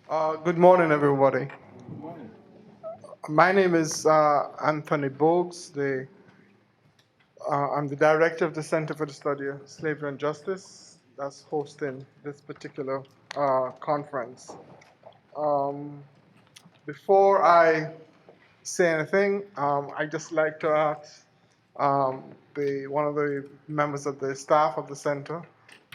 Good morning, everybody. Good morning. My name is Anthony Bogues. I'm the director of the Center for the Study of Slavery and Justice that's hosting this particular conference. Um, Before I say anything, I'd just like to ask one of the members of the staff of the center,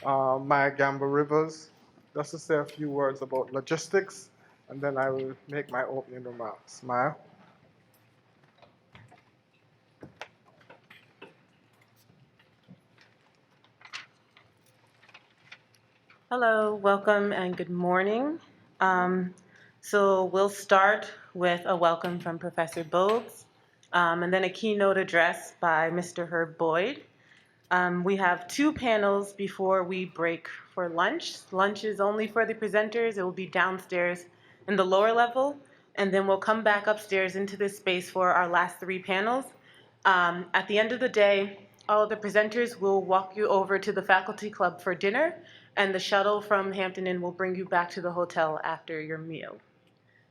Maya Gamba Rivers, just to say a few words about logistics, and then I will make my opening remarks. Maya? Hello, welcome, and good morning. So we'll start with a welcome from Professor Bogues, and then a keynote address by Mr. Herb Boyd. We have two panels before we break for lunch. Lunch is only for the presenters. It will be downstairs in the lower level, and then we'll come back upstairs into this space for our last three panels. At the end of the day, all of the presenters will walk you over to the faculty club for dinner, and the shuttle from Hampton Inn will bring you back to the hotel after your meal.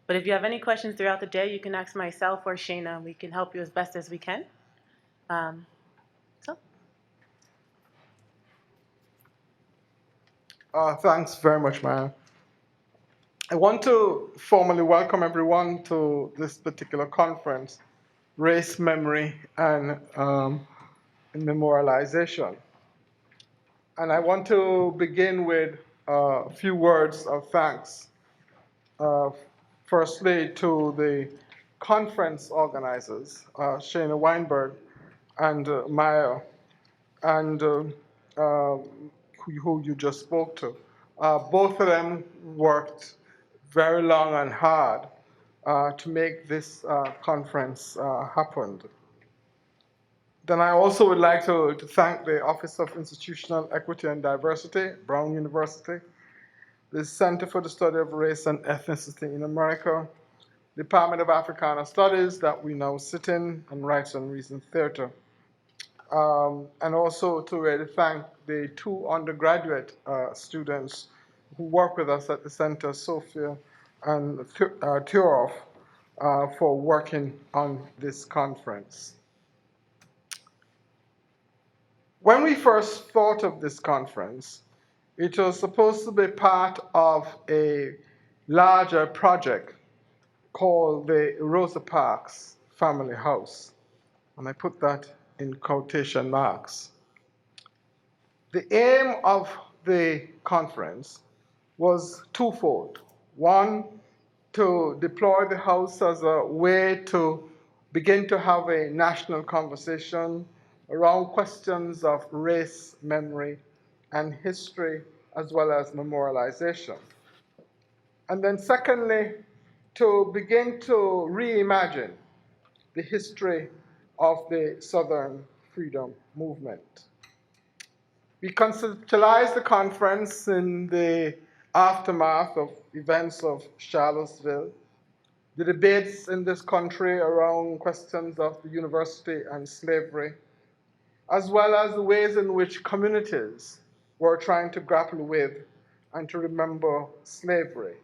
But if you have any questions throughout the day, you can ask myself or Shayna. We can help you as best as we can. So. Thanks very much, Maya. I want to formally welcome everyone to this particular conference, Race, Memory, and Memorialization. And I want to begin with a few words of thanks. Firstly, to the conference organizers, Shayna Weinberg and Maya, and who you just spoke to. Both of them worked very long and hard to make this conference happen. Then I also would like to thank the Office of Institutional Equity and Diversity, Brown University, the Center for the Study of Race and Ethnicity in America, Department of Africana Studies that we now sit in, and Rites and Reason Theatre. And also to really thank the two undergraduate students who work with us at the center, Sophie and Thoralf, for working on this conference. When we first thought of this conference, it was supposed to be part of a larger project called the Rosa Parks Family House. And I put that in quotation marks. The aim of the conference was twofold. One, to deploy the house as a way to begin to have a national conversation around questions of race, memory, and history, as well as memorialization. And then secondly, to begin to reimagine the history of the Southern Freedom Movement. We conceptualized the conference in the aftermath of events of Charlottesville, the debates in this country around questions of the university and slavery, as well as the ways in which communities were trying to grapple with and to remember slavery.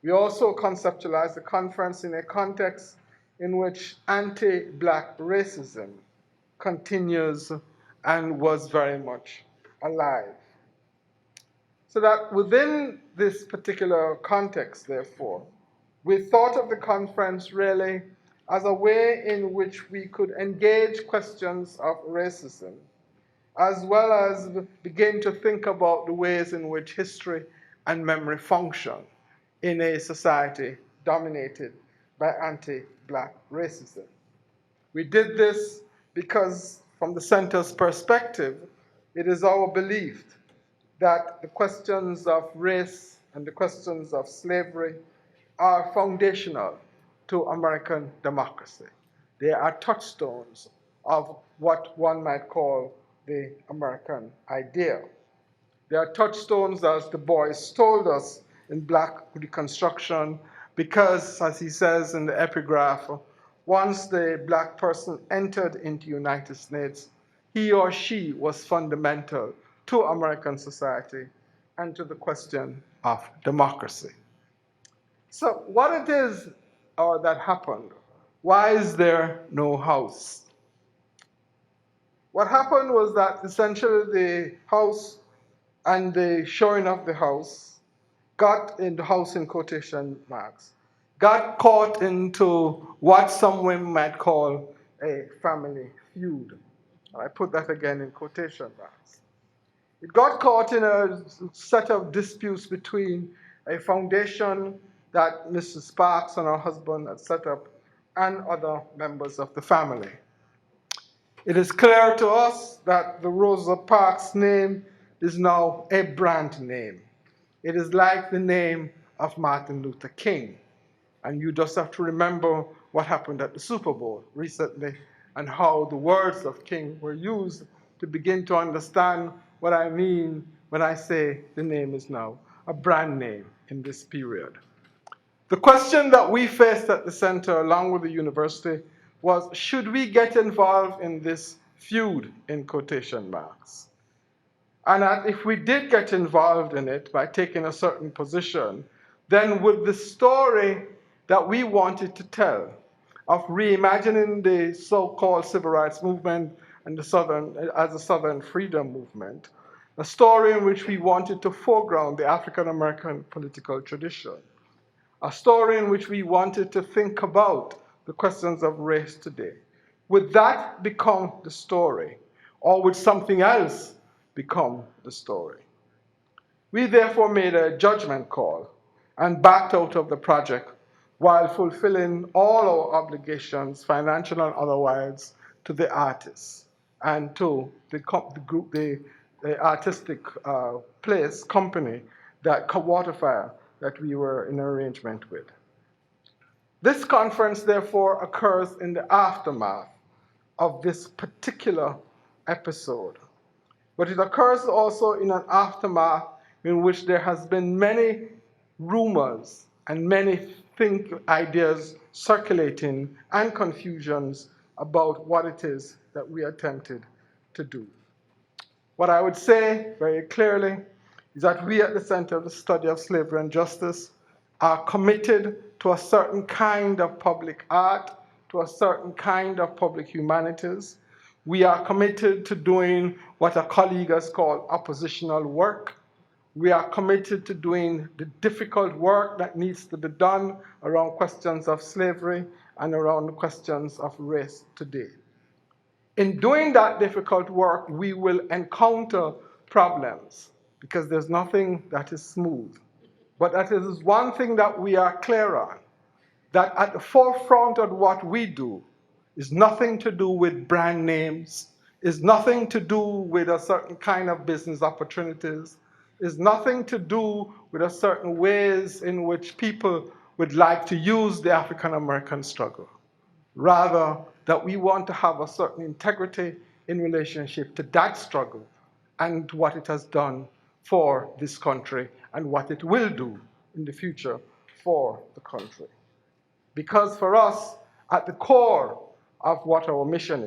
We also conceptualized the conference in a context in which anti-Black racism continues and was very much alive. So that within this particular context, therefore, we thought of the conference really as a way in which we could engage questions of racism, as well as begin to think about the ways in which history and memory function in a society dominated by anti-Black racism. We did this because, from the center's perspective, it is our belief that the questions of race and the questions of slavery are foundational to American democracy. They are touchstones of what one might call the American ideal. They are touchstones, as Du Bois told us in Black Reconstruction, because, as he says in the epigraph, once the Black person entered into the United States, he or she was fundamental to American society and to the question of democracy. So what it is or that happened, why is there no house? What happened was that essentially the house and the showing of the house got in the house in quotation marks, got caught into what some women might call a family feud. I put that again in quotation marks. It got caught in a set of disputes between a foundation that Mrs. Sparks and her husband had set up and other members of the family. It is clear to us that the Rosa Parks name is now a brand name. It is like the name of Martin Luther King. And you just have to remember what happened at the Super Bowl recently and how the words of King were used to begin to understand what I mean when I say the name is now a brand name in this period. The question that we faced at the center, along with the university, was should we get involved in this feud, in quotation marks? And that if we did get involved in it by taking a certain position, then would the story that we wanted to tell of reimagining the so-called civil rights movement and the Southern freedom movement, a story in which we wanted to foreground the African American political tradition, a story in which we wanted to think about the questions of race today. Would that become the story, or would something else become the story? We therefore made a judgment call and backed out of the project while fulfilling all our obligations, financial and otherwise, to the artists and to the group, the artistic company, that Waterfire, that we were in arrangement with. This conference, therefore, occurs in the aftermath of this particular episode. But it occurs also in an aftermath in which there has been many rumors and many ideas circulating and confusions about what it is that we attempted to do. What I would say very clearly is that we at the Center of the Study of Slavery and Justice are committed to a certain kind of public art, to a certain kind of public humanities. We are committed to doing what a colleague has called oppositional work. We are committed to doing the difficult work that needs to be done around questions of slavery and around questions of race today. In doing that difficult work, we will encounter problems because there's nothing that is smooth. But that is one thing that we are clear on, that at the forefront of what we do is nothing to do with brand names, is nothing to do with a certain kind of business opportunities, is nothing to do with a certain ways in which people would like to use the African American struggle. Rather, that we want to have a certain integrity in relationship to that struggle and what it has done for this country and what it will do in the future for the country. Because for us, at the core of what our mission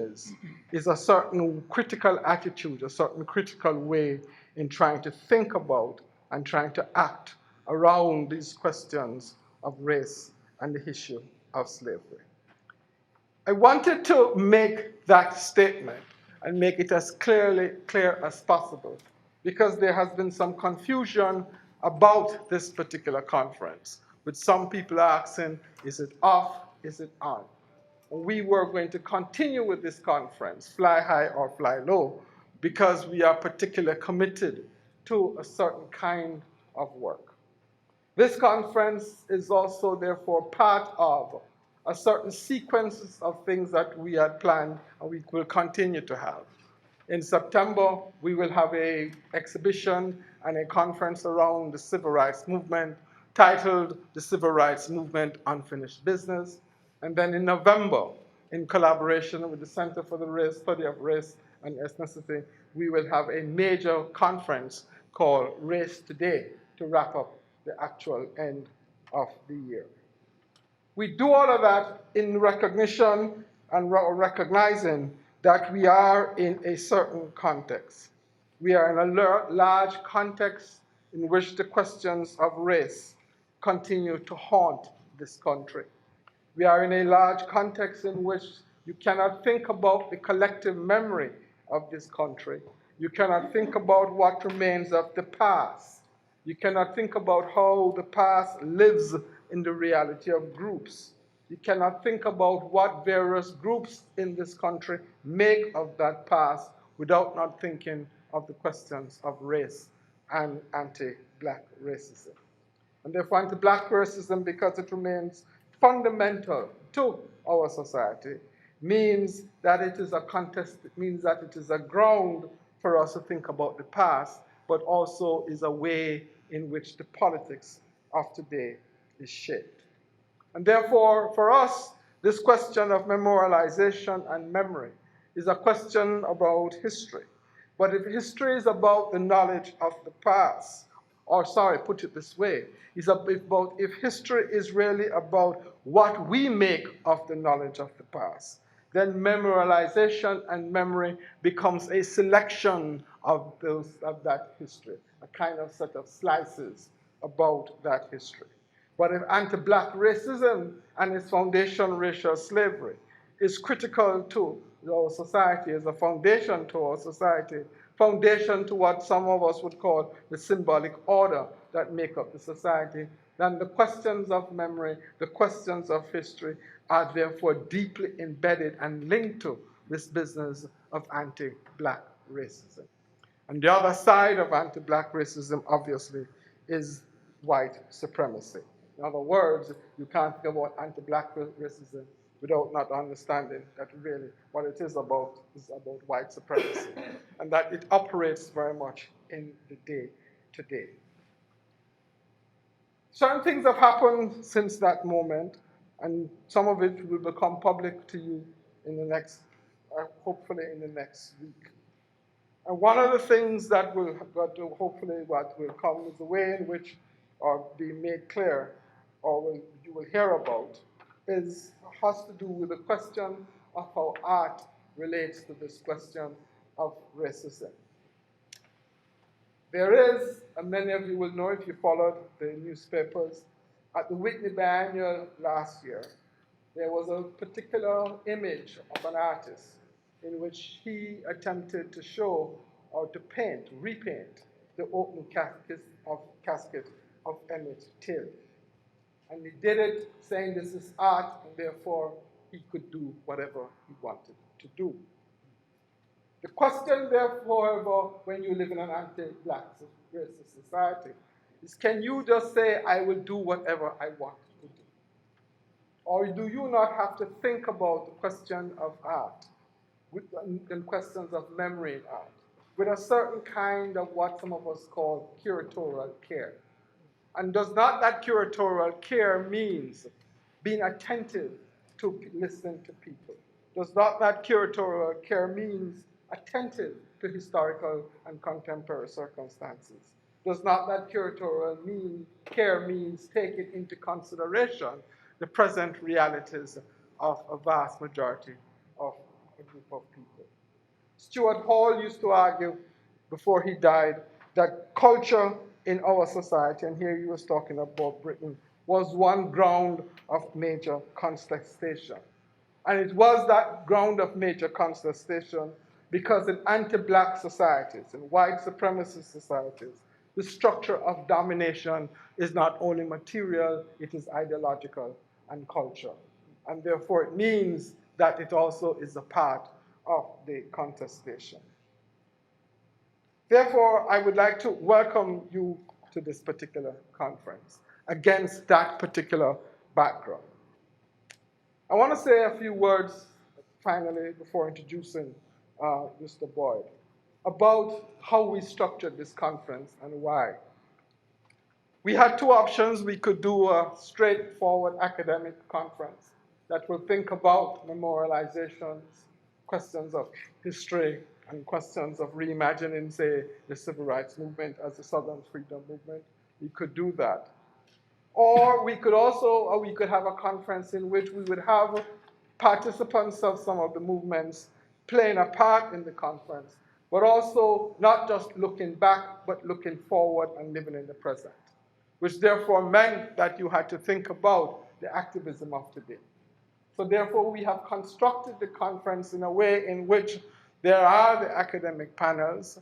is a certain critical attitude, a certain critical way in trying to think about and trying to act around these questions of race and the issue of slavery. I wanted to make that statement and make it as clear as possible because there has been some confusion about this particular conference, with some people asking, is it off, is it on? We were going to continue with this conference, fly high or fly low, because we are particularly committed to a certain kind of work. This conference is also, therefore, part of a certain sequence of things that we had planned and we will continue to have. In September, we will have an exhibition and a conference around the civil rights movement titled The Civil Rights Movement Unfinished Business. And then in November, in collaboration with the Center for the Study of Race and Ethnicity, we will have a major conference called Race Today to wrap up the actual end of the year. We do all of that in recognition and recognizing that we are in a certain context. We are in a large context in which the questions of race continue to haunt this country. We are in a large context in which you cannot think about the collective memory of this country. You cannot think about what remains of the past. You cannot think about how the past lives in the reality of groups. You cannot think about what various groups in this country make of that past without not thinking of the questions of race and anti-Black racism. And therefore, anti-Black racism, because it remains fundamental to our society, means that it is a contest, it means that it is a ground for us to think about the past, but also is a way in which the politics of today is shaped. And therefore, for us, this question of memorialization and memory is a question about history. But if history is about the knowledge of the past, or sorry, put it this way, is about if history is really about what we make of the knowledge of the past, then memorialization and memory becomes a selection of that history, a kind of set of slices about that history. But if anti-Black racism and its foundation, racial slavery, is critical to our society, as a foundation to our society, foundation to what some of us would call the symbolic order that make up the society, then the questions of memory, the questions of history are therefore deeply embedded and linked to this business of anti-Black racism. And the other side of anti-Black racism, obviously, is white supremacy. In other words, you can't think about anti-Black racism without not understanding that really what it is about white supremacy, and that it operates very much in the day-to-day. Certain things have happened since that moment, and some of it will become public to you in the next, hopefully in the next week. And one of the things that will hopefully what will come is the way in which, or be made clear, or you will hear about, has to do with the question of how art relates to this question of racism. There is, and many of you will know if you followed the newspapers, at the Whitney Biennial last year, there was a particular image of an artist in which he attempted to show or to repaint the open casket of Emmett Till. And he did it saying this is art, and therefore he could do whatever he wanted to do. The question, therefore, however, when you live in an anti-Black racist society, is can you just say, I will do whatever I want to do? Or do you not have to think about the question of art, and questions of memory in art, with a certain kind of what some of us call curatorial care? And does not that curatorial care means being attentive to listening to people? Does not that curatorial care means attentive to historical and contemporary circumstances? Does not that curatorial care means taking into consideration the present realities of a vast majority of a group of people? Stuart Hall used to argue before he died that culture in our society, and here he was talking about Britain, was one ground of major contestation. And it was that ground of major contestation because in anti-Black societies, in white supremacist societies, the structure of domination is not only material, it is ideological and cultural. And therefore it means that it also is a part of the contestation. Therefore, I would like to welcome you to this particular conference against that particular background. I want to say a few words, finally, before introducing Mr. Boyd, about how we structured this conference and why. We had two options. We could do a straightforward academic conference that will think about memorializations, questions of history, and questions of reimagining, say, the civil rights movement as the Southern Freedom Movement. We could do that. Or we could have a conference in which we would have participants of some of the movements playing a part in the conference, but also not just looking back, but looking forward and living in the present. which therefore meant that you had to think about the activism of today. So therefore, we have constructed the conference in a way in which there are the academic panels,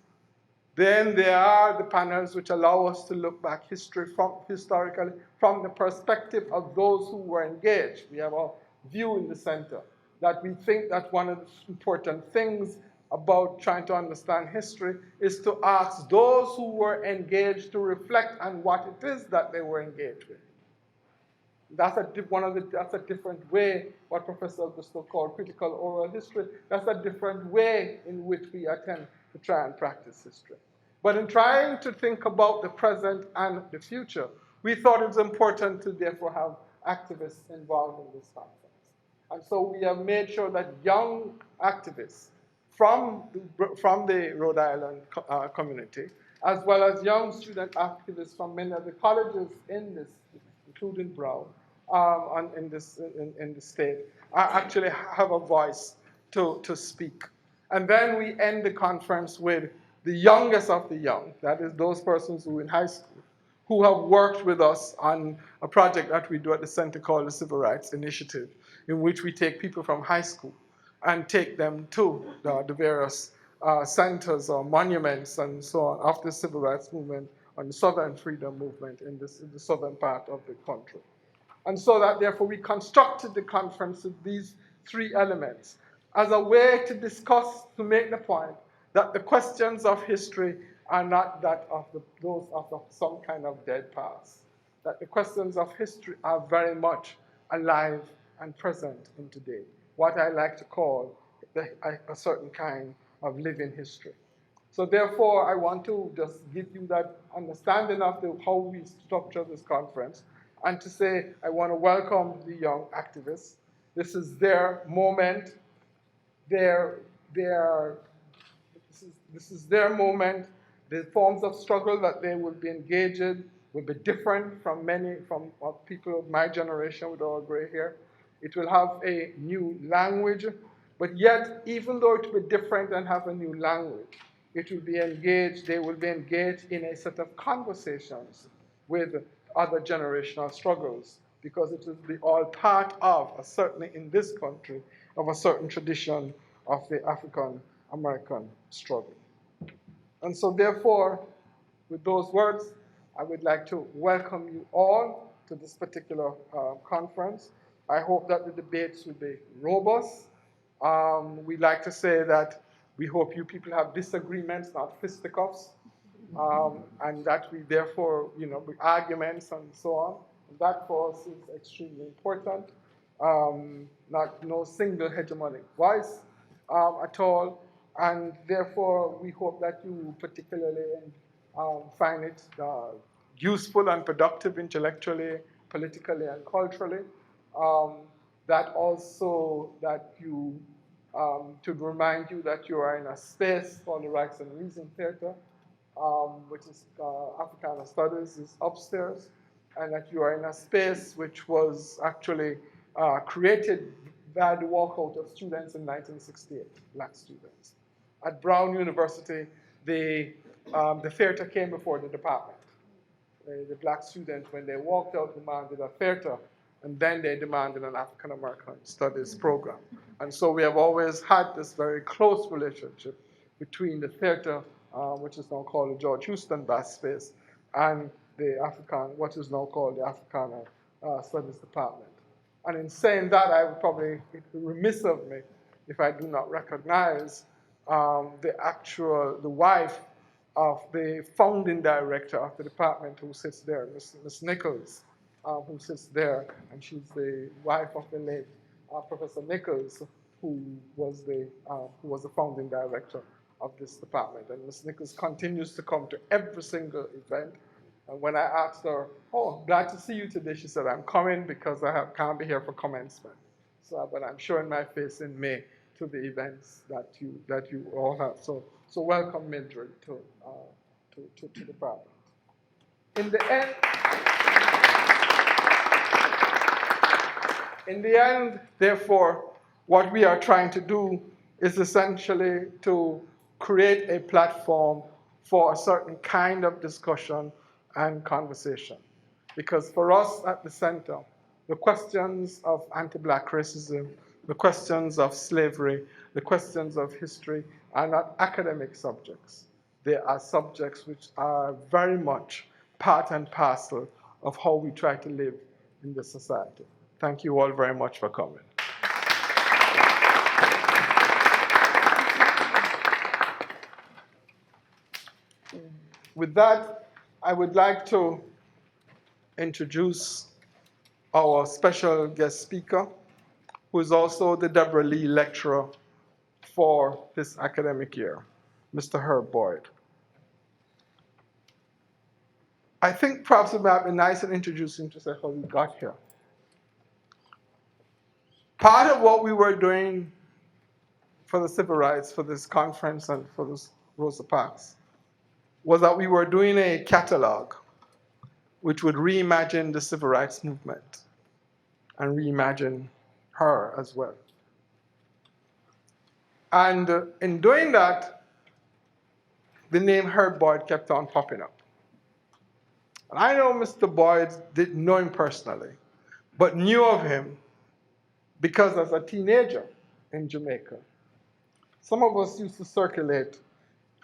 then there are the panels which allow us to look back historically from the perspective of those who were engaged. We have a view in the center that we think that one of the important things about trying to understand history is to ask those who were engaged to reflect on what it is that they were engaged with. That's a different way, what Professor Augusto called critical oral history. That's a different way in which we attempt to try and practice history. But in trying to think about the present and the future, we thought it was important to therefore have activists involved in this conference. And so we have made sure that young activists from the Rhode Island community, as well as young student activists from many of the colleges in this, including Brown, in the state, actually have a voice to speak. And then we end the conference with the youngest of the young, that is those persons who are in high school, who have worked with us on a project that we do at the center called the Civil Rights Initiative, in which we take people from high school and take them to the various centers or monuments and so on of the civil rights movement and the Southern freedom movement in the southern part of the country. And so that therefore we constructed the conference with these three elements as a way to discuss, to make the point that the questions of history are not that of those of some kind of dead past. That the questions of history are very much alive and present in today. What I like to call a certain kind of living history. So therefore, I want to just give you that understanding of how we structure this conference, and to say I want to welcome the young activists. This is their moment. This is their moment. The forms of struggle that they will be engaged in will be different from people of my generation with all gray hair. It will have a new language, but yet, even though it will be different and have a new language, it will be engaged, they will be engaged in a set of conversations with other generational struggles, because it will be all part of, certainly in this country, of a certain tradition of the African American struggle. And so therefore, with those words, I would like to welcome you all to this particular conference. I hope that the debates will be robust. We like to say that we hope you people have disagreements, not fisticuffs, and that we therefore, with arguments and so on. And that for us is extremely important. No single hegemonic voice at all. And therefore, we hope that you particularly find it useful and productive intellectually, politically, and culturally. That also that you, to remind you that you are in a space called the Rites and Reason Theatre, which is Africana Studies, is upstairs, and that you are in a space which was actually created by the walkout of students in 1968, black students. At Brown University, the theater came before the department. The black students, when they walked out, demanded a theater, and then they demanded an African American Studies program. And so we have always had this very close relationship between the theater, which is now called the George Houston Bass Space, and what is now called the Africana Studies Department. And in saying that, I would probably be remiss of me if I do not recognize the wife of the founding director of the department who sits there, Miss Nichols, who sits there, and she's the wife of the late Professor Nichols, who was the founding director of this department. And Miss Nichols continues to come to every single event. And when I asked her, "Oh, glad to see you today," she said, "I'm coming because I can't be here for commencement." So, but I'm showing my face in May to the events that you all have. So welcome, Mildred, to the department. In the end, therefore, what we are trying to do is essentially to create a platform for a certain kind of discussion and conversation. Because for us at the center, the questions of anti-Black racism, the questions of slavery, the questions of history are not academic subjects. They are subjects which are very much part and parcel of how we try to live in this society. Thank you all very much for coming. With that, I would like to introduce our special guest speaker, who is also the Deborah Lee Lecturer for this academic year, Mr. Herb Boyd. I think perhaps it might be nice to introduce him to say how we got here. Part of what we were doing for the civil rights, for this conference and for this Rosa Parks, was that we were doing a catalog which would reimagine the civil rights movement and reimagine her as well. And in doing that, the name Herb Boyd kept on popping up. And I know Mr. Boyd didn't know him personally, but knew of him because as a teenager in Jamaica, some of us used to circulate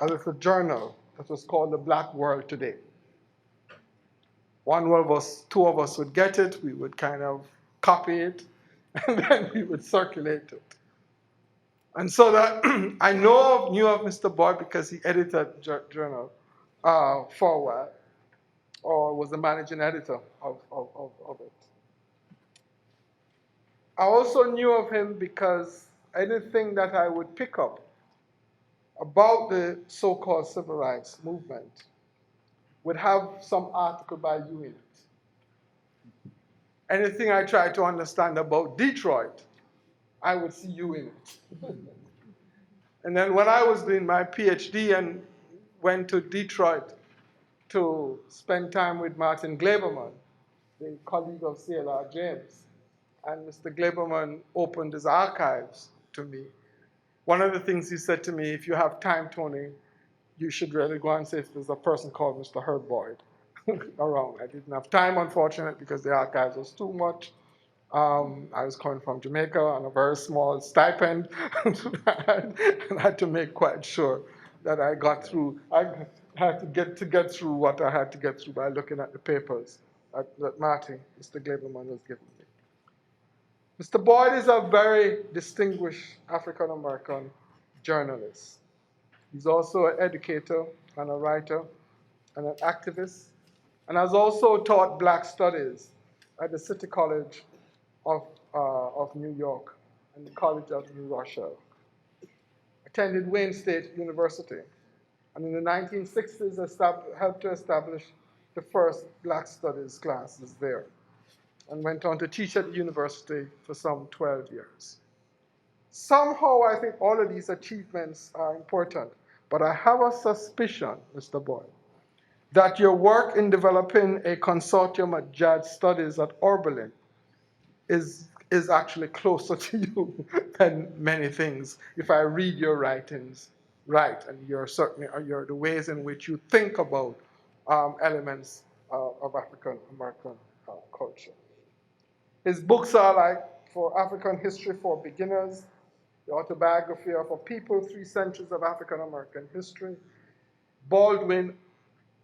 a little journal that was called The Black World Today. One of us, two of us would get it, we would kind of copy it, and then we would circulate it. And so that I knew of Mr. Boyd because he edited journal for a while, or was the managing editor of it. I also knew of him because anything that I would pick up about the so-called civil rights movement would have some article by you in it. Anything I tried to understand about Detroit, I would see you in it. And then when I was doing my PhD and went to Detroit to spend time with Martin Glaberman, the colleague of C.L.R. James, and Mr. Glaberman opened his archives to me. One of the things he said to me, if you have time, Tony, you should really go and see if there's a person called Mr. Herb Boyd around. I didn't have time, unfortunately, because the archives was too much. I was coming from Jamaica on a very small stipend, and I had to make quite sure that I got through. I had to get through what I had to get through by looking at the papers that Martin, Mr. Glaberman, was giving me. Mr. Boyd is a very distinguished African-American journalist. He's also an educator and a writer and an activist, and has also taught Black Studies at the City College of New York and the College of New Rochelle. Attended Wayne State University, and in the 1960s helped to establish the first Black Studies classes there, and went on to teach at the university for some 12 years. Somehow, I think all of these achievements are important, but I have a suspicion, Mr. Boyd, that your work in developing a consortium at Jazz Studies at Oberlin is actually closer to you than many things, if I read your writings right, and the ways in which you think about elements of African American culture. His books are like For African History for Beginners, The Autobiography of a People, 3 Centuries of African American History, Baldwin,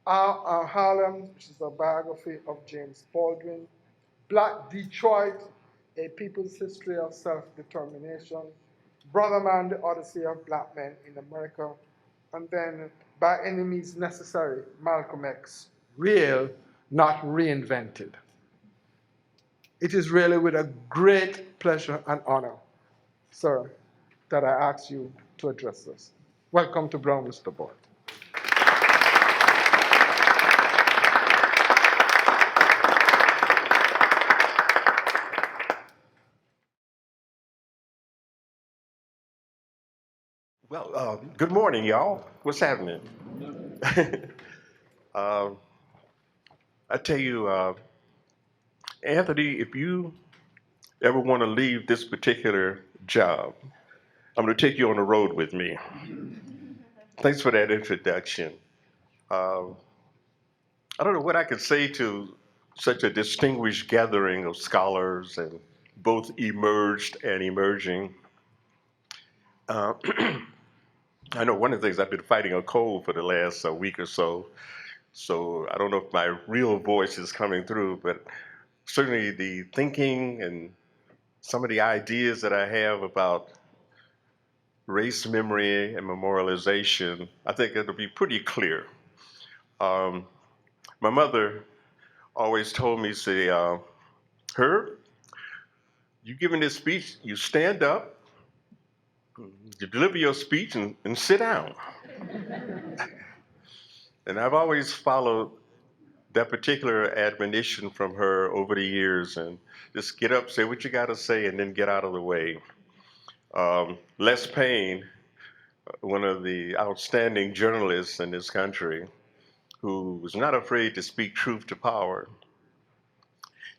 Harlem, which is a biography of James Baldwin, Black Detroit, A People's History of Self-Determination, Brother Man, The Odyssey of Black Men in America, and then By Any Means Necessary, Malcolm X, Real, Not Reinvented. It is really with a great pleasure and honor, sir, that I ask you to address us. Welcome to Brown, Mr. Boyd. Well, good morning, y'all. What's happening? I tell you, Anthony, if you ever want to leave this particular job, I'm going to take you on the road with me. Thanks for that introduction. I don't know what I could say to such a distinguished gathering of scholars, and both emerged and emerging. Uh, I know one of the things, I've been fighting a cold for the last week or so, so I don't know if my real voice is coming through, but certainly the thinking and some of the ideas that I have about race memory and memorialization, I think it'll be pretty clear. Um, my mother always told me, say, Herb, you giving this speech, you stand up, you deliver your speech and sit down. And I've always followed that particular admonition from her over the years, and just get up, say what you got to say, and then get out of the way. Les Payne, one of the outstanding journalists in this country, who was not afraid to speak truth to power,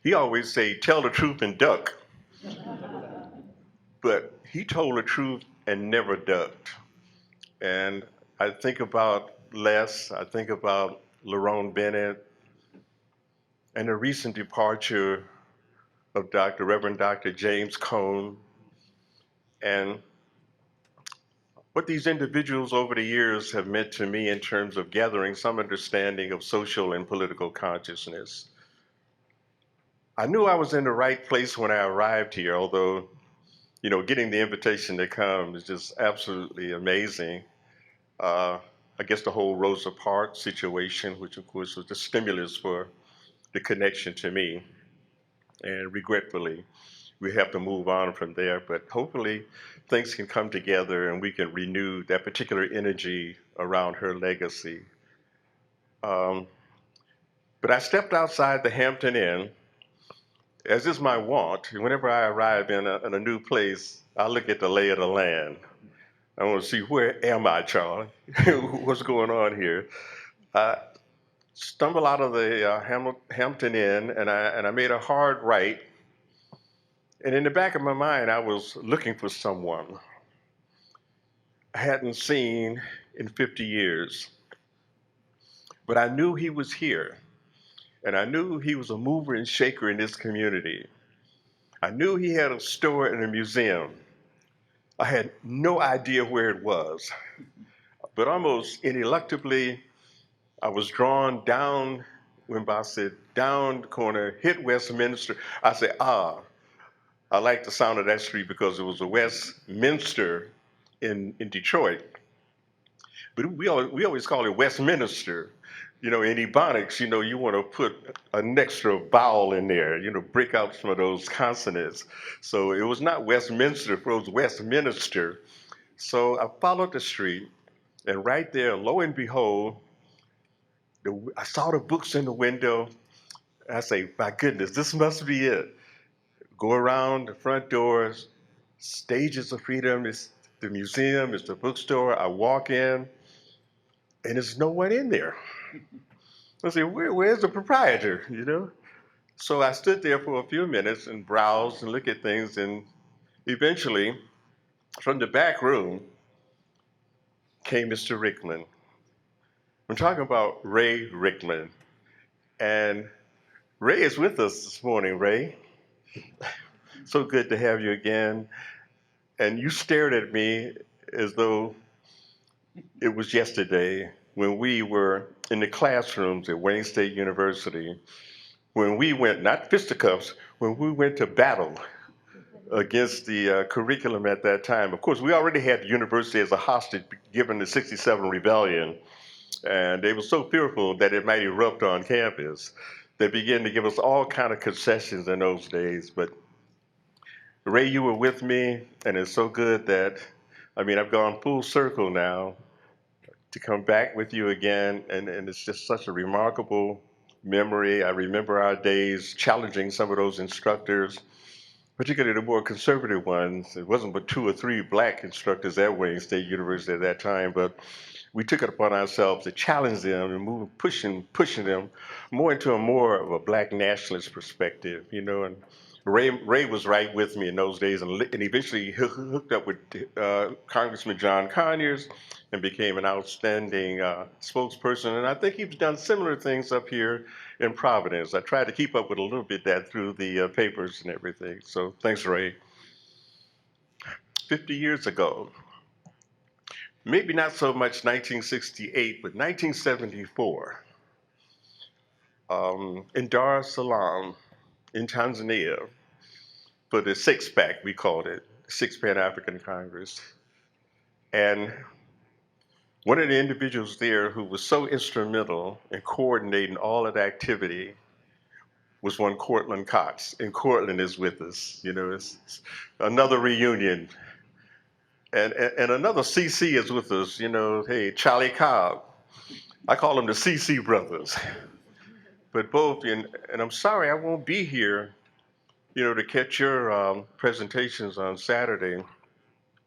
he always say, tell the truth and duck. But he told the truth and never ducked. And I think about Les, I think about Lerone Bennett, and the recent departure of Reverend Dr. James Cone, and what these individuals over the years have meant to me in terms of gathering some understanding of social and political consciousness. I knew I was in the right place when I arrived here, although, getting the invitation to come is just absolutely amazing. I guess the whole Rosa Parks situation, which of course was the stimulus for the connection to me. And regretfully, we have to move on from there, but hopefully things can come together and we can renew that particular energy around her legacy. But I stepped outside the Hampton Inn, as is my wont. Whenever I arrive in a new place, I look at the lay of the land. I want to see, where am I, Charlie? What's going on here? I stumbled out of the Hampton Inn, and I made a hard right. And in the back of my mind, I was looking for someone I hadn't seen in 50 years. But I knew he was here, and I knew he was a mover and shaker in this community. I knew he had a store and a museum. I had no idea where it was, but almost ineluctably, I was drawn down. When I said down the corner, hit Westminster, I said, I like the sound of that street because it was a Westminster in Detroit. But we always call it Westminster. In Ebonics, you want to put an extra vowel in there, break out some of those consonants. So it was not Westminster, it was Westminster. So I followed the street, and right there, lo and behold, I saw the books in the window. I say, my goodness, this must be it. Go around the front doors, Stages of Freedom, it's the museum, it's the bookstore. I walk in, and there's no one in there. I say, where's the proprietor, So I stood there for a few minutes and browsed and looked at things, and eventually, from the back room, came Mr. Rickman. I'm talking about Ray Rickman. And Ray is with us this morning, Ray. So good to have you again. And you stared at me as though it was yesterday when we were in the classrooms at Wayne State University, when we went, not fisticuffs, when we went to battle against the curriculum at that time. Of course, we already had the university as a hostage given the '67 rebellion, and they were so fearful that it might erupt on campus. They began to give us all kind of concessions in those days. But Ray, you were with me, and it's so good that, I've gone full circle now to come back with you again, and it's just such a remarkable memory. I remember our days challenging some of those instructors, particularly the more conservative ones. It wasn't but 2 or 3 black instructors at Wayne State University at that time, but we took it upon ourselves to challenge them and pushing them more into a more of a black nationalist perspective, and Ray was right with me in those days, and eventually hooked up with Congressman John Conyers and became an outstanding spokesperson. And I think he's done similar things up here in Providence. I tried to keep up with a little bit that through the papers and everything. So thanks, Ray. 50 years ago, maybe not so much 1968, but 1974, in Dar es Salaam in Tanzania, for the six-pack, we called it, Six Pan-African Congress. And one of the individuals there who was so instrumental in coordinating all of the activity was one Cortland Cox. And Cortland is with us. It's another reunion. And another CC is with us. Hey, Charlie Cobb. I call them the CC brothers. But both, and I'm sorry I won't be here, to catch your presentations on Saturday.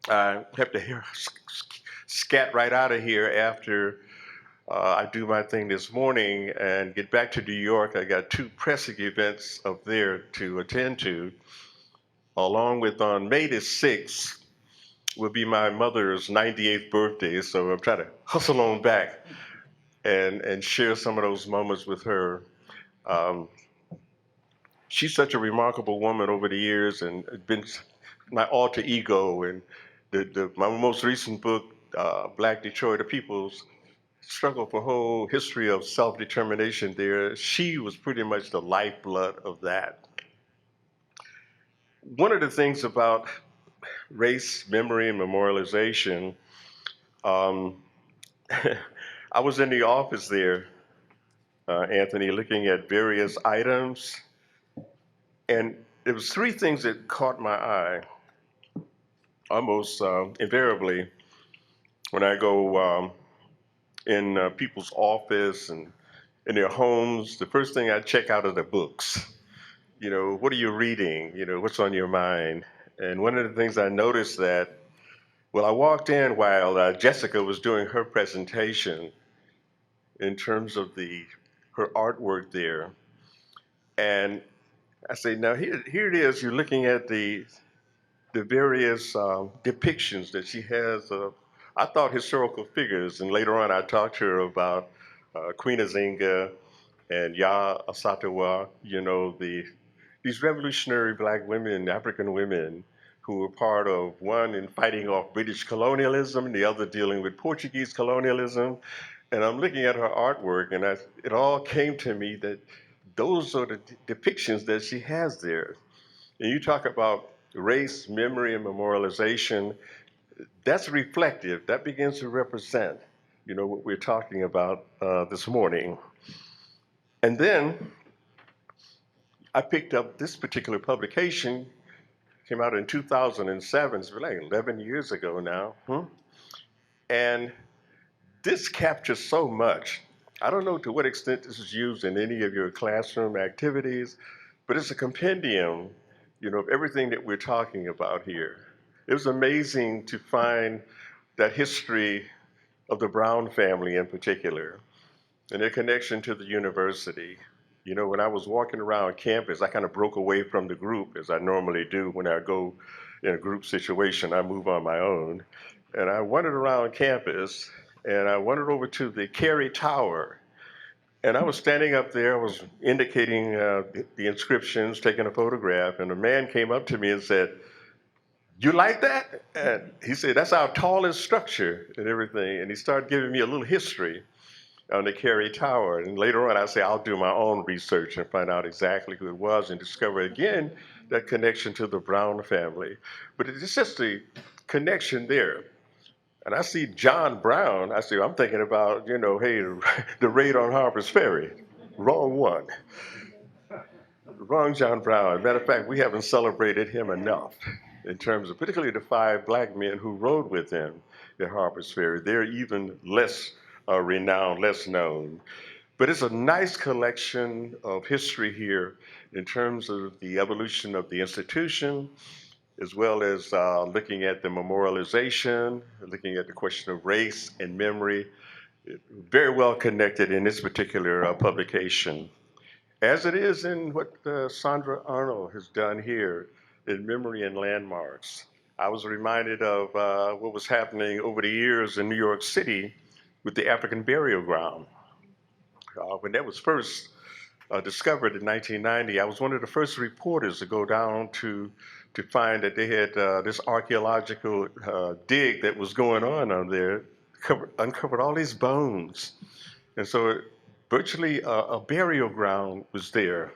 I have to scat right out of here after I do my thing this morning and get back to New York. I got two pressing events up there to attend to, along with on May the 6th will be my mother's 98th birthday. So I'm trying to hustle on back and share some of those moments with her. She's such a remarkable woman over the years and been my alter ego. And my most recent book, Black Detroit, the People's Struggle for Whole History of Self-Determination there, she was pretty much the lifeblood of that. One of the things about race, memory, and memorialization, I was in the office there, Anthony, looking at various items, and there was three things that caught my eye almost invariably when I go in people's office and in their homes. The first thing I check out are the books. What are you reading? What's on your mind? And one of the things I noticed I walked in while Jessica was doing her presentation in terms of her artwork there. And I say, now here it is, you're looking at the various depictions that she has of, I thought, historical figures. And later on I talked to her about Queen Azinga and Ya Asatawa, these revolutionary black women, African women, who were part of one in fighting off British colonialism, the other dealing with Portuguese colonialism. And I'm looking at her artwork, and it all came to me that those are the depictions that she has there. And you talk about race, memory, and memorialization, that's reflective. That begins to represent, what we're talking about this morning. And then I picked up this particular publication, came out in 2007, it's like 11 years ago now. And this captures so much. I don't know to what extent this is used in any of your classroom activities, but it's a compendium, of everything that we're talking about here. It was amazing to find that history of the Brown family in particular and their connection to the university. When I was walking around campus, I kind of broke away from the group, as I normally do when I go in a group situation. I move on my own. And I wandered around campus, and I wandered over to the Carey Tower. And I was standing up there, I was indicating the inscriptions, taking a photograph, and a man came up to me and said, "You like that?" And he said, "That's our tallest structure and everything." And he started giving me a little history on the Carey Tower. And later on, I say, I'll do my own research and find out exactly who it was and discover again that connection to the Brown family. But it's just the connection there. And I see John Brown, I'm thinking about, hey, the raid on Harper's Ferry. Wrong one. Wrong John Brown. Matter of fact, we haven't celebrated him enough in terms of particularly the 5 black men who rode with him at Harper's Ferry. They're even less renowned, less known. But it's a nice collection of history here in terms of the evolution of the institution as well as looking at the memorialization, looking at the question of race and memory. Very well connected in this particular publication, as it is in what Sandra Arnold has done here in Memory and Landmarks. I was reminded of what was happening over the years in New York City with the African burial ground. When that was first discovered in 1990, I was one of the first reporters to go down to find that they had this archaeological dig that was going on there, uncovered all these bones. And so virtually a burial ground was there.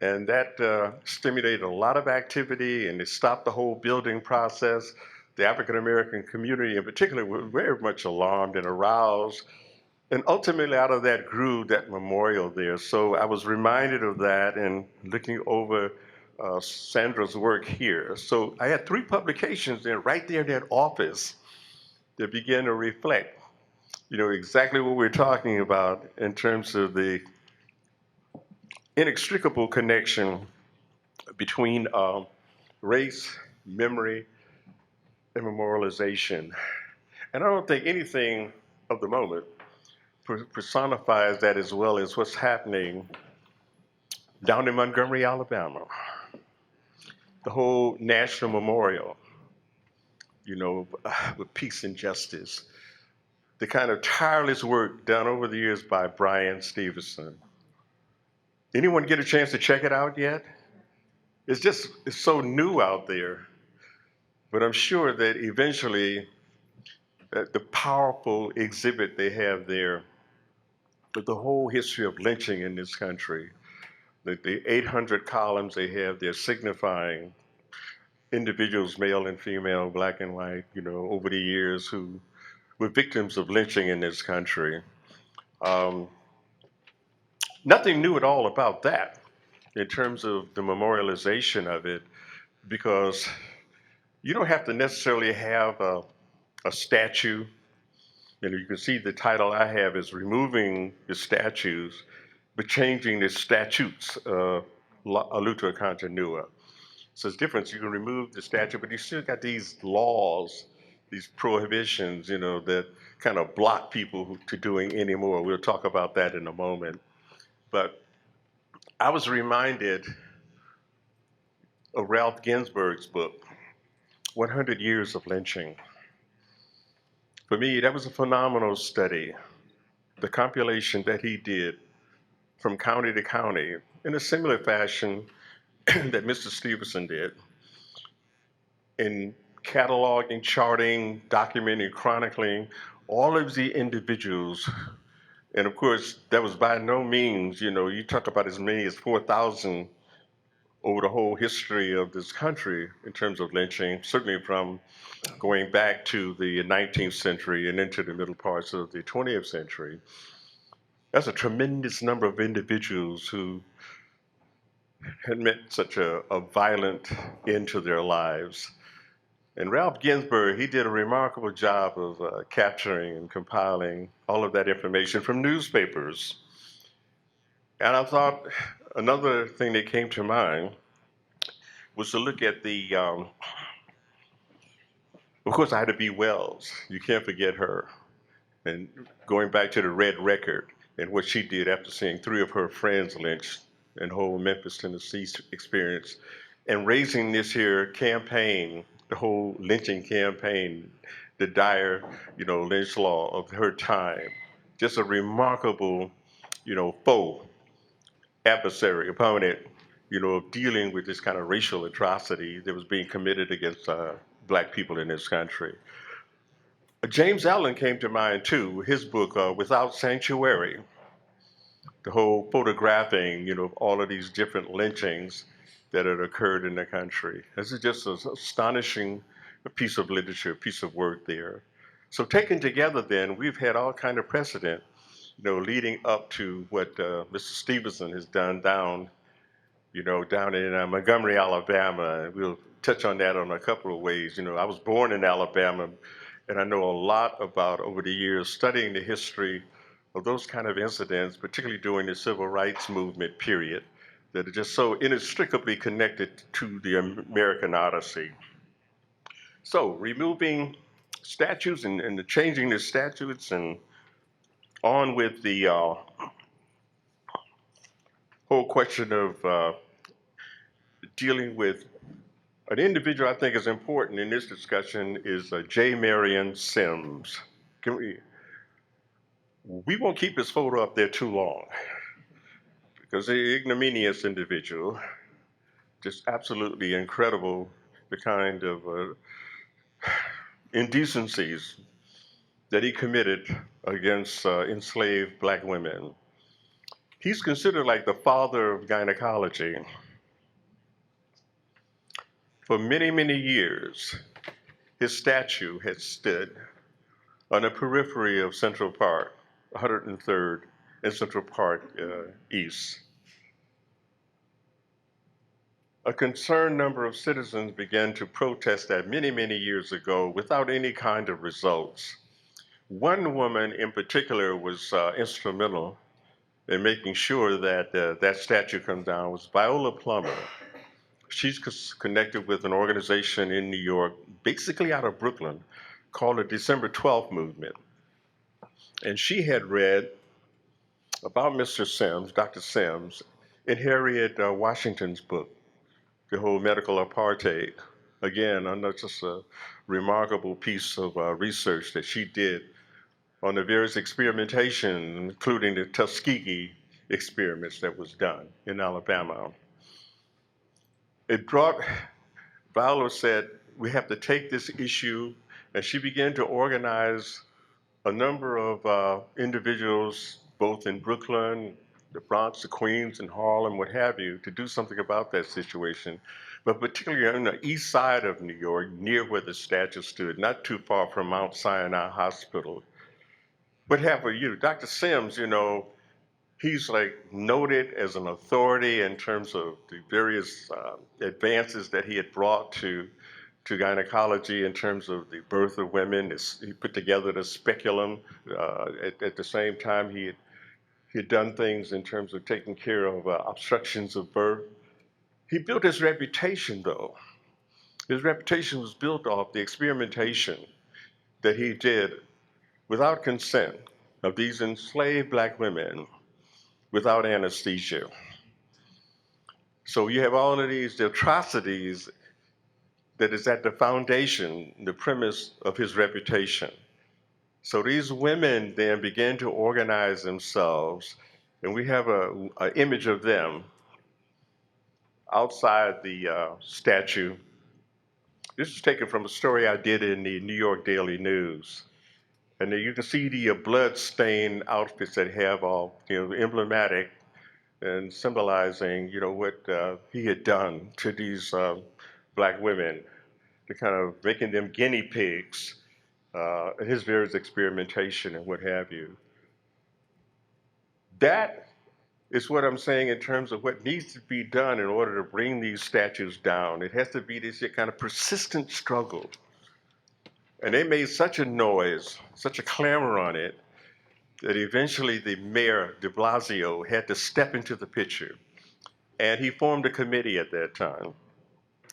And that stimulated a lot of activity, and it stopped the whole building process. The African American community in particular were very much alarmed and aroused. And ultimately out of that grew that memorial there. So I was reminded of that and looking over Sandra's work here. So I had 3 publications there, right there in that office, that began to reflect, exactly what we're talking about in terms of the inextricable connection between race, memory, and memorialization. And I don't think anything of the moment personifies that as well as what's happening down in Montgomery, Alabama. The whole national memorial, with peace and justice. The kind of tireless work done over the years by Brian Stevenson. Anyone get a chance to check it out yet? It's so new out there. But I'm sure that eventually the powerful exhibit they have there with the whole history of lynching in this country, the 800 columns they have there signifying individuals, male and female, black and white, over the years who were victims of lynching in this country. Nothing new at all about that in terms of the memorialization of it, because you don't have to necessarily have a statue. You can see the title I have is Removing the Statues, but Changing the Statutes, Luta Continua. So it's different. You can remove the statue, but you still got these laws, these prohibitions, that kind of block people to doing any more. We'll talk about that in a moment. But I was reminded of Ralph Ginsburg's book, 100 Years of Lynching. For me, that was a phenomenal study. The compilation that he did from county to county in a similar fashion that Mr. Stevenson did, in cataloging, charting, documenting, chronicling all of the individuals. And of course, that was by no means, you talk about as many as 4,000 over the whole history of this country in terms of lynching, certainly from going back to the 19th century and into the middle parts of the 20th century. That's a tremendous number of individuals who had met such a violent end to their lives. And Ralph Ginsburg, he did a remarkable job of capturing and compiling all of that information from newspapers. And I thought another thing that came to mind was to look at of course, Ida B. Wells. You can't forget her. And going back to the Red Record and what she did after seeing 3 of her friends lynched in whole Memphis, Tennessee experience, and raising this here campaign, the whole lynching campaign, the dire, lynch law of her time. Just a remarkable, foe, adversary, opponent, of dealing with this kind of racial atrocity that was being committed against Black people in this country. James Allen came to mind too, his book, Without Sanctuary, the whole photographing, of all of these different lynchings that had occurred in the country. This is just an astonishing piece of literature, a piece of work there. So taken together then, we've had all kind of precedent, leading up to what Mr. Stevenson has done down in Montgomery, Alabama. And we'll touch on that in a couple of ways. I was born in Alabama, and I know a lot about, over the years, studying the history of those kind of incidents, particularly during the civil rights movement period, that are just so inextricably connected to the American Odyssey. So removing statues and changing the statutes and on with the whole question of dealing with an individual I think is important in this discussion is J. Marion Sims. We won't keep his photo up there too long because the ignominious individual, just absolutely incredible, the kind of indecencies that he committed against enslaved black women. He's considered like the father of gynecology. For many, many years, his statue had stood on the periphery of Central Park, 103rd and Central Park East. A concerned number of citizens began to protest that many, many years ago without any kind of results. One woman in particular was instrumental in making sure that that statue comes down, was Viola Plummer. She's connected with an organization in New York, basically out of Brooklyn, called the December 12th Movement. And she had read about Mr. Sims, Dr. Sims, in Harriet Washington's book, The Whole Medical Apartheid. Again, just a remarkable piece of research that she did on the various experimentation, including the Tuskegee experiments that was done in Alabama. It brought, Viola said, we have to take this issue, and she began to organize a number of individuals, both in Brooklyn, the Bronx, the Queens, and Harlem, what have you, to do something about that situation. But particularly on the east side of New York, near where the statue stood, not too far from Mount Sinai Hospital. What happened, Dr. Sims, he's like noted as an authority in terms of the various advances that he had brought to gynecology in terms of the birth of women. He put together the speculum. At the same time, he had done things in terms of taking care of obstructions of birth. He built his reputation, though. His reputation was built off the experimentation that he did without consent of these enslaved black women without anesthesia. So you have all of these atrocities that is at the foundation, the premise of his reputation. So these women then began to organize themselves, and we have an image of them outside the statue. This is taken from a story I did in the New York Daily News. And there you can see the blood-stained outfits that have all, emblematic and symbolizing, what he had done to these black women, to kind of making them guinea pigs, his various experimentation and what have you. That is what I'm saying in terms of what needs to be done in order to bring these statues down. It has to be this kind of persistent struggle. And they made such a noise, such a clamor on it, that eventually the mayor, de Blasio, had to step into the picture. And he formed a committee at that time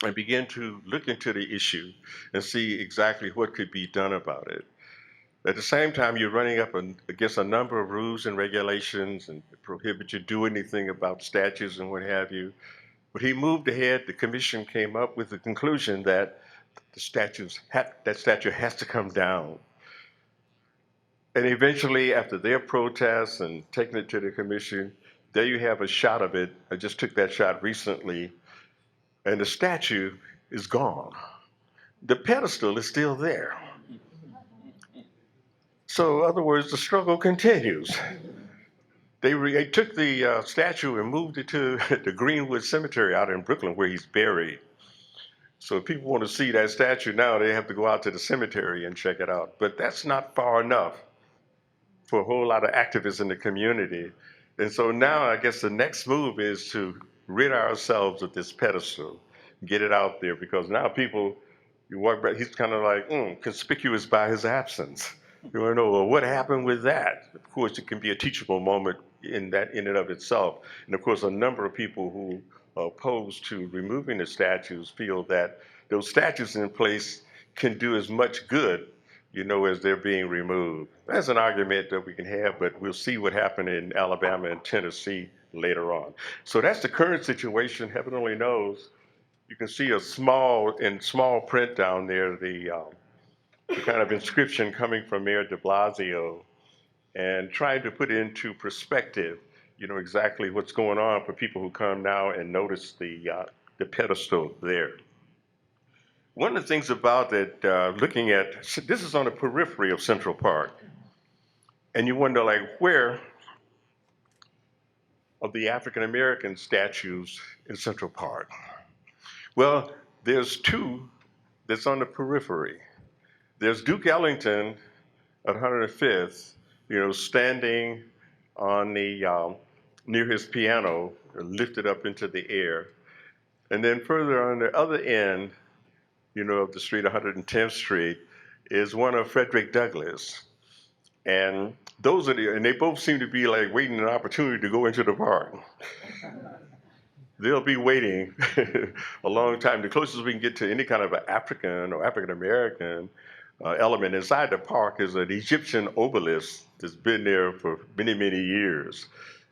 and began to look into the issue and see exactly what could be done about it. At the same time, you're running up against a number of rules and regulations and prohibit you do anything about statues and what have you. But he moved ahead. The commission came up with the conclusion that that statue has to come down. And eventually, after their protests and taking it to the commission, there you have a shot of it. I just took that shot recently, and the statue is gone. The pedestal is still there. So in other words, the struggle continues. They took the statue and moved it to the Greenwood Cemetery out in Brooklyn where he's buried. So if people want to see that statue now, they have to go out to the cemetery and check it out. But that's not far enough for a whole lot of activists in the community. And so now I guess the next move is to rid ourselves of this pedestal, get it out there, because now people, you walk back, he's kind of like conspicuous by his absence. You want to know, well, what happened with that? Of course, it can be a teachable moment in that in and of itself. And of course, a number of people who are opposed to removing the statues feel that those statues in place can do as much good, as they're being removed. That's an argument that we can have, but we'll see what happened in Alabama and Tennessee later on. So that's the current situation. Heaven only knows. You can see in small print down there, the kind of inscription coming from Mayor de Blasio, and trying to put into perspective, exactly what's going on for people who come now and notice the pedestal there. One of the things about it, looking at, this is on the periphery of Central Park, and you wonder, like, where are the African American statues in Central Park? Well, there's two that's on the periphery. There's Duke Ellington at 105th, standing on the near his piano, lifted up into the air. And then further on the other end, of the street, 110th Street, is one of Frederick Douglass. And and they both seem to be like waiting an opportunity to go into the park. They'll be waiting a long time. The closest we can get to any kind of an African or African American element inside the park is an Egyptian obelisk that's been there for many, many years.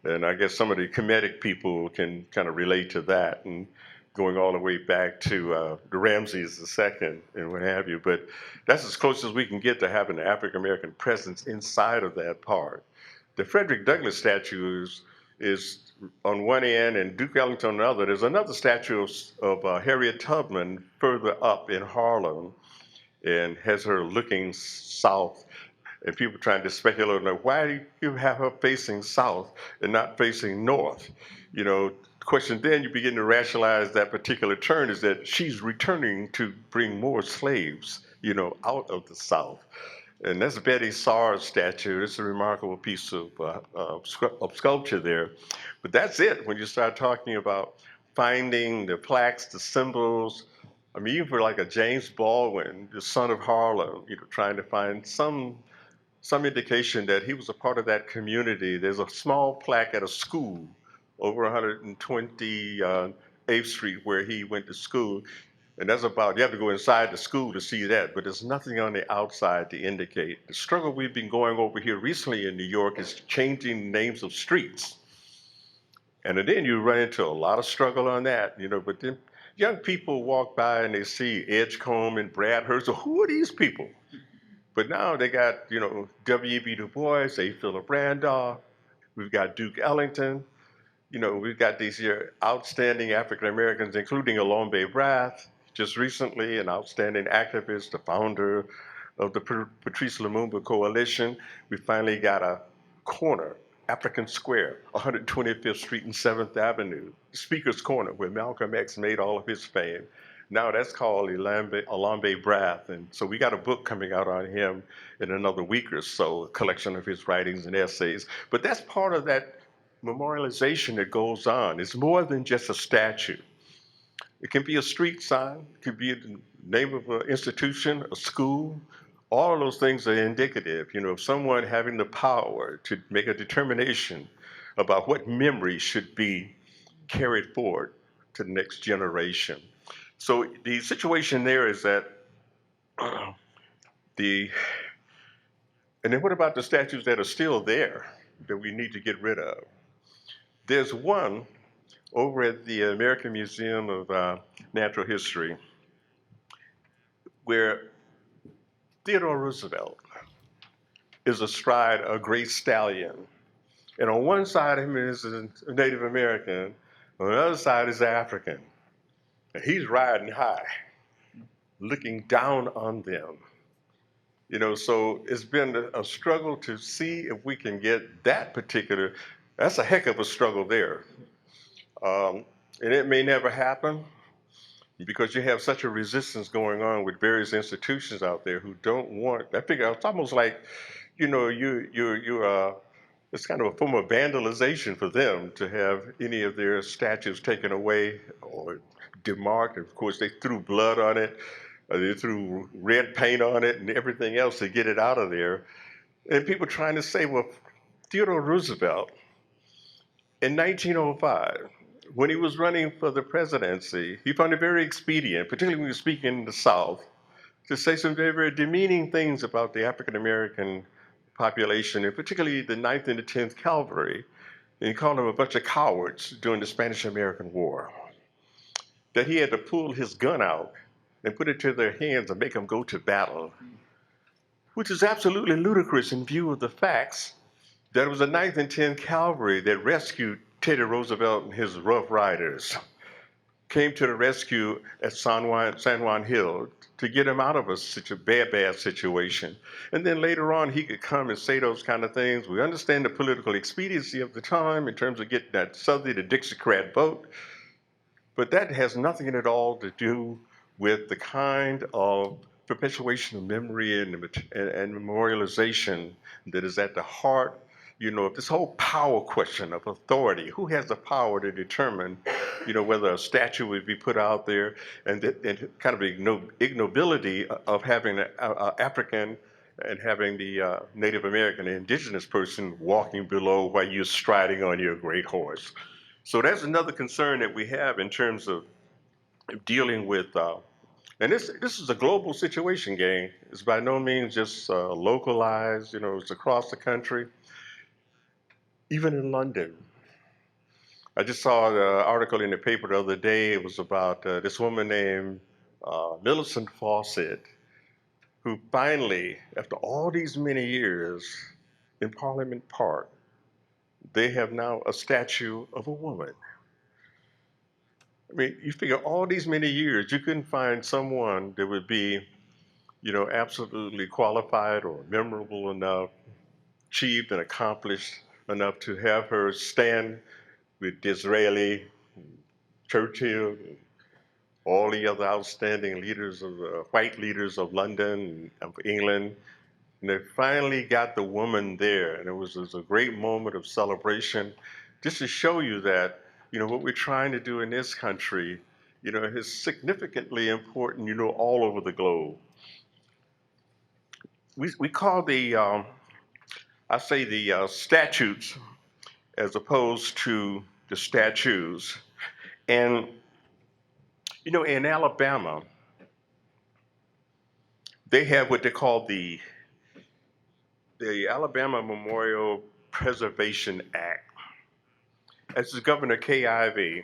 And I guess some of the Kemetic people can kind of relate to that, and going all the way back to the Ramses II and what have you. But that's as close as we can get to having an African American presence inside of that park. The Frederick Douglass statue is on one end and Duke Ellington on the other. There's another statue of Harriet Tubman further up in Harlem, and has her looking south. And people trying to speculate, like, why do you have her facing south and not facing north? The question then you begin to rationalize that particular turn is that she's returning to bring more slaves, out of the South. And that's Betty Saar's statue. It's a remarkable piece of sculpture there. But that's it when you start talking about finding the plaques, the symbols. I mean, even for like a James Baldwin, the son of Harlem, trying to find some indication that he was a part of that community. There's a small plaque at a school over 128th Street where he went to school. And that's about, you have to go inside the school to see that, but there's nothing on the outside to indicate. The struggle we've been going over here recently in New York is changing names of streets. And then you run into a lot of struggle on that, but then young people walk by and they see Edgecombe and Bradhurst. So who are these people? But now they got, W.E.B. Du Bois, A. Philip Randolph. We've got Duke Ellington. We've got these here outstanding African Americans, including Alombe Brath, just recently an outstanding activist, the founder of the Patrice Lumumba Coalition. We finally got a corner, African Square, 125th Street and 7th Avenue, Speaker's Corner, where Malcolm X made all of his fame. Now that's called Alombe Brath. And so we got a book coming out on him in another week or so, a collection of his writings and essays. But that's part of that memorialization that goes on. It's more than just a statue. It can be a street sign, it could be the name of an institution, a school. All of those things are indicative, of someone having the power to make a determination about what memory should be carried forward to the next generation. So the situation there is that and then what about the statues that are still there that we need to get rid of? There's one over at the American Museum of Natural History where Theodore Roosevelt is astride a great stallion. And on one side of him is a Native American, on the other side is African. And he's riding high, looking down on them. So it's been a struggle to see if we can get that particular, that's a heck of a struggle there. And it may never happen because you have such a resistance going on with various institutions out there who don't want, I figure it's almost like, it's kind of a form of vandalization for them to have any of their statues taken away or demarked. Of course, they threw blood on it, they threw red paint on it and everything else to get it out of there. And people trying to say, well, Theodore Roosevelt In 1905, when he was running for the presidency, he found it very expedient, particularly when he was speaking in the South, to say some very, very demeaning things about the African American population, and particularly the 9th and the 10th Cavalry. And he called them a bunch of cowards during the Spanish American War. That he had to pull his gun out and put it to their hands and make them go to battle, which is absolutely ludicrous in view of the facts that it was the 9th and 10th Cavalry that rescued Teddy Roosevelt and his Rough Riders, came to the rescue at San Juan Hill to get him out of such a bad situation. And then later on, he could come and say those kind of things. We understand the political expediency of the time in terms of getting that Southern to Dixiecrat vote, but that has nothing at all to do with the kind of perpetuation of memory and memorialization that is at the heart, of this whole power question of authority. Who has the power to determine, whether a statue would be put out there, and kind of ignobility of having an African and having the Native American, indigenous person walking below while you're striding on your great horse. So that's another concern that we have in terms of dealing with, and this is a global situation, gang. It's by no means just localized, it's across the country. Even in London. I just saw the article in the paper the other day. It was about this woman named Millicent Fawcett, who finally, after all these many years in Parliament Park, they have now a statue of a woman. I mean, you figure all these many years, you couldn't find someone that would be, absolutely qualified or memorable enough, achieved and accomplished enough to have her stand with Disraeli, Churchill, all the other outstanding leaders of white leaders of London, of England. And they finally got the woman there, and it was a great moment of celebration, just to show you that, what we're trying to do in this country, is significantly important, all over the globe. We call the, statutes as opposed to the statues. And, in Alabama, they have what they call the Alabama Memorial Preservation Act. As the Governor Kay Ivey,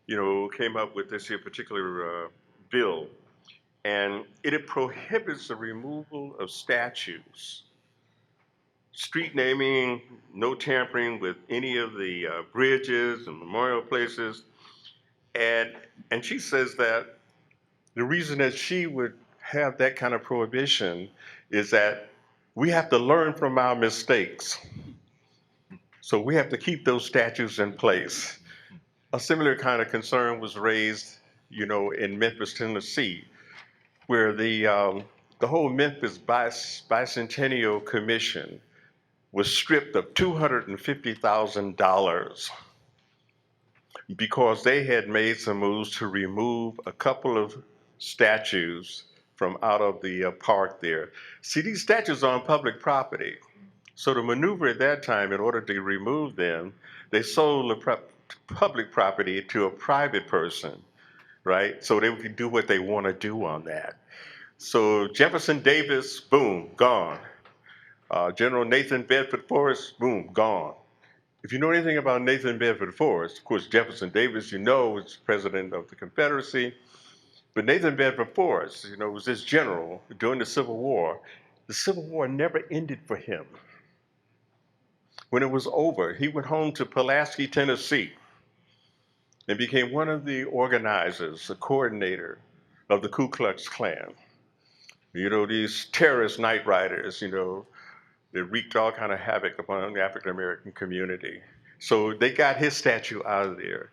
came up with this here particular bill, and it prohibits the removal of statues, street naming, no tampering with any of the bridges and memorial places. And she says that the reason that she would have that kind of prohibition is that we have to learn from our mistakes. So we have to keep those statues in place. A similar kind of concern was raised, in Memphis, Tennessee, where the whole Memphis Bicentennial Commission was stripped of $250,000 because they had made some moves to remove a couple of statues from out of the park there. See, these statues are on public property. So the maneuver at that time, in order to remove them, they sold the public property to a private person, right? So they could do what they want to do on that. So Jefferson Davis, boom, gone. General Nathan Bedford Forrest, boom, gone. If you know anything about Nathan Bedford Forrest, of course, Jefferson Davis, is president of the Confederacy. But Nathan Bedford Forrest, was this general during the Civil War. The Civil War never ended for him. When it was over, he went home to Pulaski, Tennessee, and became one of the organizers, a coordinator of the Ku Klux Klan. These terrorist night riders, that wreaked all kind of havoc upon the African American community. So they got his statue out of there.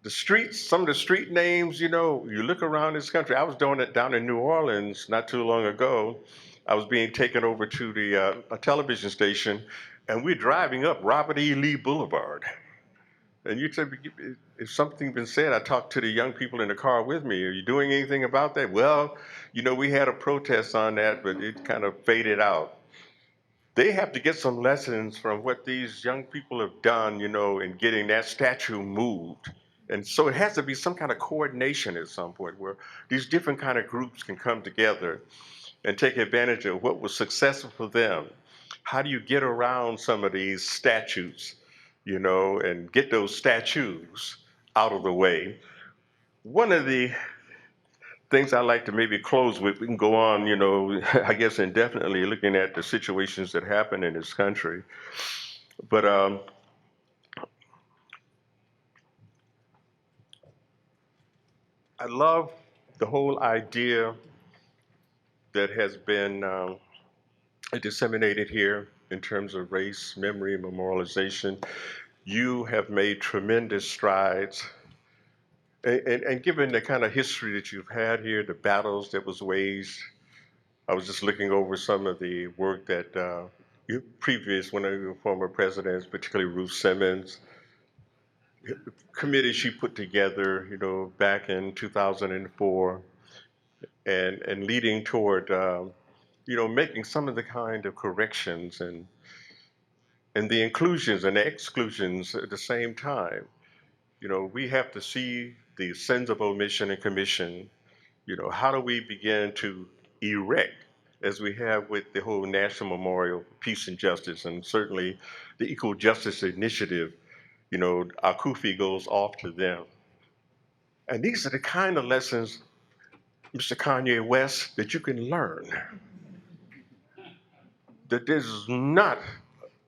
The streets, some of the street names, you look around this country. I was doing it down in New Orleans not too long ago. I was being taken over to a television station, and we're driving up Robert E. Lee Boulevard. And you said, if something been said, I talked to the young people in the car with me. Are you doing anything about that? Well, we had a protest on that, but it kind of faded out. they have to get some lessons from what these young people have done, in getting that statue moved. And so it has to be some kind of coordination at some point where these different kind of groups can come together and take advantage of what was successful for them. How do you get around some of these statutes, and get those statues out of the way? One of the things I like to maybe close with, we can go on, I guess indefinitely looking at the situations that happen in this country. But I love the whole idea that has been disseminated here in terms of race, memory, and memorialization. You have made tremendous strides. And given the kind of history that you've had here, the battles that was waged, I was just looking over some of the work that one of your former presidents, particularly Ruth Simmons, committee she put together, back in 2004, and leading toward, making some of the kind of corrections and the inclusions and the exclusions at the same time. We have to see the sins of omission and commission. How do we begin to erect, as we have with the whole National Memorial for Peace and Justice, and certainly the Equal Justice Initiative, our kufi goes off to them. And these are the kind of lessons, Mr. Kanye West, that you can learn. That this is not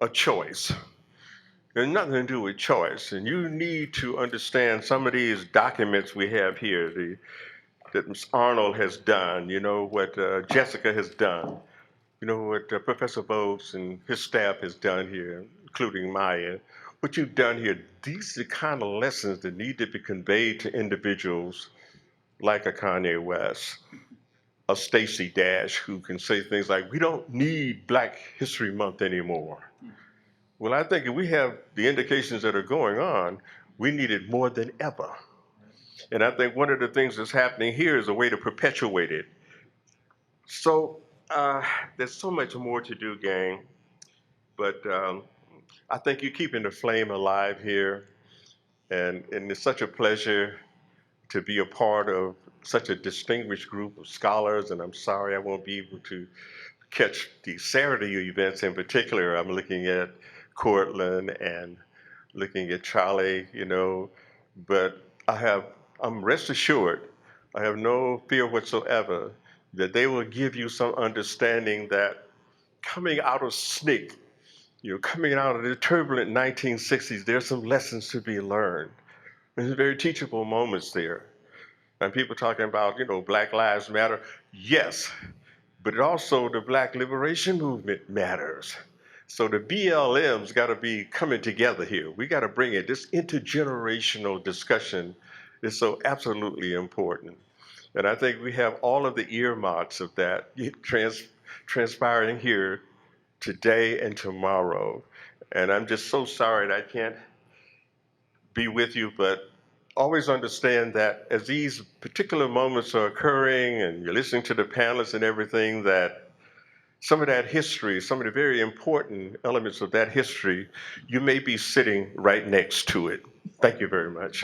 a choice. There's nothing to do with choice. And you need to understand some of these documents we have here, that Ms. Arnold has done, what Jessica has done, what Professor Bogues and his staff has done here, including Maya. What you've done here, these are the kind of lessons that need to be conveyed to individuals like a Kanye West, a Stacey Dash, who can say things like, we don't need Black History Month anymore. Well, I think if we have the indications that are going on, we need it more than ever. And I think one of the things that's happening here is a way to perpetuate it. So there's so much more to do, gang. But I think you're keeping the flame alive here. And it's such a pleasure to be a part of such a distinguished group of scholars. And I'm sorry I won't be able to catch the Saturday events in particular. I'm looking at Cortland and looking at Charlie, but I'm rest assured, I have no fear whatsoever that they will give you some understanding that coming out of SNCC, coming out of the turbulent 1960s, there's some lessons to be learned. There's very teachable moments there. And people talking about, Black Lives Matter. Yes, but it also, the Black Liberation Movement matters. So the BLM's got to be coming together here. We got to bring it. This intergenerational discussion is so absolutely important. And I think we have all of the earmarks of that transpiring here today and tomorrow. And I'm just so sorry that I can't be with you, but always understand that as these particular moments are occurring and you're listening to the panelists and everything, that some of that history, some of the very important elements of that history, you may be sitting right next to it. Thank you very much.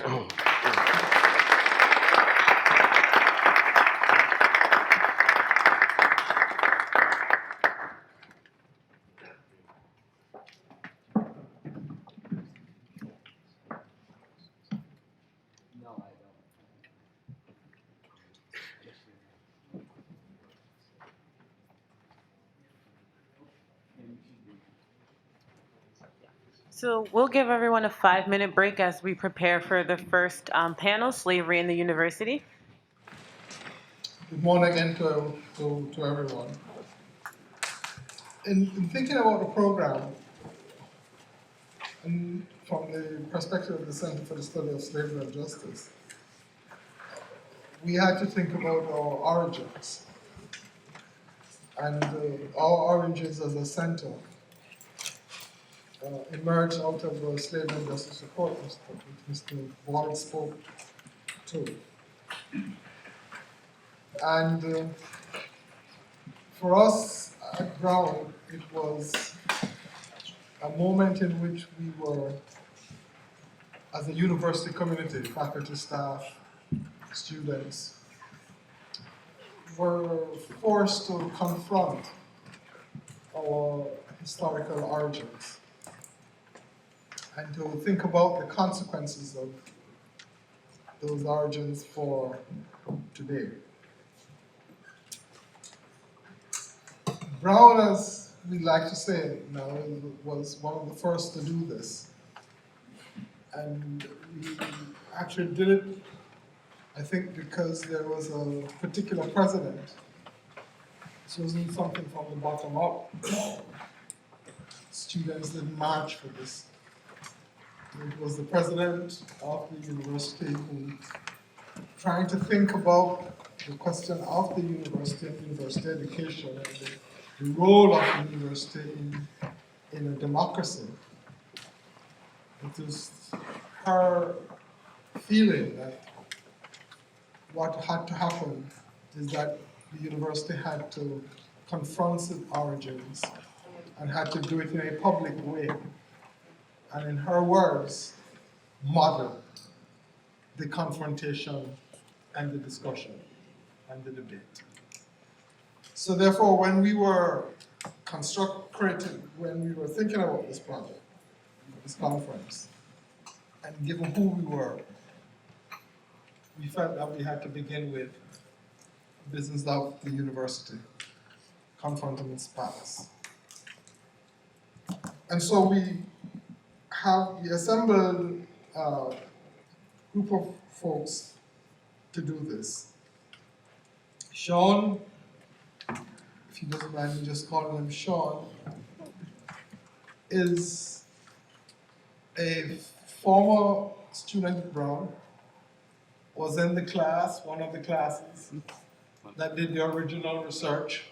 So we'll give everyone a 5-minute break as we prepare for the first panel, Slavery in the University. Good morning again to everyone. In thinking about the program, and from the perspective of the Center for the Study of Slavery and Justice, we had to think about our origins. And our origins as a center emerged out of the Slavery and Justice Support Institute, which Mr. Ward spoke to. And for us at Brown, it was a moment in which we were, as a university community, faculty, staff, students, were forced to confront our historical origins and to think about the consequences of those origins for today. Brown, as we like to say now, was one of the first to do this. And we actually did it, I think, because there was a particular president. This wasn't something from the bottom up. Students didn't march for this. It was the president of the university who, trying to think about the question of the university and university education and the role of the university in a democracy. It was her feeling that what had to happen is that the university had to confront its origins and had to do it in a public way. And in her words, model the confrontation and the discussion and the debate. So therefore, when we were when we were thinking about this project, this conference, and given who we were, we felt that we had to begin with the business of the university, confronting its past. And so we assembled a group of folks to do this. Sean, if he doesn't mind me just calling him Sean, is a former student at Brown, was in the class, one of the classes, that did the original research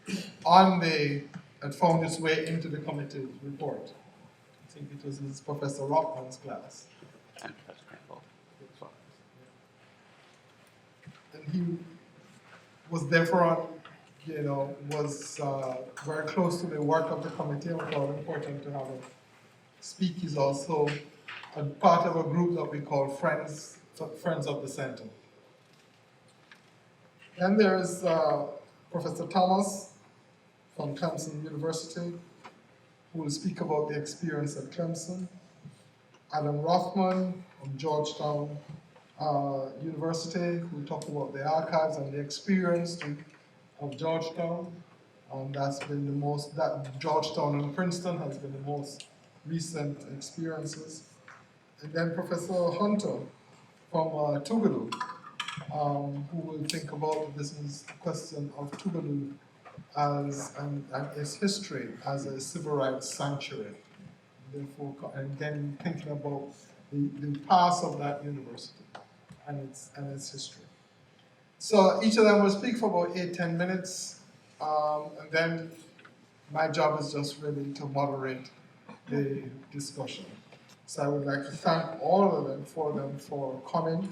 that found its way into the committee's report. I think it was his Professor Rockman's class. And he was therefore was very close to the work of the committee, and it was important to have him speak. He's also a part of a group that we call Friends of the Center. Then there's Professor Thomas from Clemson University, who will speak about the experience at Clemson. Adam Rothman from Georgetown University, who will talk about the archives and the experience of Georgetown. That's been Georgetown and Princeton has been the most recent experiences. And then Professor Hunter from Tougaloo, who will think about the business question of Tougaloo and its history as a civil rights sanctuary. Therefore, again, thinking about the past of that university and its history. So each of them will speak for about 8-10 minutes, and then my job is just really to moderate the discussion. So I would like to thank all of them for coming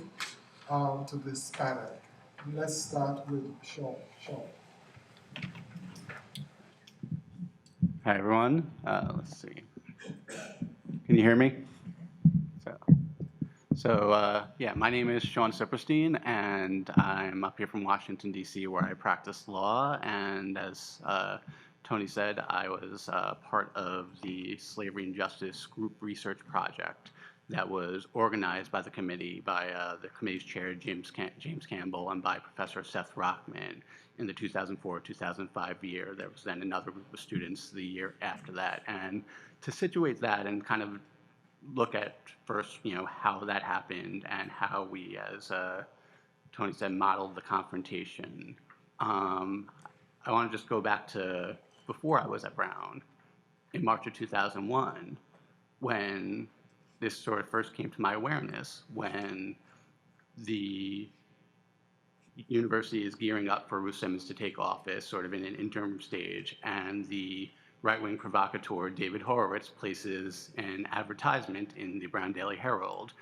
to this panel. And let's start with Sean. Hi, everyone. Let's see. Can you hear me? So yeah, my name is Sean Sipperstein, and I'm up here from Washington, D.C., where I practice law. And as Tony said, I was part of the Slavery and Justice Group Research Project that was organized by the committee, by the committee's chair, James Campbell, and by Professor Seth Rockman in the 2004-2005 year. There was then another group of students the year after that. And to situate that and kind of look at first, how that happened and how we, as Tony said, modeled the confrontation. I want to just go back to before I was at Brown, in March of 2001, when this sort of first came to my awareness, when the university is gearing up for Ruth Simmons to take office, sort of in an interim stage, and the right-wing provocateur David Horowitz places an advertisement in the Brown Daily Herald,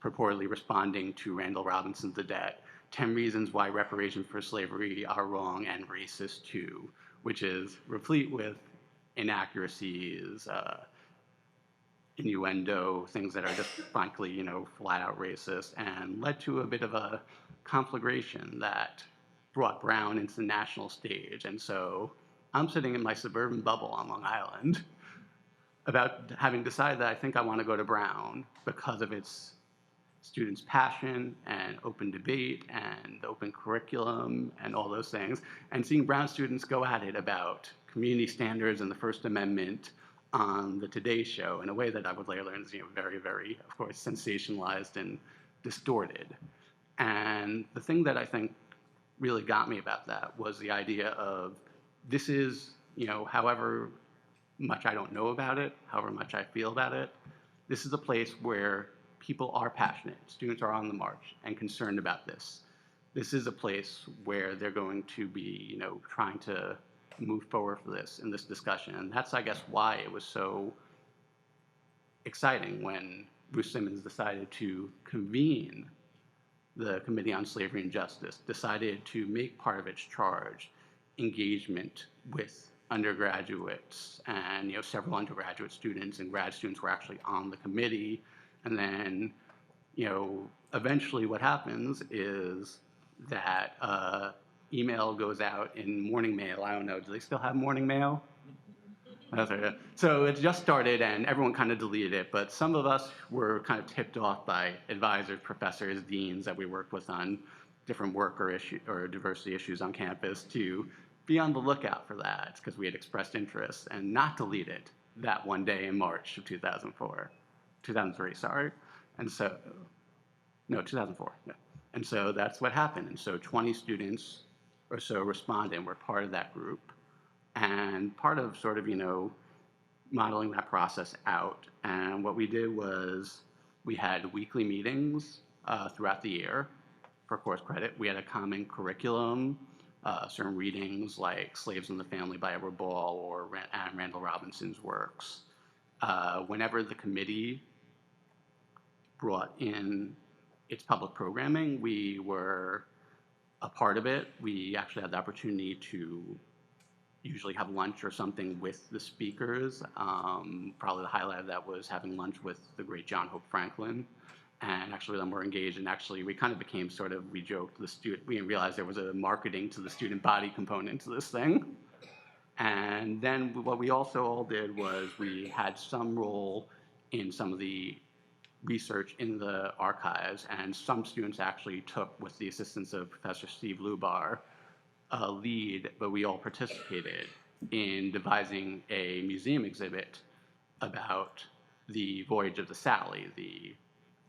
purportedly responding to Randall Robinson's The Debt, 10 Reasons Why Reparations for Slavery Are Wrong and Racist Too, which is replete with inaccuracies, innuendo, things that are just frankly, flat out racist, and led to a bit of a conflagration that brought Brown into the national stage. And so I'm sitting in my suburban bubble on Long Island about having decided that I think I want to go to Brown because of its students' passion and open debate and open curriculum and all those things, and seeing Brown students go at it about community standards and the First Amendment on the Today Show in a way that I would later learn is very, very, of course, sensationalized and distorted. And the thing that I think really got me about that was the idea of this is, however much I don't know about it, however much I feel about it, this is a place where people are passionate, students are on the march and concerned about this. This is a place where they're going to be, trying to move forward for this in this discussion. And that's, I guess, why it was so exciting when Ruth Simmons decided to convene the Committee on Slavery and Justice, decided to make part of its charge engagement with undergraduates, and several undergraduate students and grad students were actually on the committee. And then, eventually what happens is that email goes out in morning mail. I don't know, do they still have morning mail? So it just started and everyone kind of deleted it, but some of us were kind of tipped off by advisors, professors, deans that we worked with on different work or diversity issues on campus to be on the lookout for that, because we had expressed interest, and not delete it that one day in March of 2003, sorry. And so, no, 2004. Yeah. And so that's what happened. And so 20 students or so responded and were part of that group. And part of sort of, modeling that process out. And what we did was we had weekly meetings throughout the year for course credit. We had a common curriculum, certain readings like Slaves in the Family by Edward Ball or Randall Robinson's works. Whenever the committee brought in its public programming, we were a part of it. We actually had the opportunity to usually have lunch or something with the speakers. Probably the highlight of that was having lunch with the great John Hope Franklin. And actually then we're engaged, and actually we kind of became sort of, we joked, we didn't realize there was a marketing to the student body component to this thing. And then what we also all did was we had some role in some of the research in the archives, and some students actually took, with the assistance of Professor Steve Lubar, a lead, but we all participated in devising a museum exhibit about the voyage of the Sally, the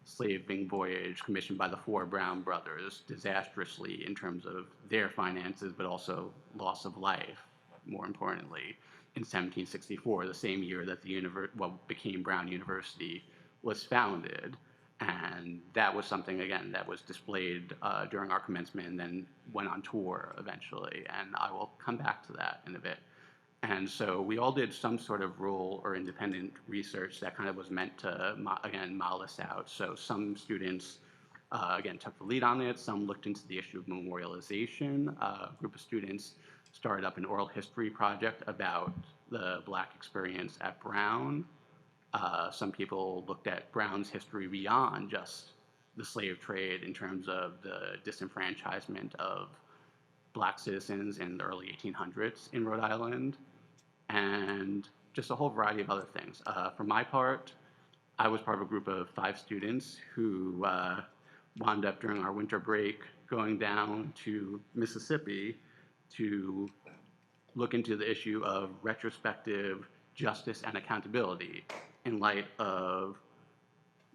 slaving voyage commissioned by the four Brown brothers, disastrously in terms of their finances, but also loss of life, more importantly, in 1764, the same year that what became Brown University was founded. And that was something, again, that was displayed during our commencement and then went on tour eventually. And I will come back to that in a bit. And so we all did some sort of role or independent research that kind of was meant to, again, model this out. So some students, again, took the lead on it. Some looked into the issue of memorialization. A group of students started up an oral history project about the Black experience at Brown. Some people looked at Brown's history beyond just the slave trade in terms of the disenfranchisement of Black citizens in the early 1800s in Rhode Island, and just a whole variety of other things. For my part, I was part of a group of 5 students who wound up during our winter break going down to Mississippi to look into the issue of retrospective justice and accountability in light of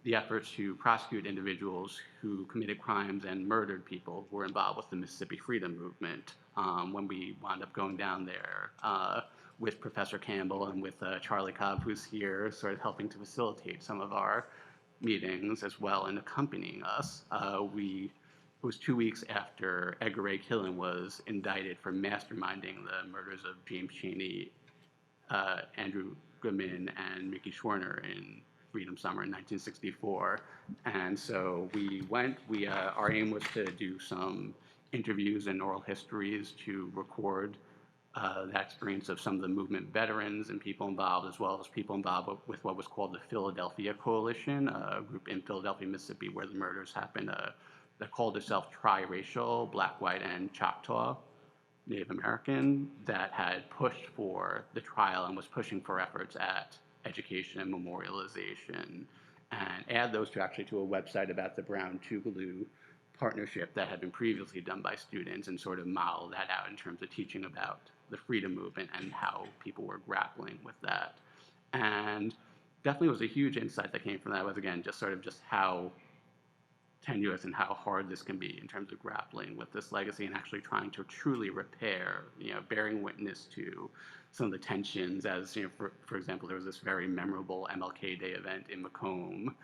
the efforts to prosecute individuals who committed crimes and murdered people who were involved with the Mississippi Freedom Movement. When we wound up going down there with Professor Campbell and with Charlie Cobb, who's here, sort of helping to facilitate some of our meetings as well and accompanying us. It was 2 weeks after Edgar Ray Killen was indicted for masterminding the murders of James Chaney, Andrew Goodman, and Mickey Schwerner in Freedom Summer in 1964. And so we went, our aim was to do some interviews and oral histories to record that experience of some of the movement veterans and people involved, as well as people involved with what was called the Philadelphia Coalition, a group in Philadelphia, Mississippi, where the murders happened. That called itself triracial, black, white, and Choctaw Native American, that had pushed for the trial and was pushing for efforts at education and memorialization, and add those to actually to a website about the Brown Tougaloo partnership that had been previously done by students, and sort of model that out in terms of teaching about the freedom movement and how people were grappling with that. And definitely was a huge insight that came from that, was again just sort of just how tenuous and how hard this can be in terms of grappling with this legacy and actually trying to truly repair, bearing witness to some of the tensions. As for example, there was this very memorable MLK Day event in Macomb,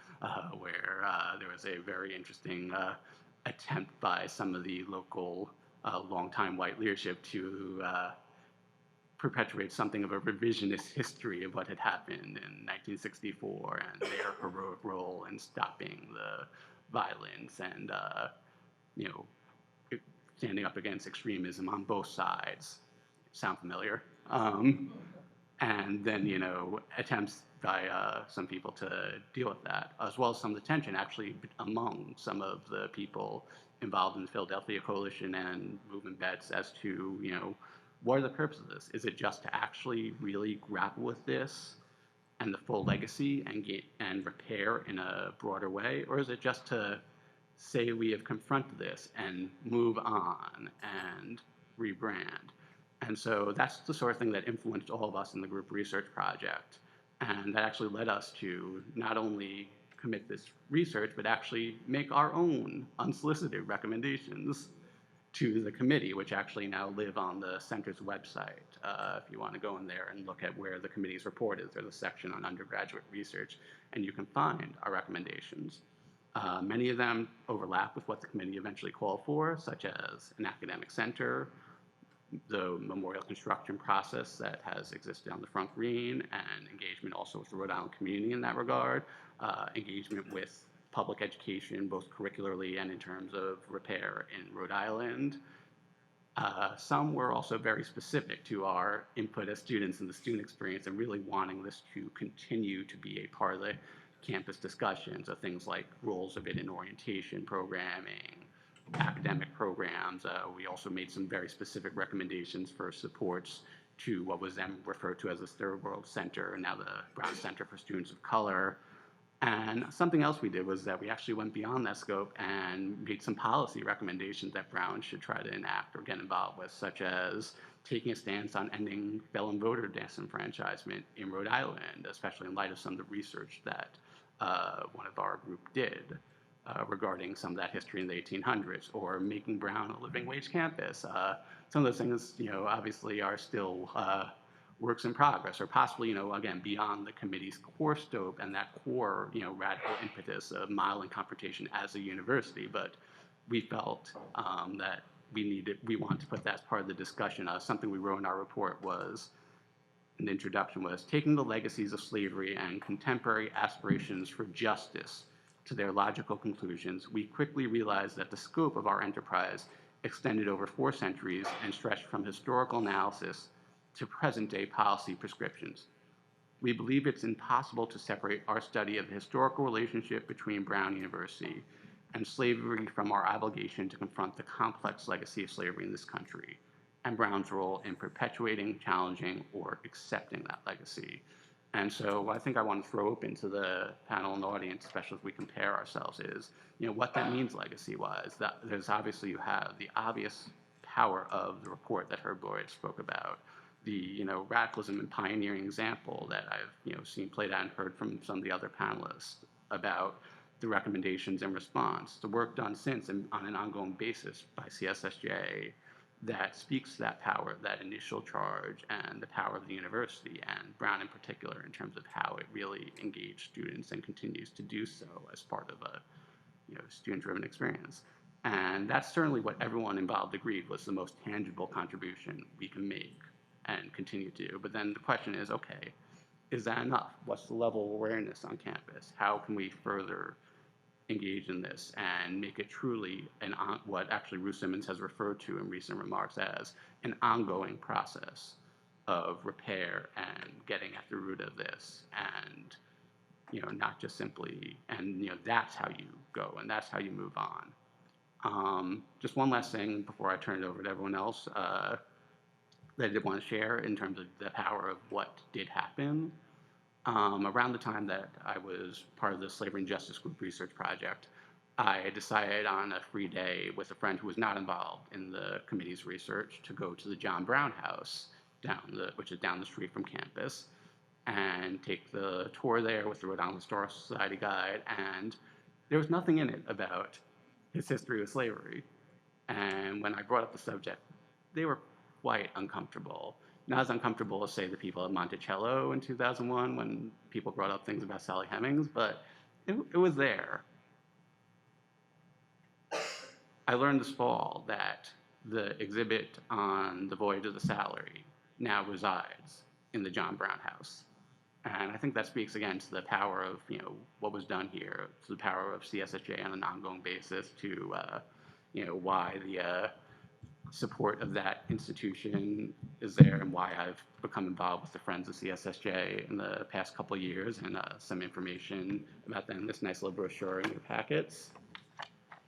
where there was a very interesting attempt by some of the local longtime white leadership to perpetuate something of a revisionist history of what had happened in 1964 and their heroic role in stopping the violence and standing up against extremism on both sides. Sound familiar? And then attempts by some people to deal with that, as well as some of the tension actually among some of the people involved in the Philadelphia Coalition and movement vets as to what are the purposes of this? Is it just to actually really grapple with this and the full legacy and repair in a broader way? Or is it just to say we have confronted this and move on and rebrand? And so that's the sort of thing that influenced all of us in the group research project. And that actually led us to not only commit this research, but actually make our own unsolicited recommendations to the committee, which actually now live on the center's website. If you want to go in there and look at where the committee's report is, there's a section on undergraduate research, and you can find our recommendations. Many of them overlap with what the committee eventually called for, such as an academic center, the memorial construction process that has existed on the front green, and engagement also with the Rhode Island community in that regard, engagement with public education, both curricularly and in terms of repair in Rhode Island. Some were also very specific to our input as students and the student experience, and really wanting this to continue to be a part of the campus discussions of things like roles of it in orientation programming, academic programs. We also made some very specific recommendations for supports to what was then referred to as the Third World Center, and now the Brown Center for Students of Color. And something else we did was that we actually went beyond that scope and made some policy recommendations that Brown should try to enact or get involved with, such as taking a stance on ending felon voter disenfranchisement in Rhode Island, especially in light of some of the research that one of our group did regarding some of that history in the 1800s, or making Brown a living wage campus. Some of those things, obviously are still works in progress, or possibly, again, beyond the committee's core scope and that core, radical impetus of modeling confrontation as a university. But we felt that we wanted to put that as part of the discussion. Something we wrote in our report was, an introduction was, taking the legacies of slavery and contemporary aspirations for justice to their logical conclusions, we quickly realized that the scope of our enterprise extended over 4 centuries and stretched from historical analysis to present-day policy prescriptions. We believe it's impossible to separate our study of the historical relationship between Brown University and slavery from our obligation to confront the complex legacy of slavery in this country and Brown's role in perpetuating, challenging, or accepting that legacy. And so what I think I want to throw open to the panel and the audience, especially as we compare ourselves, is what that means legacy-wise. That there's obviously, you have the obvious power of the report that Herb Lloyd spoke about, the radicalism and pioneering example that I've seen played out and heard from some of the other panelists about the recommendations and response, the work done since and on an ongoing basis by CSSJ that speaks to that power, that initial charge, and the power of the university, and Brown in particular, in terms of how it really engaged students and continues to do so as part of a student-driven experience. And that's certainly what everyone involved agreed was the most tangible contribution we can make and continue to do. But then the question is, okay, is that enough? What's the level of awareness on campus? How can we further engage in this and make it truly what actually Ruth Simmons has referred to in recent remarks as an ongoing process of repair and getting at the root of this, and not just simply, and that's how you go and that's how you move on. Just one last thing before I turn it over to everyone else that I did want to share in terms of the power of what did happen. Around the time that I was part of the Slavery and Justice Group research project, I decided on a free day with a friend who was not involved in the committee's research to go to the John Brown House, which is down the street from campus, and take the tour there with the Rhode Island Historical Society guide, and there was nothing in it about his history with slavery. And when I brought up the subject, they were quite uncomfortable. Not as uncomfortable as, say, the people at Monticello in 2001 when people brought up things about Sally Hemings, but it was there. I learned this fall that the exhibit on the Voyage of the Salary now resides in the John Brown House. And I think that speaks again to the power of what was done here, to the power of CSSJ on an ongoing basis, to why the support of that institution is there, and why I've become involved with the Friends of CSSJ in the past couple of years, and some information about them in this nice little brochure in your packets.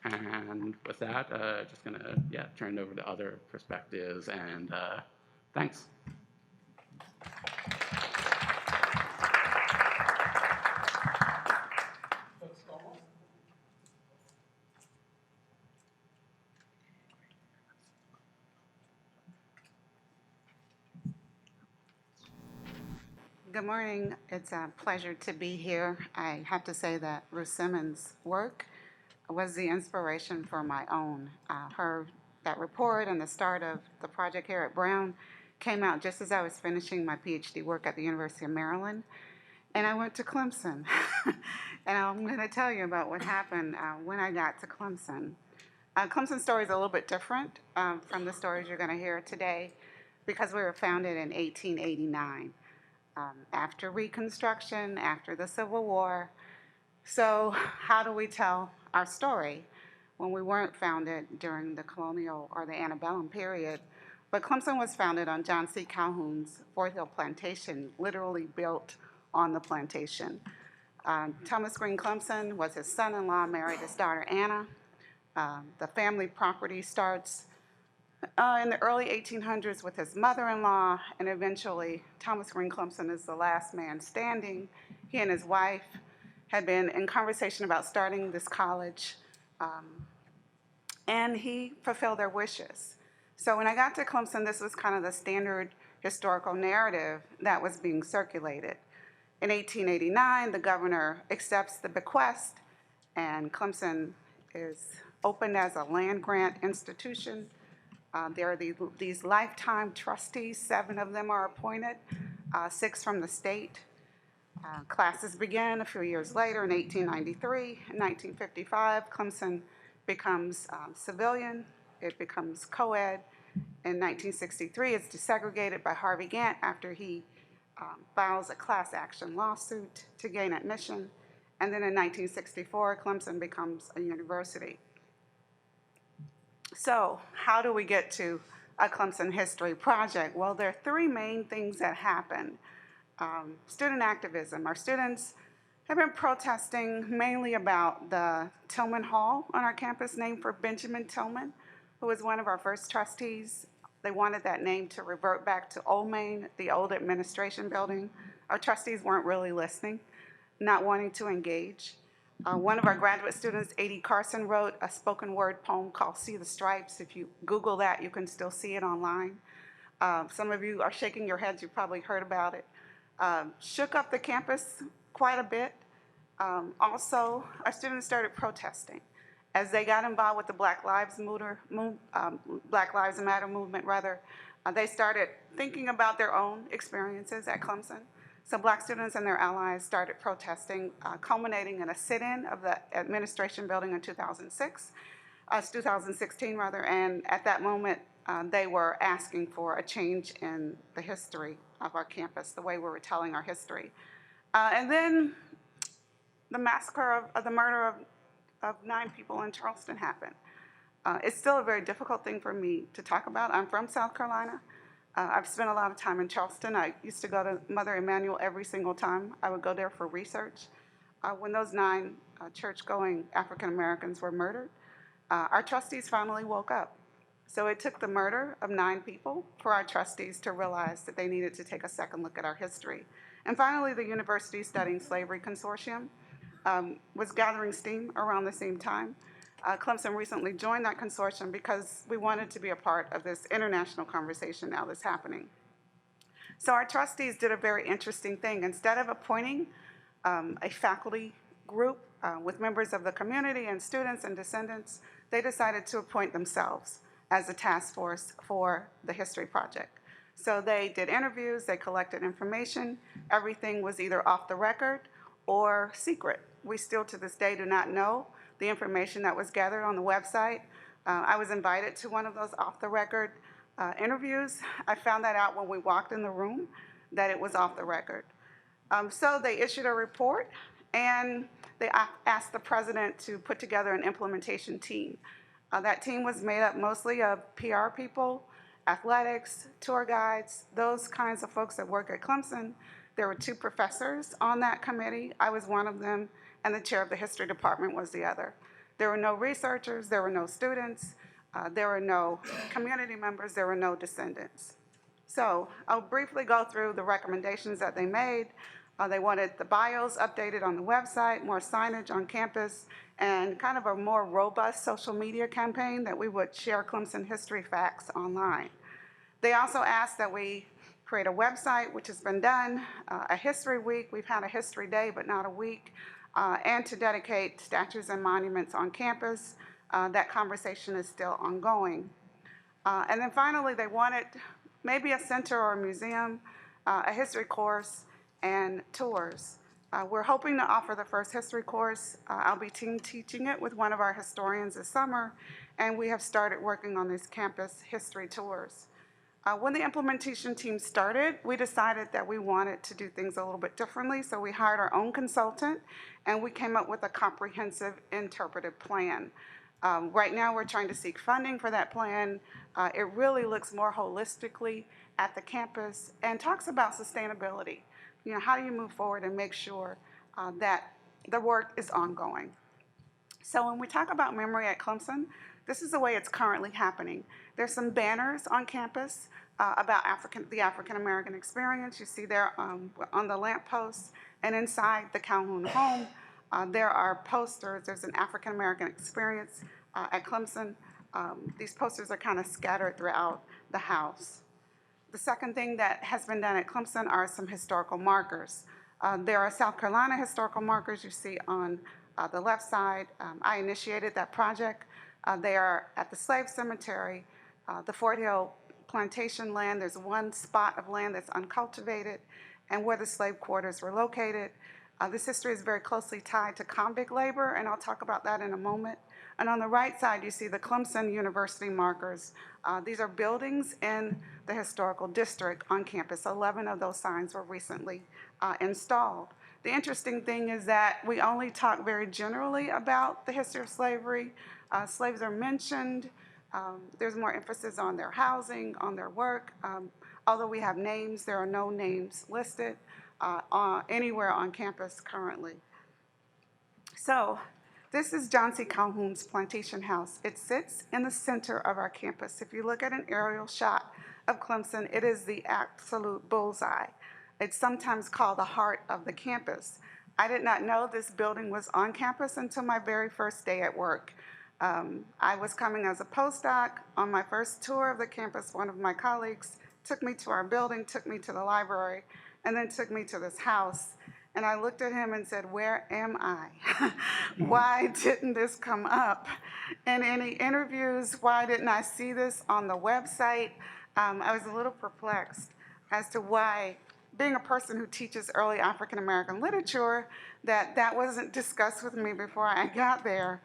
And with that, just gonna turn it over to other perspectives, and thanks. Good morning. It's a pleasure to be here. I have to say that Ruth Simmons' work was the inspiration for my own. That report and the start of the project here at Brown came out just as I was finishing my PhD work at the University of Maryland, and I went to Clemson. And I'm going to tell you about what happened when I got to Clemson. Clemson's story is a little bit different from the stories you're going to hear today, because we were founded in 1889. After Reconstruction, after the Civil War. So how do we tell our story when we weren't founded during the colonial or the antebellum period? But Clemson was founded on John C. Calhoun's Fort Hill Plantation, literally built on the plantation. Thomas Green Clemson was his son-in-law, married his daughter Anna. The family property starts in the early 1800s with his mother-in-law, and eventually Thomas Green Clemson is the last man standing. He and his wife had been in conversation about starting this college, and he fulfilled their wishes. So when I got to Clemson, this was kind of the standard historical narrative that was being circulated. In 1889, the governor accepts the bequest, and Clemson is opened as a land-grant institution. There are these lifetime trustees. 7 of them are appointed, 6 from the state. Classes began a few years later in 1893. In 1955, Clemson becomes civilian. It becomes co-ed. In 1963, it's desegregated by Harvey Gantt after he files a class action lawsuit to gain admission. And then in 1964, Clemson becomes a university. So how do we get to a Clemson history project? Well, there are 3 main things that happened. Student activism. Our students have been protesting mainly about the Tillman Hall on our campus, named for Benjamin Tillman, who was one of our first trustees. They wanted that name to revert back to Old Main, the old administration building. Our trustees weren't really listening, not wanting to engage. One of our graduate students, A.D. Carson, wrote a spoken word poem called See the Stripes. If you Google that, you can still see it online. Some of you are shaking your heads. You've probably heard about it. Shook up the campus quite a bit. Also, our students started protesting. As they got involved with the Black Lives Matter movement, they started thinking about their own experiences at Clemson. So Black students and their allies started protesting, culminating in a sit-in of the administration building in 2016, and at that moment, they were asking for a change in the history of our campus, the way we were telling our history. And then the massacre of the murder of 9 people in Charleston happened. It's still a very difficult thing for me to talk about. I'm from South Carolina. I've spent a lot of time in Charleston. I used to go to Mother Emanuel every single time. I would go there for research. When those 9 church-going African Americans were murdered, our trustees finally woke up. So it took the murder of 9 people for our trustees to realize that they needed to take a second look at our history. And finally, the University Studying Slavery Consortium was gathering steam around the same time. Clemson recently joined that consortium because we wanted to be a part of this international conversation now that's happening. So our trustees did a very interesting thing. Instead of appointing a faculty group with members of the community and students and descendants, they decided to appoint themselves as a task force for the history project. So they did interviews, they collected information. Everything was either off the record or secret. We still to this day do not know the information that was gathered on the website. I was invited to one of those off-the-record interviews. I found that out when we walked in the room, that it was off the record. So they issued a report, and they asked the president to put together an implementation team. That team was made up mostly of PR people, athletics, tour guides, those kinds of folks that work at Clemson. There were 2 professors on that committee. I was one of them, and the chair of the history department was the other. There were no researchers, there were no students, there were no community members, there were no descendants. So I'll briefly go through the recommendations that they made. They wanted the bios updated on the website, more signage on campus, and kind of a more robust social media campaign that we would share Clemson history facts online. They also asked that we create a website, which has been done, a history week. We've had a history day, but not a week, and to dedicate statues and monuments on campus. That conversation is still ongoing. And then finally, they wanted maybe a center or a museum, a history course, and tours. We're hoping to offer the first history course. I'll be teaching it with one of our historians this summer, and we have started working on these campus history tours. When the implementation team started, we decided that we wanted to do things a little bit differently, so we hired our own consultant, and we came up with a comprehensive interpretive plan. Right now, we're trying to seek funding for that plan. It really looks more holistically at the campus and talks about sustainability. You know, how do you move forward and make sure that the work is ongoing? So when we talk about memory at Clemson, this is the way it's currently happening. There's some banners on campus about the African American experience. You see there on the lampposts, and inside the Calhoun home, there are posters. There's an African American experience at Clemson. These posters are kind of scattered throughout the house. The second thing that has been done at Clemson are some historical markers. There are South Carolina historical markers you see on the left side. I initiated that project. They are at the slave cemetery, the Fort Hill plantation land. There's one spot of land that's uncultivated, and where the slave quarters were located. This history is very closely tied to convict labor, and I'll talk about that in a moment. And on the right side, you see the Clemson University markers. These are buildings in the historical district on campus. 11 of those signs were recently installed. The interesting thing is that we only talk very generally about the history of slavery. Slaves are mentioned. There's more emphasis on their housing, on their work. Although we have names, there are no names listed anywhere on campus currently. So this is John C. Calhoun's plantation house. It sits in the center of our campus. If you look at an aerial shot of Clemson, it is the absolute bullseye. It's sometimes called the heart of the campus. I did not know this building was on campus until my very first day at work. I was coming as a postdoc. On my first tour of the campus, one of my colleagues took me to our building, took me to the library, and then took me to this house. And I looked at him and said, "Where am I? Why didn't this come up in any interviews? Why didn't I see this on the website?" I was a little perplexed as to why, being a person who teaches early African American literature, that wasn't discussed with me before I got there.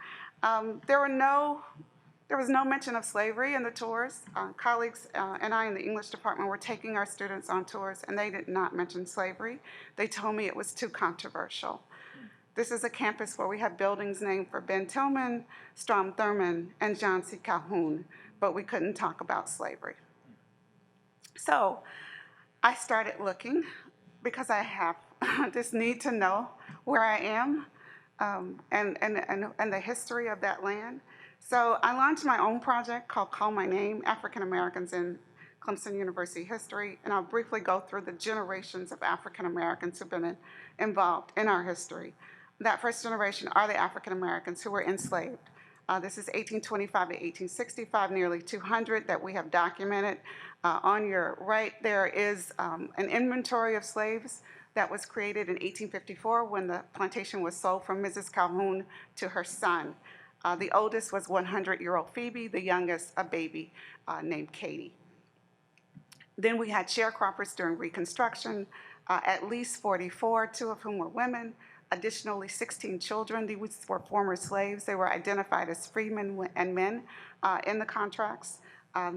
There was no mention of slavery in the tours. Colleagues and I in the English department were taking our students on tours, and they did not mention slavery. They told me it was too controversial. This is a campus where we have buildings named for Ben Tillman, Strom Thurmond, and John C. Calhoun, but we couldn't talk about slavery. So I started looking because I have this need to know where I am and the history of that land. So I launched my own project called Call My Name, African Americans in Clemson University History, and I'll briefly go through the generations of African Americans who've been involved in our history. That first generation are the African Americans who were enslaved. This is 1825 to 1865, nearly 200 that we have documented. On your right, there is an inventory of slaves that was created in 1854 when the plantation was sold from Mrs. Calhoun to her son. The oldest was 100-year-old Phoebe, the youngest a baby named Katie. Then we had sharecroppers during Reconstruction, at least 44, 2 of whom were women. Additionally, 16 children. These were former slaves. They were identified as freemen and men in the contracts.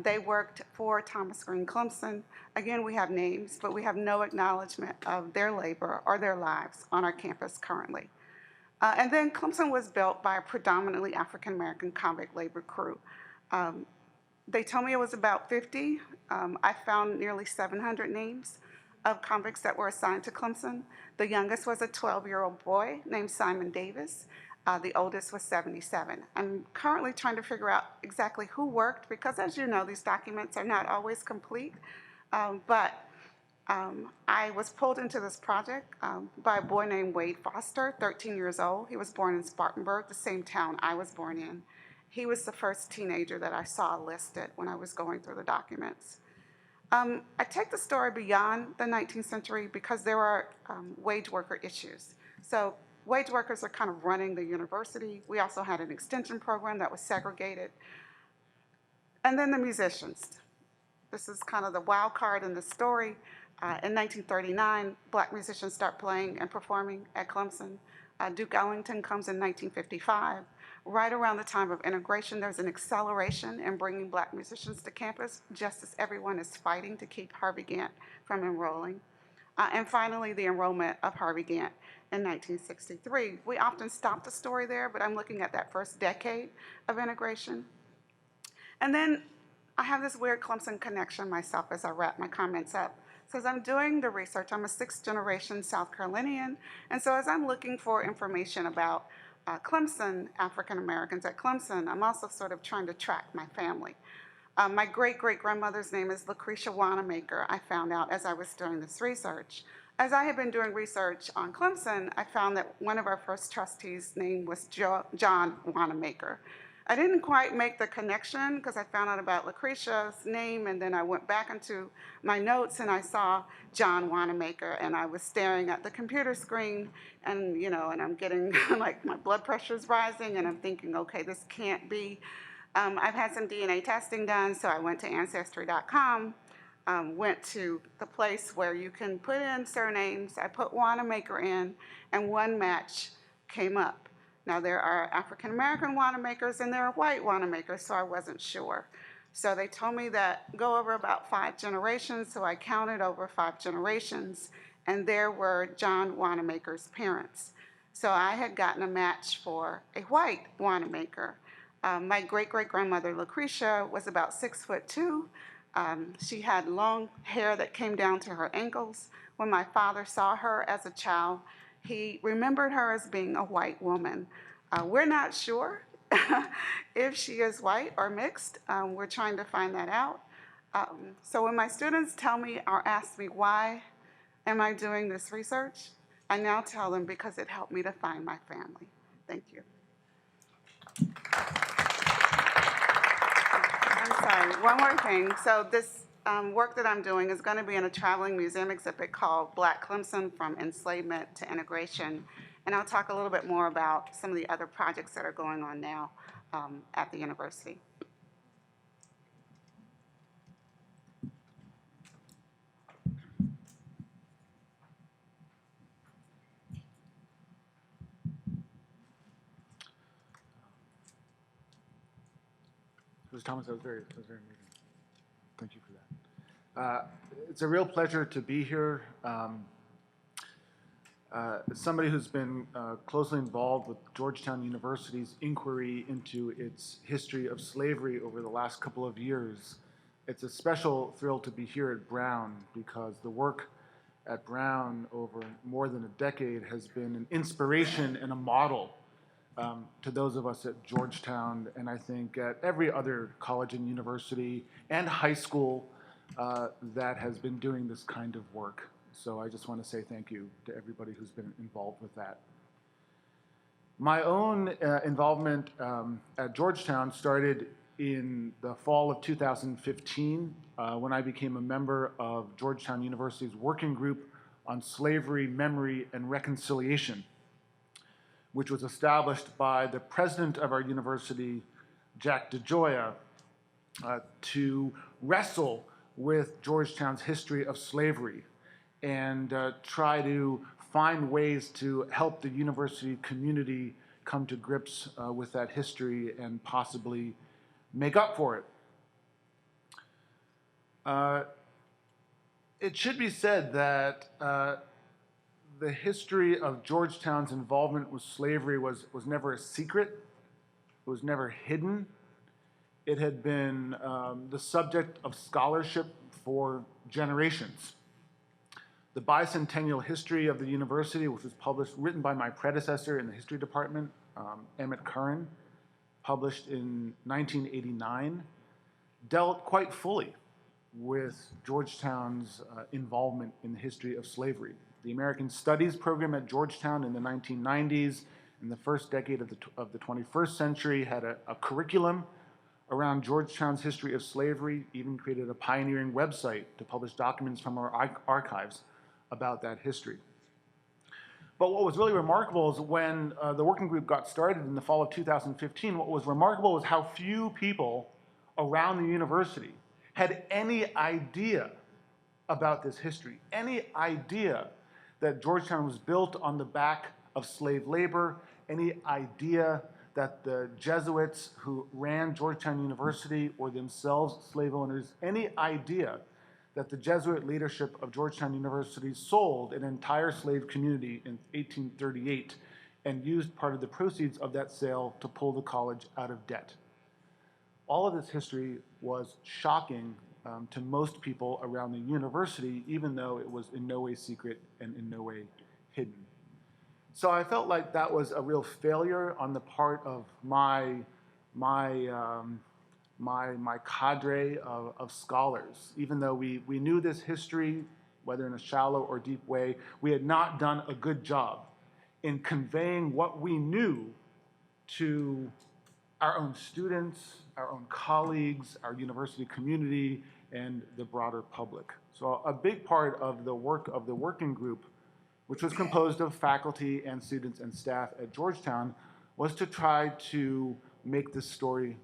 They worked for Thomas Green Clemson. Again, we have names, but we have no acknowledgement of their labor or their lives on our campus currently. And then Clemson was built by a predominantly African-American convict labor crew. They told me it was about 50. I found nearly 700 names of convicts that were assigned to Clemson. The youngest was a 12-year-old boy named Simon Davis. The oldest was 77. I'm currently trying to figure out exactly who worked because, as you know, these documents are not always complete. But I was pulled into this project by a boy named Wade Foster, 13 years old. He was born in Spartanburg, the same town I was born in. He was the first teenager that I saw listed when I was going through the documents. I take the story beyond the 19th century because there are wage worker issues. So wage workers are kind of running the university. We also had an extension program that was segregated. And then the musicians. This is kind of the wild card in the story. In 1939, Black musicians start playing and performing at Clemson. Duke Ellington comes in 1955. Right around the time of integration, there's an acceleration in bringing Black musicians to campus, just as everyone is fighting to keep Harvey Gantt from enrolling. And finally, the enrollment of Harvey Gantt in 1963. We often stop the story there, but I'm looking at that first decade of integration. And then I have this weird Clemson connection myself as I wrap my comments up. So as I'm doing the research, I'm a 6th generation South Carolinian, and so as I'm looking for information about Clemson, African Americans at Clemson, I'm also sort of trying to track my family. My great-great-grandmother's name is Lucretia Wanamaker, I found out as I was doing this research. As I had been doing research on Clemson, I found that one of our first trustees' name was John Wanamaker. I didn't quite make the connection because I found out about Lucretia's name, and then I went back into my notes and I saw John Wanamaker, and I was staring at the computer screen, and and I'm getting like my blood pressure's rising, and I'm thinking, okay, this can't be. I've had some DNA testing done, so I went to Ancestry.com, went to the place where you can put in surnames. I put Wanamaker in, and one match came up. Now, there are African-American Wanamakers and there are white Wanamakers, so I wasn't sure. So they told me that go over about 5 generations, so I counted over 5 generations, and there were John Wanamaker's parents. So I had gotten a match for a white Wanamaker. My great-great-grandmother, Lucretia, was about 6'2". She had long hair that came down to her ankles. When my father saw her as a child, he remembered her as being a white woman. We're not sure if she is white or mixed. We're trying to find that out. So when my students tell me or ask me why am I doing this research, I now tell them because it helped me to find my family. Thank you. I'm sorry, one more thing. So this work that I'm doing is going to be in a traveling museum exhibit called Black Clemson From Enslavement to Integration. And I'll talk a little bit more about some of the other projects that are going on now at the university. Mr. Thomas, that was very amazing. Thank you for that. It's a real pleasure to be here. As somebody who's been closely involved with Georgetown University's inquiry into its history of slavery over the last couple of years, it's a special thrill to be here at Brown, because the work at Brown over more than a decade has been an inspiration and a model to those of us at Georgetown, and I think at every other college and university and high school that has been doing this kind of work. So I just want to say thank you to everybody who's been involved with that. My own involvement at Georgetown started in the fall of 2015 when I became a member of Georgetown University's working group on slavery, memory, and reconciliation, which was established by the president of our university, Jack DeGioia, to wrestle with Georgetown's history of slavery and try to find ways to help the university community come to grips with that history and possibly make up for it. It should be said that the history of Georgetown's involvement with slavery was never a secret. It was never hidden. It had been the subject of scholarship for generations. The bicentennial history of the university, which was written by my predecessor in the history department, Emmett Curran, published in 1989, dealt quite fully with Georgetown's involvement in the history of slavery. The American Studies program at Georgetown in the 1990s, in the first decade of the 21st century, had a curriculum around Georgetown's history of slavery, even created a pioneering website to publish documents from our archives about that history. But what was really remarkable is when the working group got started in the fall of 2015, what was remarkable was how few people around the university had any idea about this history, any idea that Georgetown was built on the back of slave labor, any idea that the Jesuits who ran Georgetown University were themselves slave owners, any idea that the Jesuit leadership of Georgetown University sold an entire slave community in 1838 and used part of the proceeds of that sale to pull the college out of debt. All of this history was shocking to most people around the university, even though it was in no way secret and in no way hidden. So I felt like that was a real failure on the part of my cadre of scholars. Even though we knew this history, whether in a shallow or deep way, we had not done a good job in conveying what we knew to our own students, our own colleagues, our university community, and the broader public. So a big part of the work of the working group, which was composed of faculty and students and staff at Georgetown, was to try to make this story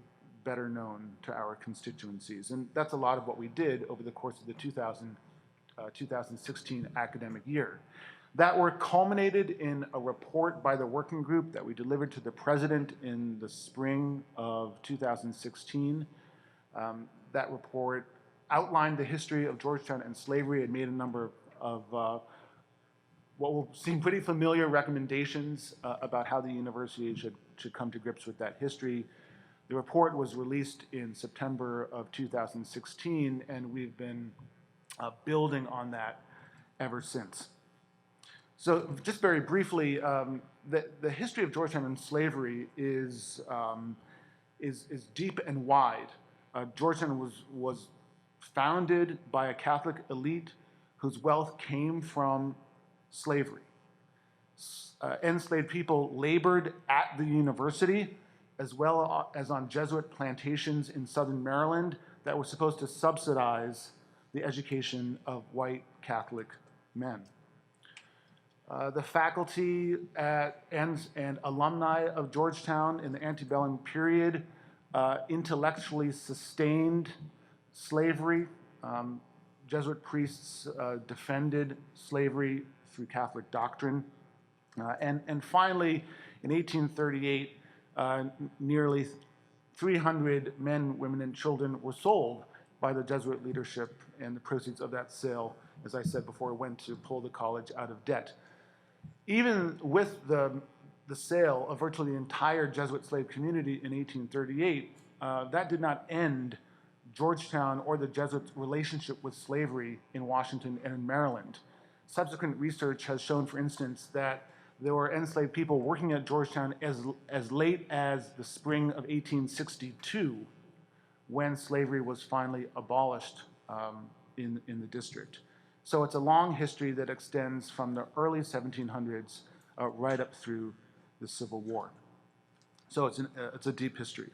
better known to our constituencies. And that's a lot of what we did over the course of the 2016 academic year. That work culminated in a report by the working group that we delivered to the president in the spring of 2016. That report outlined the history of Georgetown and slavery and made a number of what will seem pretty familiar recommendations about how the university should come to grips with that history. The report was released in September of 2016, and we've been building on that ever since. So just very briefly, the history of Georgetown and slavery is deep and wide. Georgetown was founded by a Catholic elite whose wealth came from slavery. Enslaved people labored at the university as well as on Jesuit plantations in southern Maryland that were supposed to subsidize the education of white Catholic men. The faculty and alumni of Georgetown in the antebellum period intellectually sustained slavery. Jesuit priests defended slavery through Catholic doctrine. And finally, in 1838, nearly 300 men, women, and children were sold by the Jesuit leadership, and the proceeds of that sale, as I said before, went to pull the college out of debt. Even with the sale of virtually the entire Jesuit slave community in 1838, that did not end Georgetown or the Jesuits' relationship with slavery in Washington and in Maryland. Subsequent research has shown, for instance, that there were enslaved people working at Georgetown as late as the spring of 1862, when slavery was finally abolished in the district. So it's a long history that extends from the early 1700s right up through the Civil War. So it's a deep history.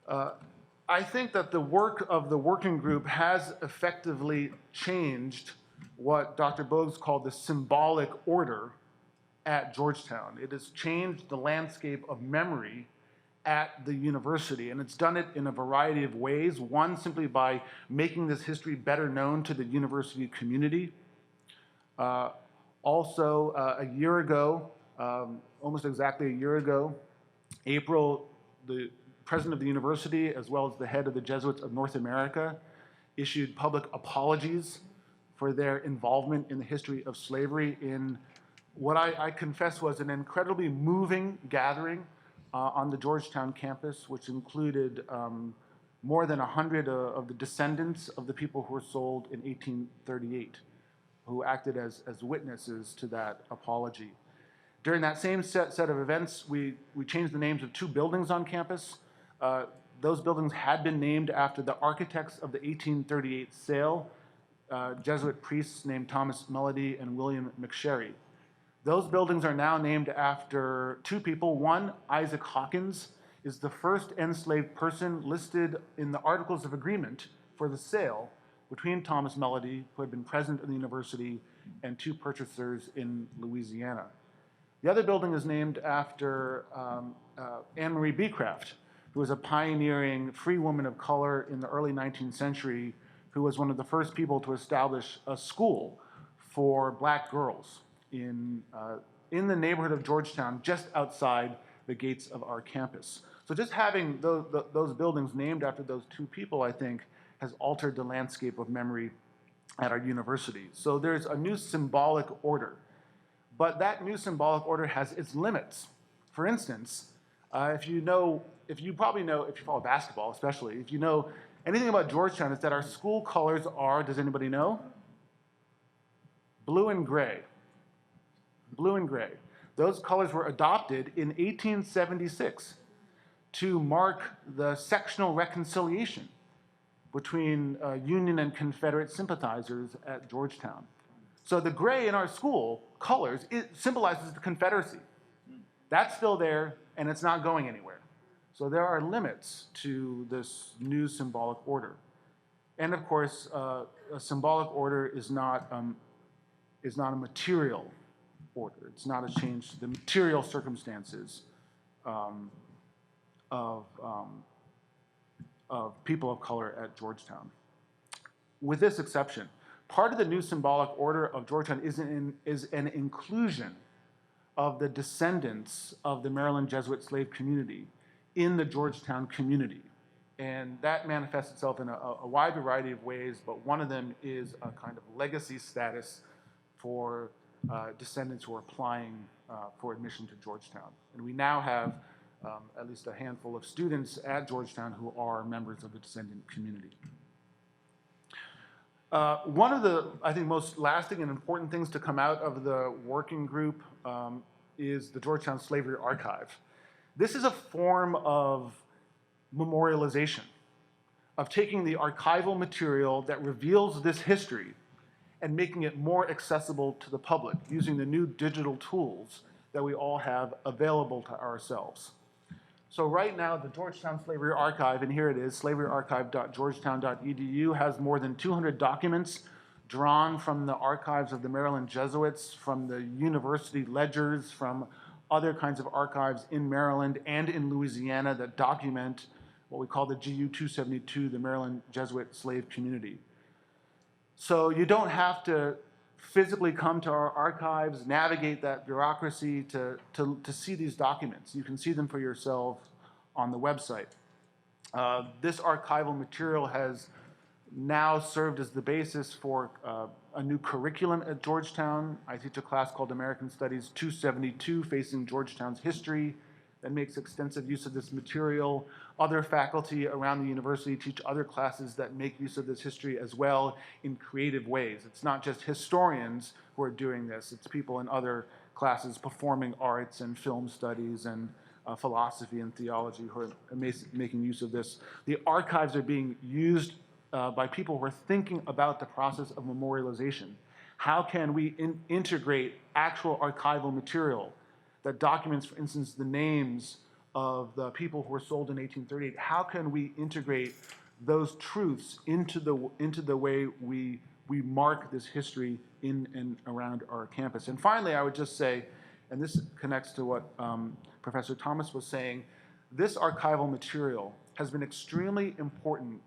I think that the work of the working group has effectively changed what Dr. Bogues called the symbolic order at Georgetown. It has changed the landscape of memory at the university, and it's done it in a variety of ways. One, simply by making this history better known to the university community. Also, a year ago, almost exactly a year ago, April, the president of the university, as well as the head of the Jesuits of North America, issued public apologies for their involvement in the history of slavery in what I confess was an incredibly moving gathering on the Georgetown campus, which included more than 100 of the descendants of the people who were sold in 1838, who acted as witnesses to that apology. During that same set of events, we changed the names of 2 buildings on campus. Those buildings had been named after the architects of the 1838 sale, Jesuit priests named Thomas Melody and William McSherry. Those buildings are now named after 2 people. One, Isaac Hawkins, is the first enslaved person listed in the Articles of Agreement for the sale between Thomas Melody, who had been president of the university, and 2 purchasers in Louisiana. The other building is named after Anne Marie Beecraft, who was a pioneering free woman of color in the early 19th century, who was one of the first people to establish a school for black girls in the neighborhood of Georgetown, just outside the gates of our campus. So just having those buildings named after those 2 people, I think, has altered the landscape of memory at our university. So there's a new symbolic order. But that new symbolic order has its limits. For instance, if you follow basketball especially, if you know anything about Georgetown, it's that our school colors are, does anybody know? Blue and gray. Blue and gray. Those colors were adopted in 1876 to mark the sectional reconciliation between Union and Confederate sympathizers at Georgetown. So the gray in our school colors, it symbolizes the Confederacy. That's still there, and it's not going anywhere. So there are limits to this new symbolic order. And of course, a symbolic order is not a material order. It's not a change to the material circumstances of people of color at Georgetown. With this exception, part of the new symbolic order of Georgetown is an inclusion of the descendants of the Maryland Jesuit slave community in the Georgetown community. And that manifests itself in a wide variety of ways, but one of them is a kind of legacy status for descendants who are applying for admission to Georgetown. And we now have at least a handful of students at Georgetown who are members of the descendant community. One of the, I think, most lasting and important things to come out of the working group is the Georgetown Slavery Archive. This is a form of memorialization, of taking the archival material that reveals this history and making it more accessible to the public using the new digital tools that we all have available to ourselves. So right now, the Georgetown Slavery Archive, and here it is, slaveryarchive.georgetown.edu, has more than 200 documents drawn from the archives of the Maryland Jesuits, from the university ledgers, from other kinds of archives in Maryland and in Louisiana that document what we call the GU 272, the Maryland Jesuit slave community. So you don't have to physically come to our archives, navigate that bureaucracy to see these documents. You can see them for yourself on the website. This archival material has now served as the basis for a new curriculum at Georgetown. I teach a class called American Studies 272, Facing Georgetown's History, that makes extensive use of this material. Other faculty around the university teach other classes that make use of this history as well in creative ways. It's not just historians who are doing this, it's people in other classes, performing arts and film studies and philosophy and theology who are making use of this. The archives are being used by people who are thinking about the process of memorialization. How can we integrate actual archival material that documents, for instance, the names of the people who were sold in 1838? How can we integrate those truths into the way we mark this history in and around our campus? And finally, I would just say, and this connects to what Professor Thomas was saying, this archival material has been extremely important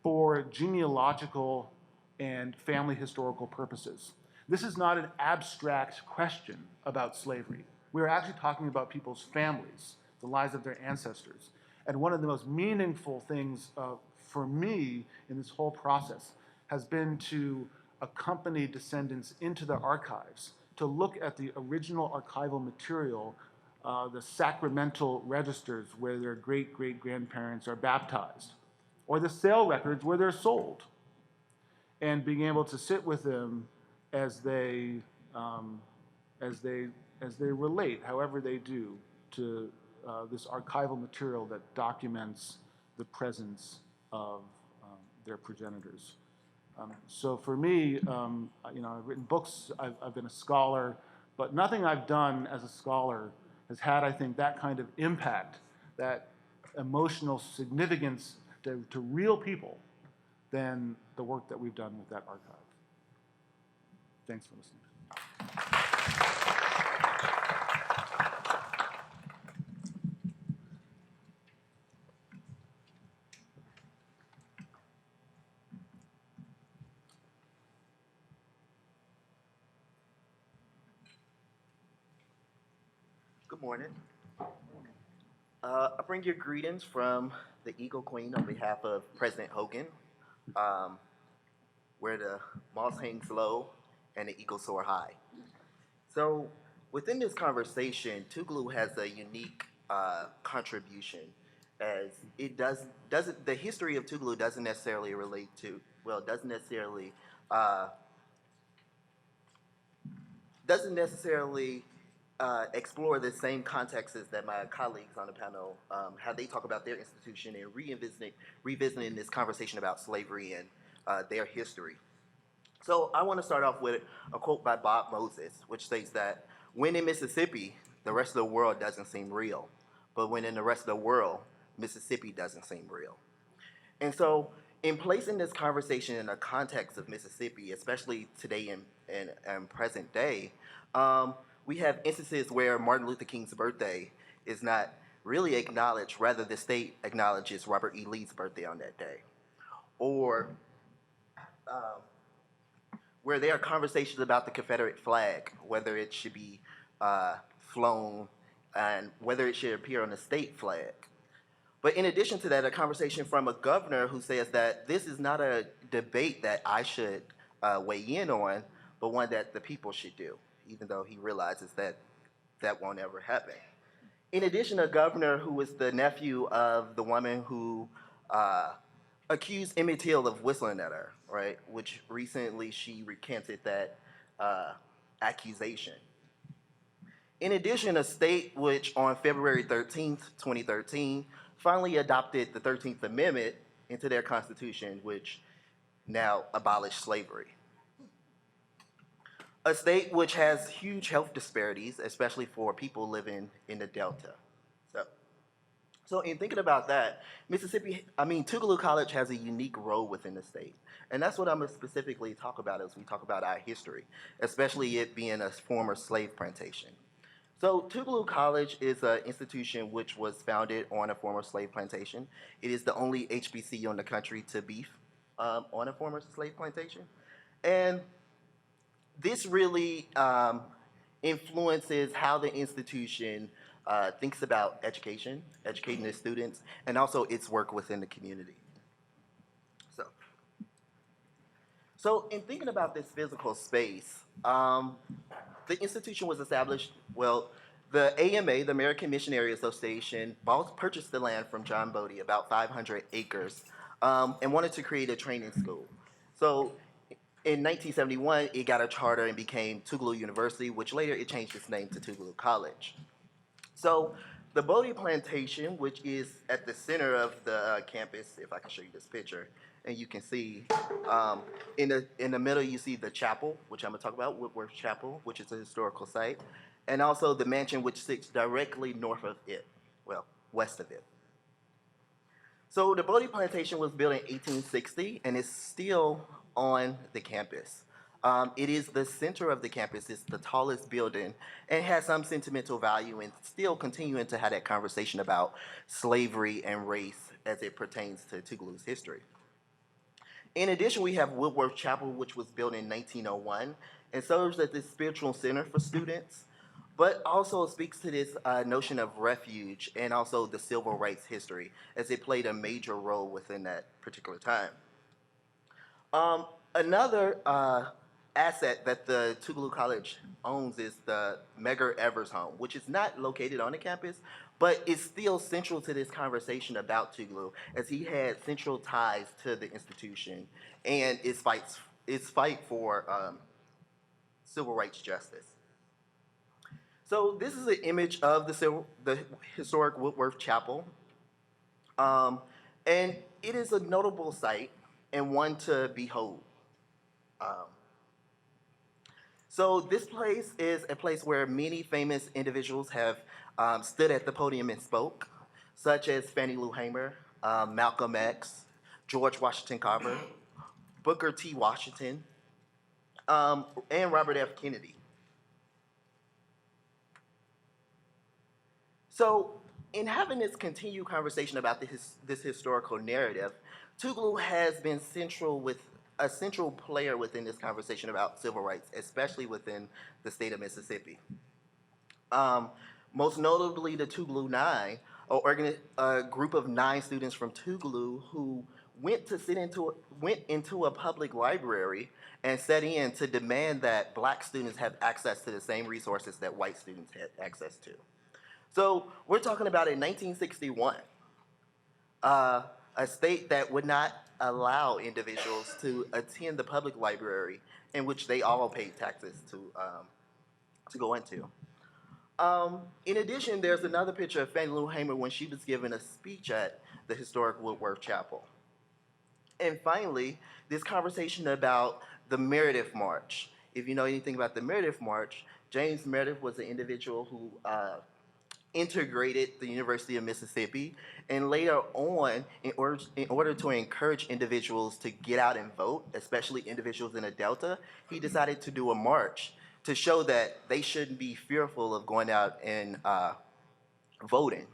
for genealogical and family historical purposes. This is not an abstract question about slavery. We're actually talking about people's families, the lives of their ancestors. And one of the most meaningful things for me in this whole process has been to accompany descendants into the archives, to look at the original archival material, the sacramental registers where their great-great-grandparents are baptized, or the sale records where they're sold, and being able to sit with them as they relate, however they do, to this archival material that documents the presence of their progenitors. So for me, I've written books, I've been a scholar, but nothing I've done as a scholar has had, I think, that kind of impact, that emotional significance to real people than the work that we've done with that archive. Thanks for listening. Good morning. I bring you greetings from the Eagle Queen on behalf of President Hogan, where the moss hangs low and the eagles soar high. So within this conversation, Tougaloo has a unique contribution, as it doesn't the history of Tougaloo doesn't necessarily relate to, doesn't necessarily explore the same contexts that my colleagues on the panel, how they talk about their institution and revisiting this conversation about slavery and their history. So I want to start off with a quote by Bob Moses, which states that when in Mississippi, the rest of the world doesn't seem real, but when in the rest of the world, Mississippi doesn't seem real. And so in placing this conversation in the context of Mississippi, especially today and present day, we have instances where Martin Luther King's birthday is not really acknowledged, rather the state acknowledges Robert E. Lee's birthday on that day. Or where there are conversations about the Confederate flag, whether it should be flown and whether it should appear on the state flag. But in addition to that, a conversation from a governor who says that this is not a debate that I should weigh in on, but one that the people should do, even though he realizes that that won't ever happen. In addition, a governor who was the nephew of the woman who accused Emmett Till of whistling at her, right? Which recently she recanted that accusation. In addition, a state which on February 13th, 2013, finally adopted the 13th Amendment into their constitution, which now abolished slavery. A state which has huge health disparities, especially for people living in the Delta. So in thinking about that, Tougaloo College has a unique role within the state. And that's what I'm going to specifically talk about as we talk about our history, especially it being a former slave plantation. So Tougaloo College is an institution which was founded on a former slave plantation. It is the only HBCU in the country to be on a former slave plantation. And this really influences how the institution thinks about education, educating its students, and also its work within the community. So, So in thinking about this physical space, the institution was established, well, the AMA, the American Missionary Association, purchased the land from John Bodie, about 500 acres, and wanted to create a training school. So in 1971, it got a charter and became Tougaloo University, which later it changed its name to Tougaloo College. So the Bodie Plantation, which is at the center of the campus, if I can show you this picture, and you can see in the middle you see the chapel, which I'm going to talk about, Whitworth Chapel, which is a historical site, and also the mansion which sits directly north of it, well, west of it. So the Bodie Plantation was built in 1860 and is still on the campus. It is the center of the campus. It's the tallest building and has some sentimental value and still continuing to have that conversation about slavery and race as it pertains to Tougaloo's history. In addition, we have Whitworth Chapel, which was built in 1901 and serves as this spiritual center for students, but also speaks to this notion of refuge and also the civil rights history, as it played a major role within that particular time. Another asset that the Tougaloo College owns is the Medgar Evers home, which is not located on the campus, but is still central to this conversation about Tougaloo, as he had central ties to the institution and its fight for civil rights justice. So this is an image of the historic Whitworth Chapel, and it is a notable site and one to behold. So this place is a place where many famous individuals have stood at the podium and spoke, such as Fannie Lou Hamer, Malcolm X, George Washington Carver, Booker T. Washington, and Robert F. Kennedy. So in having this continued conversation about this historical narrative, Tougaloo has been a central player within this conversation about civil rights, especially within the state of Mississippi. Most notably, the Tougaloo Nine, a group of 9 students from Tougaloo who went into a public library and set in to demand that black students have access to the same resources that white students had access to. So we're talking about in 1961, a state that would not allow individuals to attend the public library in which they all paid taxes to go into. In addition, there's another picture of Fannie Lou Hamer when she was giving a speech at the historic Whitworth Chapel. And finally, this conversation about the Meredith March. If you know anything about the Meredith March, James Meredith was an individual who integrated the University of Mississippi, and later on, in order to encourage individuals to get out and vote, especially individuals in the Delta, he decided to do a march to show that they shouldn't be fearful of going out and voting.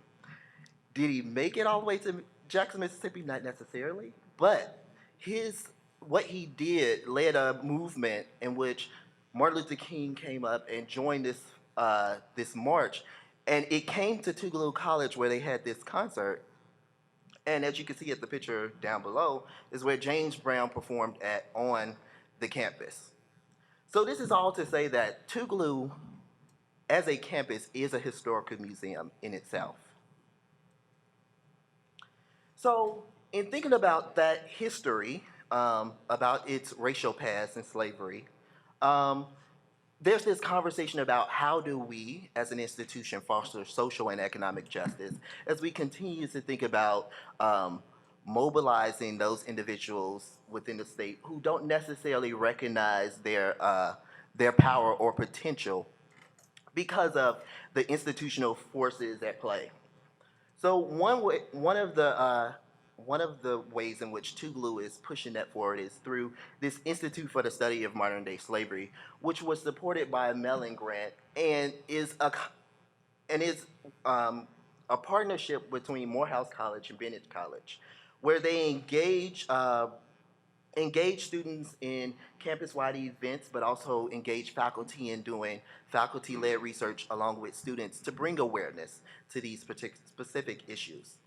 Did he make it all the way to Jackson, Mississippi? Not necessarily, but what he did led a movement in which Martin Luther King came up and joined this march. And it came to Tougaloo College where they had this concert. And as you can see at the picture down below, is where James Brown performed on the campus. So this is all to say that Tougaloo, as a campus, is a historical museum in itself. So in thinking about that history, about its racial past and slavery, there's this conversation about how do we, as an institution, foster social and economic justice as we continue to think about mobilizing those individuals within the state who don't necessarily recognize their power or potential because of the institutional forces at play. So one of the ways in which Tougaloo is pushing that forward is through this Institute for the Study of Modern Day Slavery, which was supported by a Mellon grant and is a partnership between Morehouse College and Bennett College, where they engage students in campus-wide events, but also engage faculty in doing faculty-led research along with students to bring awareness to these specific issues.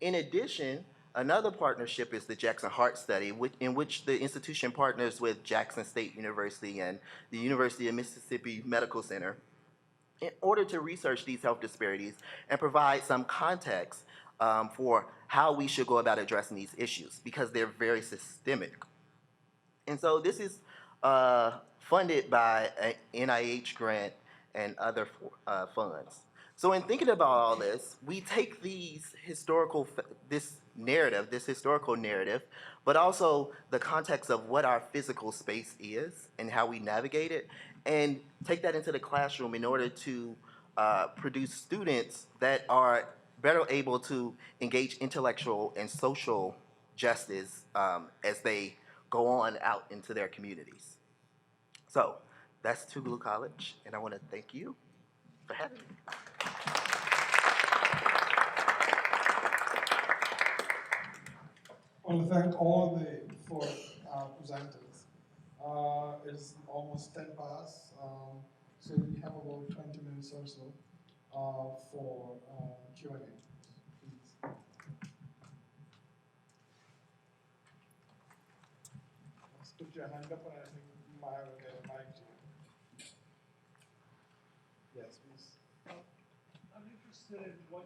In addition, Another partnership is the Jackson Heart Study, in which the institution partners with Jackson State University and the University of Mississippi Medical Center in order to research these health disparities and provide some context for how we should go about addressing these issues, because they're very systemic. And so this is funded by an NIH grant and other funds. So in thinking about all this, we take this historical narrative, but also the context of what our physical space is and how we navigate it, and take that into the classroom in order to produce students that are better able to engage intellectual and social justice as they go on out into their communities. So that's Tougaloo College, and I want to thank you for having me. I want to thank all the four presenters. It's almost 10 past, so we have about 20 minutes or so for Q&A. Please. Let's put your hand up, and I think Maya will get a mic to you. Yes, please. I'm interested in what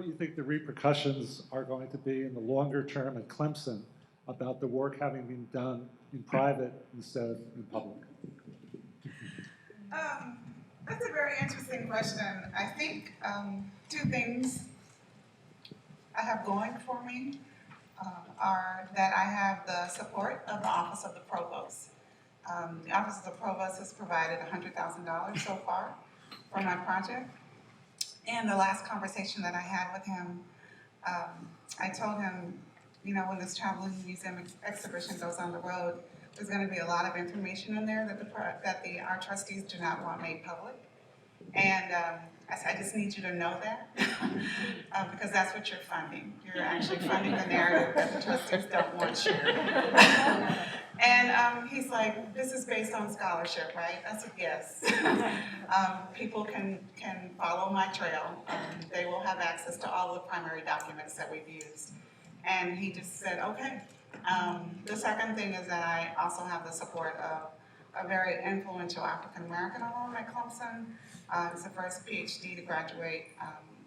you think the repercussions are going to be in the longer term at Clemson about the work having been done in private instead of in public. That's a very interesting question. I think two things I have going for me are that I have the support of the Office of the Provost. The Office of the Provost has provided $100,000 so far for my project. And the last conversation that I had with him, I told him, you know, when this traveling museum exhibition goes on the road, there's going to be a lot of information in there that our trustees do not want made public. And I said, I just need you to know that, because that's what you're funding. You're actually funding the narrative that the trustees don't want shared. And he's like, this is based on scholarship, right? I said, yes. People can follow my trail. They will have access to all the primary documents that we've used. And he just said, okay. The second thing is that I also have the support of a very influential African-American alum at Clemson. He's the first PhD to graduate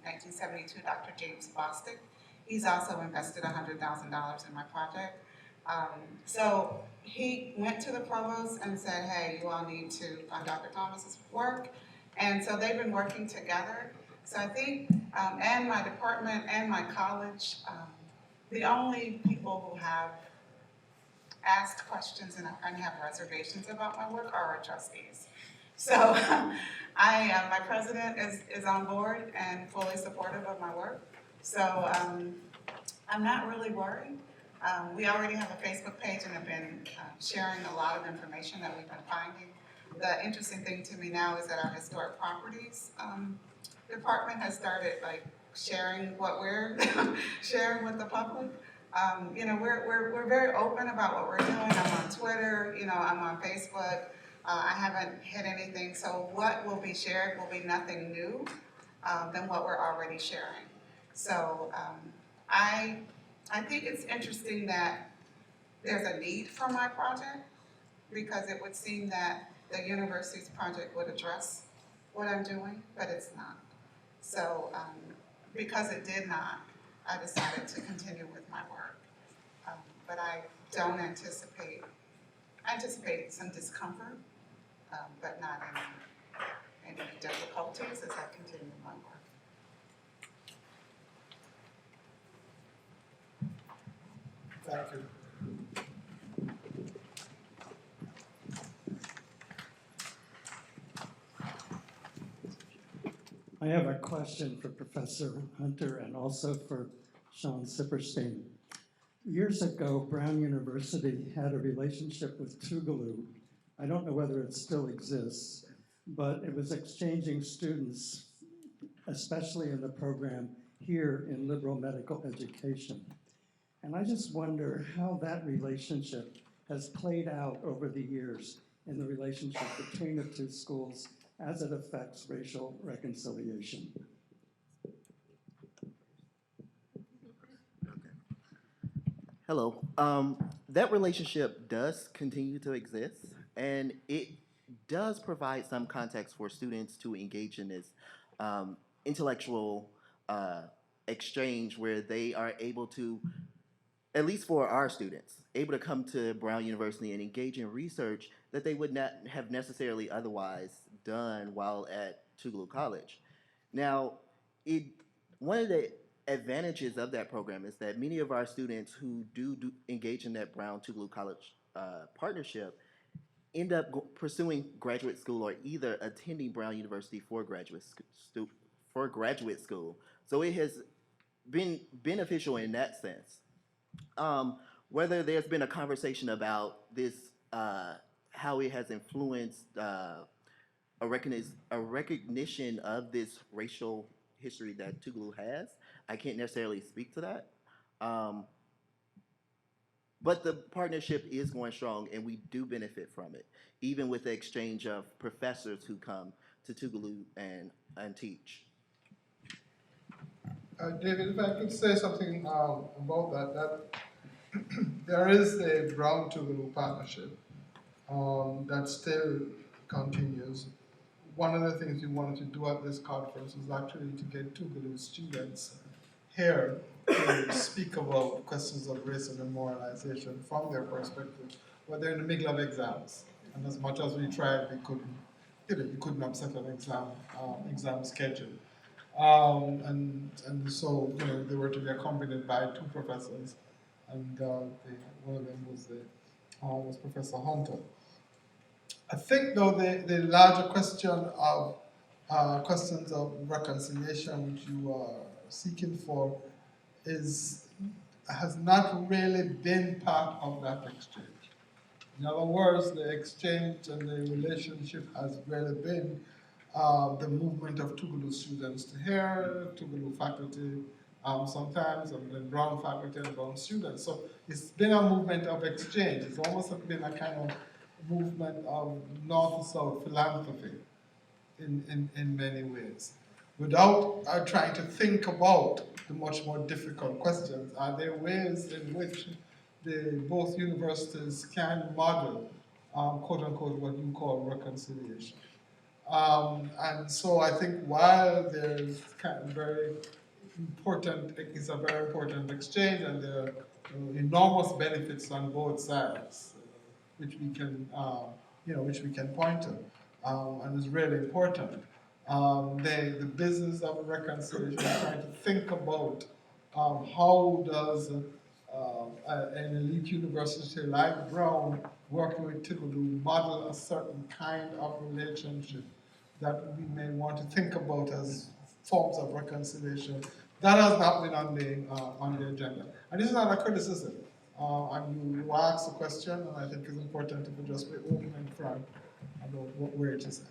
1972, Dr. James Bostic. He's also invested $100,000 in my project. So he went to the provost and said, hey, you all need to fund Dr. Thomas's work. And so they've been working together. So I think, and my department and my college, the only people who have asked questions and have reservations about my work are our trustees. So my president is on board and fully supportive of my work. So I'm not really worried. We already have a Facebook page and have been sharing a lot of information that we've been finding. The interesting thing to me now is that our historic properties department has started like sharing what we're sharing with the public. You know, we're very open about what we're doing. I'm on Twitter, you know, I'm on Facebook. I haven't hit anything, so what will be shared will be nothing new than what we're already sharing. So I think it's interesting that there's a need for my project, because it would seem that the university's project would address what I'm doing, but it's not. So because it did not, I decided to continue with my work. But I don't anticipate some discomfort, but not any difficulties as I continue my work. Thank you. I have a question for Professor Hunter and also for Sean Sipperstein. Years ago, Brown University had a relationship with Tougaloo. I don't know whether it still exists, but it was exchanging students, especially in the program here in liberal medical education. And I just wonder how that relationship has played out over the years in the relationship between the two schools as it affects racial reconciliation. Hello. That relationship does continue to exist, and it does provide some context for students to engage in this um, intellectual uh, exchange where they are able to, at least for our students, able to come to Brown University and engage in research that they would not have necessarily otherwise done while at Tougaloo College. Now, it one of the advantages of that program is that many of our students who do engage in that Brown Tougaloo College partnership end up pursuing graduate school or either attending Brown University for graduate school. So it has been beneficial in that sense. Um, Whether there's been a conversation about this, how it has influenced a recognition of this racial history that Tougaloo has, I can't necessarily speak to that. Um, but the partnership is going strong, and we do benefit from it, even with the exchange of professors who come to Tougaloo and teach. David, if I could say something about that there is a Brown Tougaloo partnership that still continues. One of the things we wanted to do at this conference was actually to get Tougaloo students here to speak about questions of race and memorialization from their perspective, but they're in the middle of exams. And as much as we tried, we couldn't, you couldn't upset an exam schedule. And so, they were to be accompanied by two professors, and one of them was Professor Hunter. I think, though, the larger question of questions of reconciliation, which you are seeking for, has not really been part of that exchange. In other words, the exchange and the relationship has really been the movement of Tougaloo students to here, Tougaloo faculty sometimes, and then Brown faculty and Brown students. So it's been a movement of exchange. It's almost been a kind of movement of north-south philanthropy in many ways. Without trying to think about the much more difficult questions, are there ways in which both universities can model, quote unquote, what you call reconciliation? And so I think while there's kind of it's a very important exchange, and there are enormous benefits on both sides, which we can, which we can point to, and is really important. The business of reconciliation is trying to think about how does an elite university like Brown, working with Tougaloo, model a certain kind of relationship that we may want to think about as forms of reconciliation. That has not been on the agenda. And this is not a criticism. And you asked a question, and I think it's important to just be open and frank about where it is at.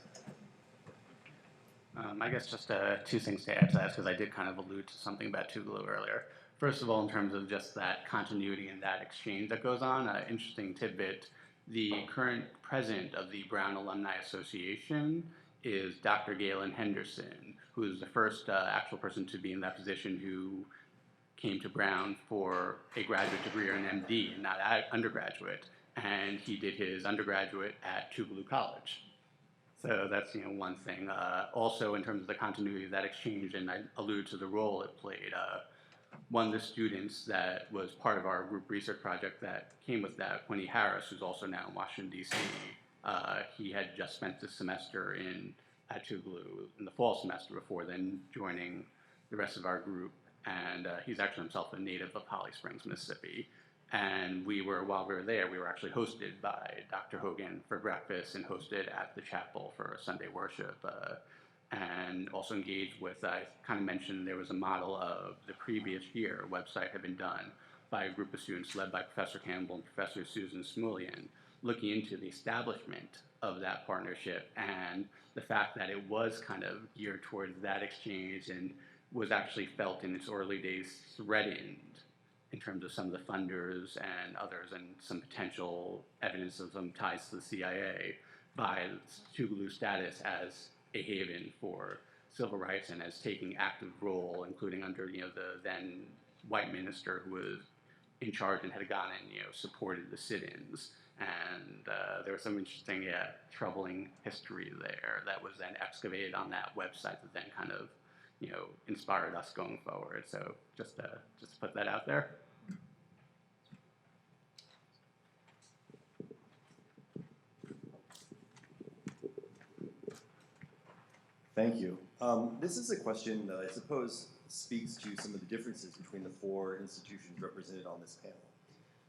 I guess just two things to add to that, because I did kind of allude to something about Tougaloo earlier. First of all, in terms of just that continuity and that exchange that goes on, interesting tidbit, the current president of the Brown Alumni Association is Dr. Galen Henderson, who is the first actual person to be in that position who came to Brown for a graduate degree or an MD, and not undergraduate. And he did his undergraduate at Tougaloo College. So that's one thing. Also, in terms of the continuity of that exchange, and I allude to the role it played. One of the students that was part of our group research project that came with that, Winnie Harris, who's also now in Washington, D.C., he had just spent the semester at Tougaloo in the fall semester before then joining the rest of our group. And he's actually himself a native of Holly Springs, Mississippi. And while we were there, we were actually hosted by Dr. Hogan for breakfast and hosted at the chapel for Sunday worship. And also engaged with, I kind of mentioned there was a model of the previous year, a website had been done by a group of students led by Professor Campbell and Professor Susan Smulian, looking into the establishment of that partnership and the fact that it was kind of geared towards that exchange and was actually felt in its early days threatened in terms of some of the funders and others, and some potential evidence of some ties to the CIA by Tougaloo's status as a haven for civil rights and as taking active role, including under the then white minister who was in charge and had gone and supported the sit-ins. And there was some interesting, troubling history there that was then excavated on that website that then kind of, inspired us going forward. So just to put that out there. Thank you. This is a question that I suppose speaks to some of the differences between the four institutions represented on this panel.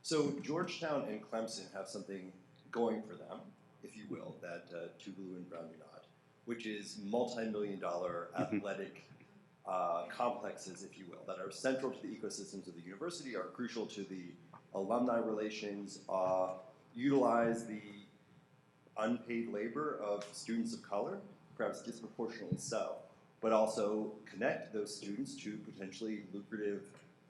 So Georgetown and Clemson have something going for them, if you will, that Tougaloo and Brown do not, which is multi-million-dollar athletic complexes, if you will, that are central to the ecosystems of the university, are crucial to the alumni relations, utilize the unpaid labor of students of color, perhaps disproportionately so, but also connect those students to potentially lucrative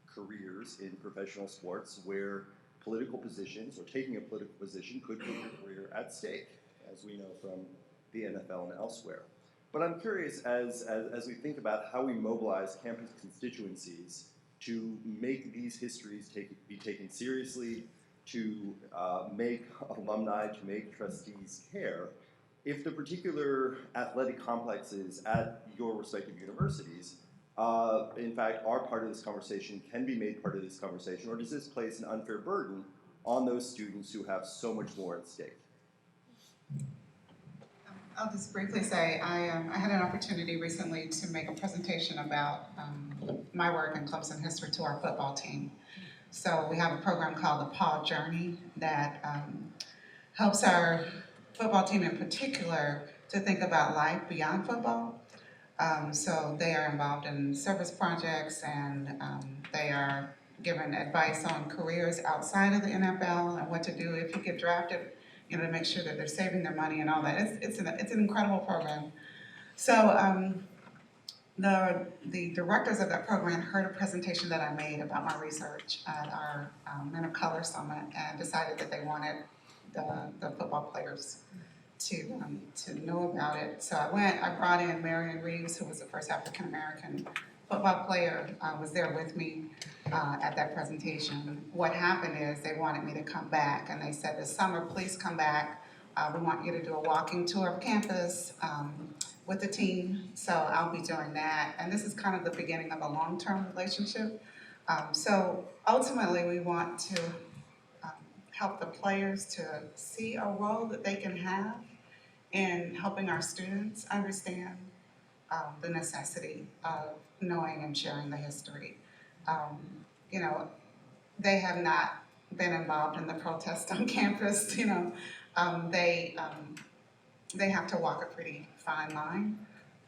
careers in professional sports where political positions or taking a political position could put your career at stake, as we know from the NFL and elsewhere. But I'm curious, as we think about how we mobilize campus constituencies to make these histories be taken seriously, to make alumni, to make trustees care, if the particular athletic complexes at your respective universities, in fact, are part of this conversation, can be made part of this conversation, or does this place an unfair burden on those students who have so much more at stake? I'll just briefly say I had an opportunity recently to make a presentation about my work in Clemson history to our football team. So we have a program called the Paw Journey that helps our football team in particular to think about life beyond football. So they are involved in service projects, and they are given advice on careers outside of the NFL and what to do if you get drafted, to make sure that they're saving their money and all that. It's an incredible program. So the directors of that program heard a presentation that I made about my research at our Men of Color Summit and decided that they wanted the football players to know about it. So I brought in Marion Reeves, who was the first African-American football player, was there with me at that presentation. What happened is they wanted me to come back, and they said, this summer, please come back. We want you to do a walking tour of campus with the team. So I'll be doing that. And this is kind of the beginning of a long-term relationship. So ultimately, we want to help the players to see a role that they can have in helping our students understand the necessity of knowing and sharing the history. They have not been involved in the protest on campus. They have to walk a pretty fine line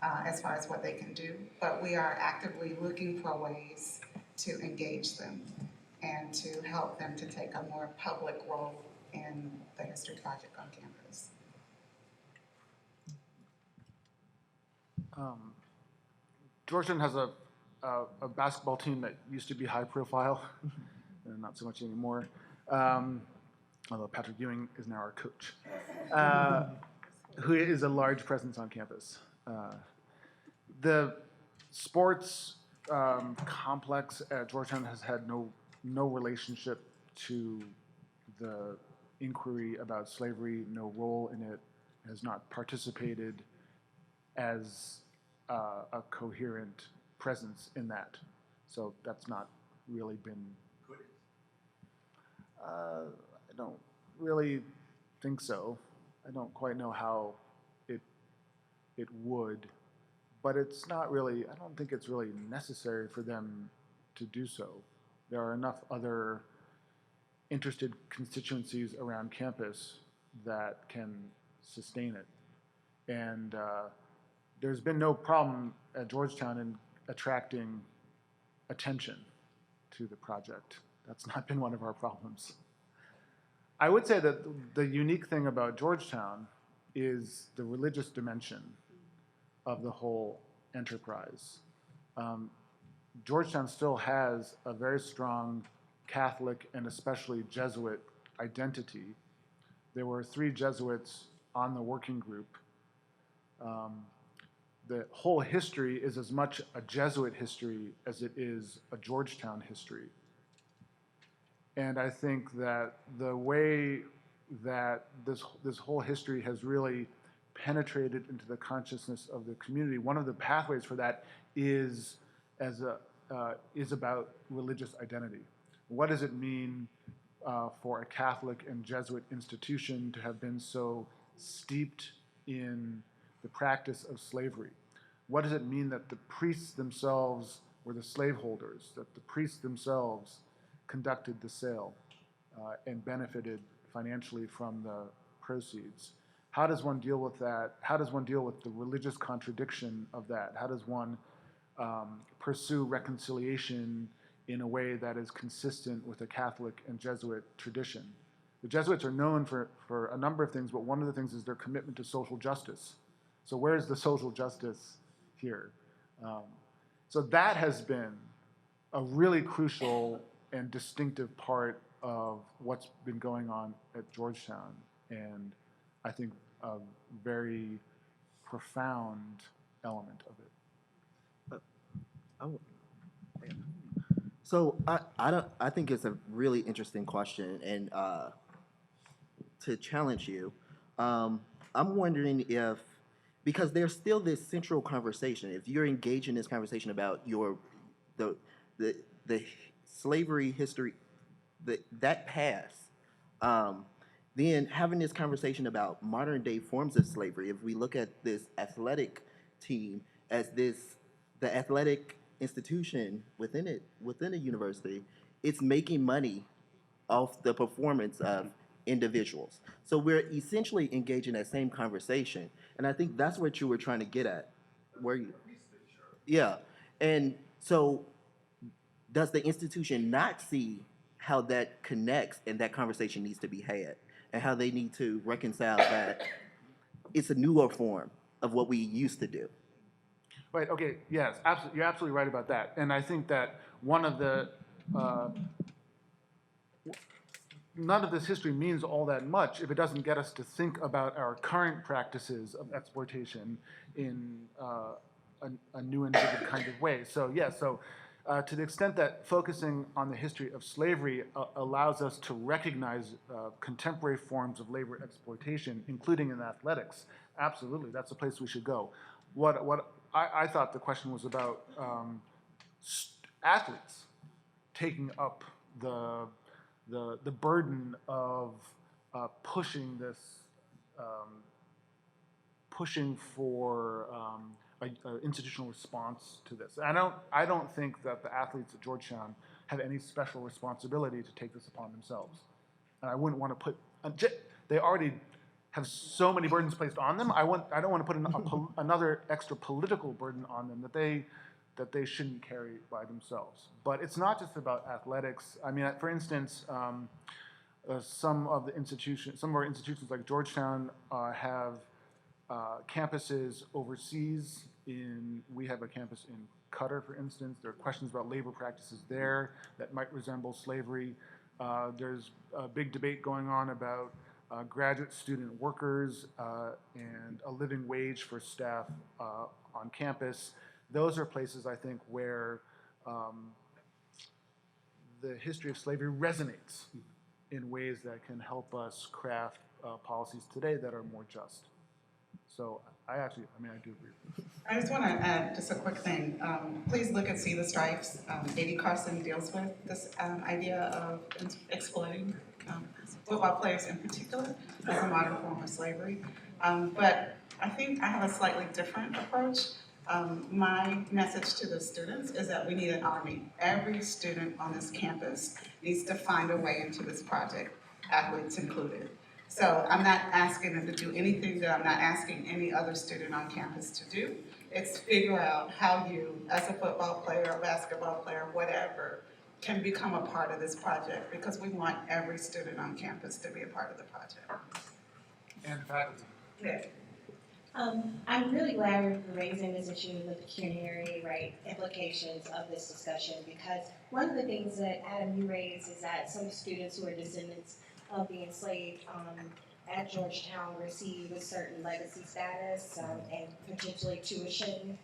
as far as what they can do, but we are actively looking for ways to engage them and to help them to take a more public role in the history project on campus. Georgetown has a basketball team that used to be high profile, and not so much anymore. Although Patrick Ewing is now our coach, who is a large presence on campus. The sports complex at Georgetown has had no relationship to the inquiry about slavery, no role in it, has not participated as a coherent presence in that. So that's not really been. Could it? I don't really think so. I don't quite know how it would, but it's not really, I don't think it's really necessary for them to do so. There are enough other interested constituencies around campus that can sustain it. And there's been no problem at Georgetown in attracting attention to the project. That's not been one of our problems. I would say that the unique thing about Georgetown is the religious dimension of the whole enterprise. Georgetown still has a very strong Catholic and especially Jesuit identity. There were 3 Jesuits on the working group. The whole history is as much a Jesuit history as it is a Georgetown history. And I think that the way that this whole history has really penetrated into the consciousness of the community, one of the pathways for that is about religious identity. What does it mean for a Catholic and Jesuit institution to have been so steeped in the practice of slavery? What does it mean that the priests themselves were the slaveholders, that the priests themselves conducted the sale and benefited financially from the proceeds? How does one deal with that? How does one deal with the religious contradiction of that? How does one pursue reconciliation in a way that is consistent with a Catholic and Jesuit tradition? The Jesuits are known for a number of things, but one of the things is their commitment to social justice. So where's the social justice here? So that has been a really crucial and distinctive part of what's been going on at Georgetown, and I think a very profound element of it. So I think it's a really interesting question, and to challenge you, I'm wondering if, because there's still this central conversation, if you're engaged in this conversation about the slavery history, that past, then having this conversation about modern day forms of slavery, if we look at this athletic team as the athletic institution within the university, it's making money off the performance of individuals. So we're essentially engaged in that same conversation, and I think that's what you were trying to get at. Yeah, and so does the institution not see how that connects and that conversation needs to be had, and how they need to reconcile that it's a newer form of what we used to do? Right, okay, yes, absolutely, you're absolutely right about that. And I think that one of the, none of this history means all that much if it doesn't get us to think about our current practices of exploitation in a new and vivid kind of way. So yeah, to the extent that focusing on the history of slavery allows us to recognize contemporary forms of labor exploitation, including in athletics, absolutely, that's a place we should go. What I thought the question was about athletes taking up the burden of pushing for an institutional response to this. I don't think that the athletes at Georgetown have any special responsibility to take this upon themselves. And I wouldn't want to put, they already have so many burdens placed on them. I don't want to put another extra political burden on them that they shouldn't carry by themselves. But it's not just about athletics. I mean, for instance, some of our institutions like Georgetown have campuses overseas. We have a campus in Qatar, for instance. There are questions about labor practices there that might resemble slavery. There's a big debate going on about graduate student workers and a living wage for staff on campus. Those are places, I think, where the history of slavery resonates in ways that can help us craft policies today that are more just. So I do agree. I just want to add just a quick thing. Please look and see the stripes. A.D. Carson deals with this idea of exploiting football players in particular as a modern form of slavery. But I think I have a slightly different approach. My message to the students is that we need an army. Every student on this campus needs to find a way into this project, athletes included. So I'm not asking them to do anything that I'm not asking any other student on campus to do. It's figure out how you, as a football player, a basketball player, whatever, can become a part of this project, because we want every student on campus to be a part of the project. And faculty. Yeah. I'm really glad we're raising this issue of the pecuniary right implications of this discussion, because one of the things that, Adam, you raised is that some students who are descendants of the enslaved at Georgetown receive a certain legacy status and potentially tuition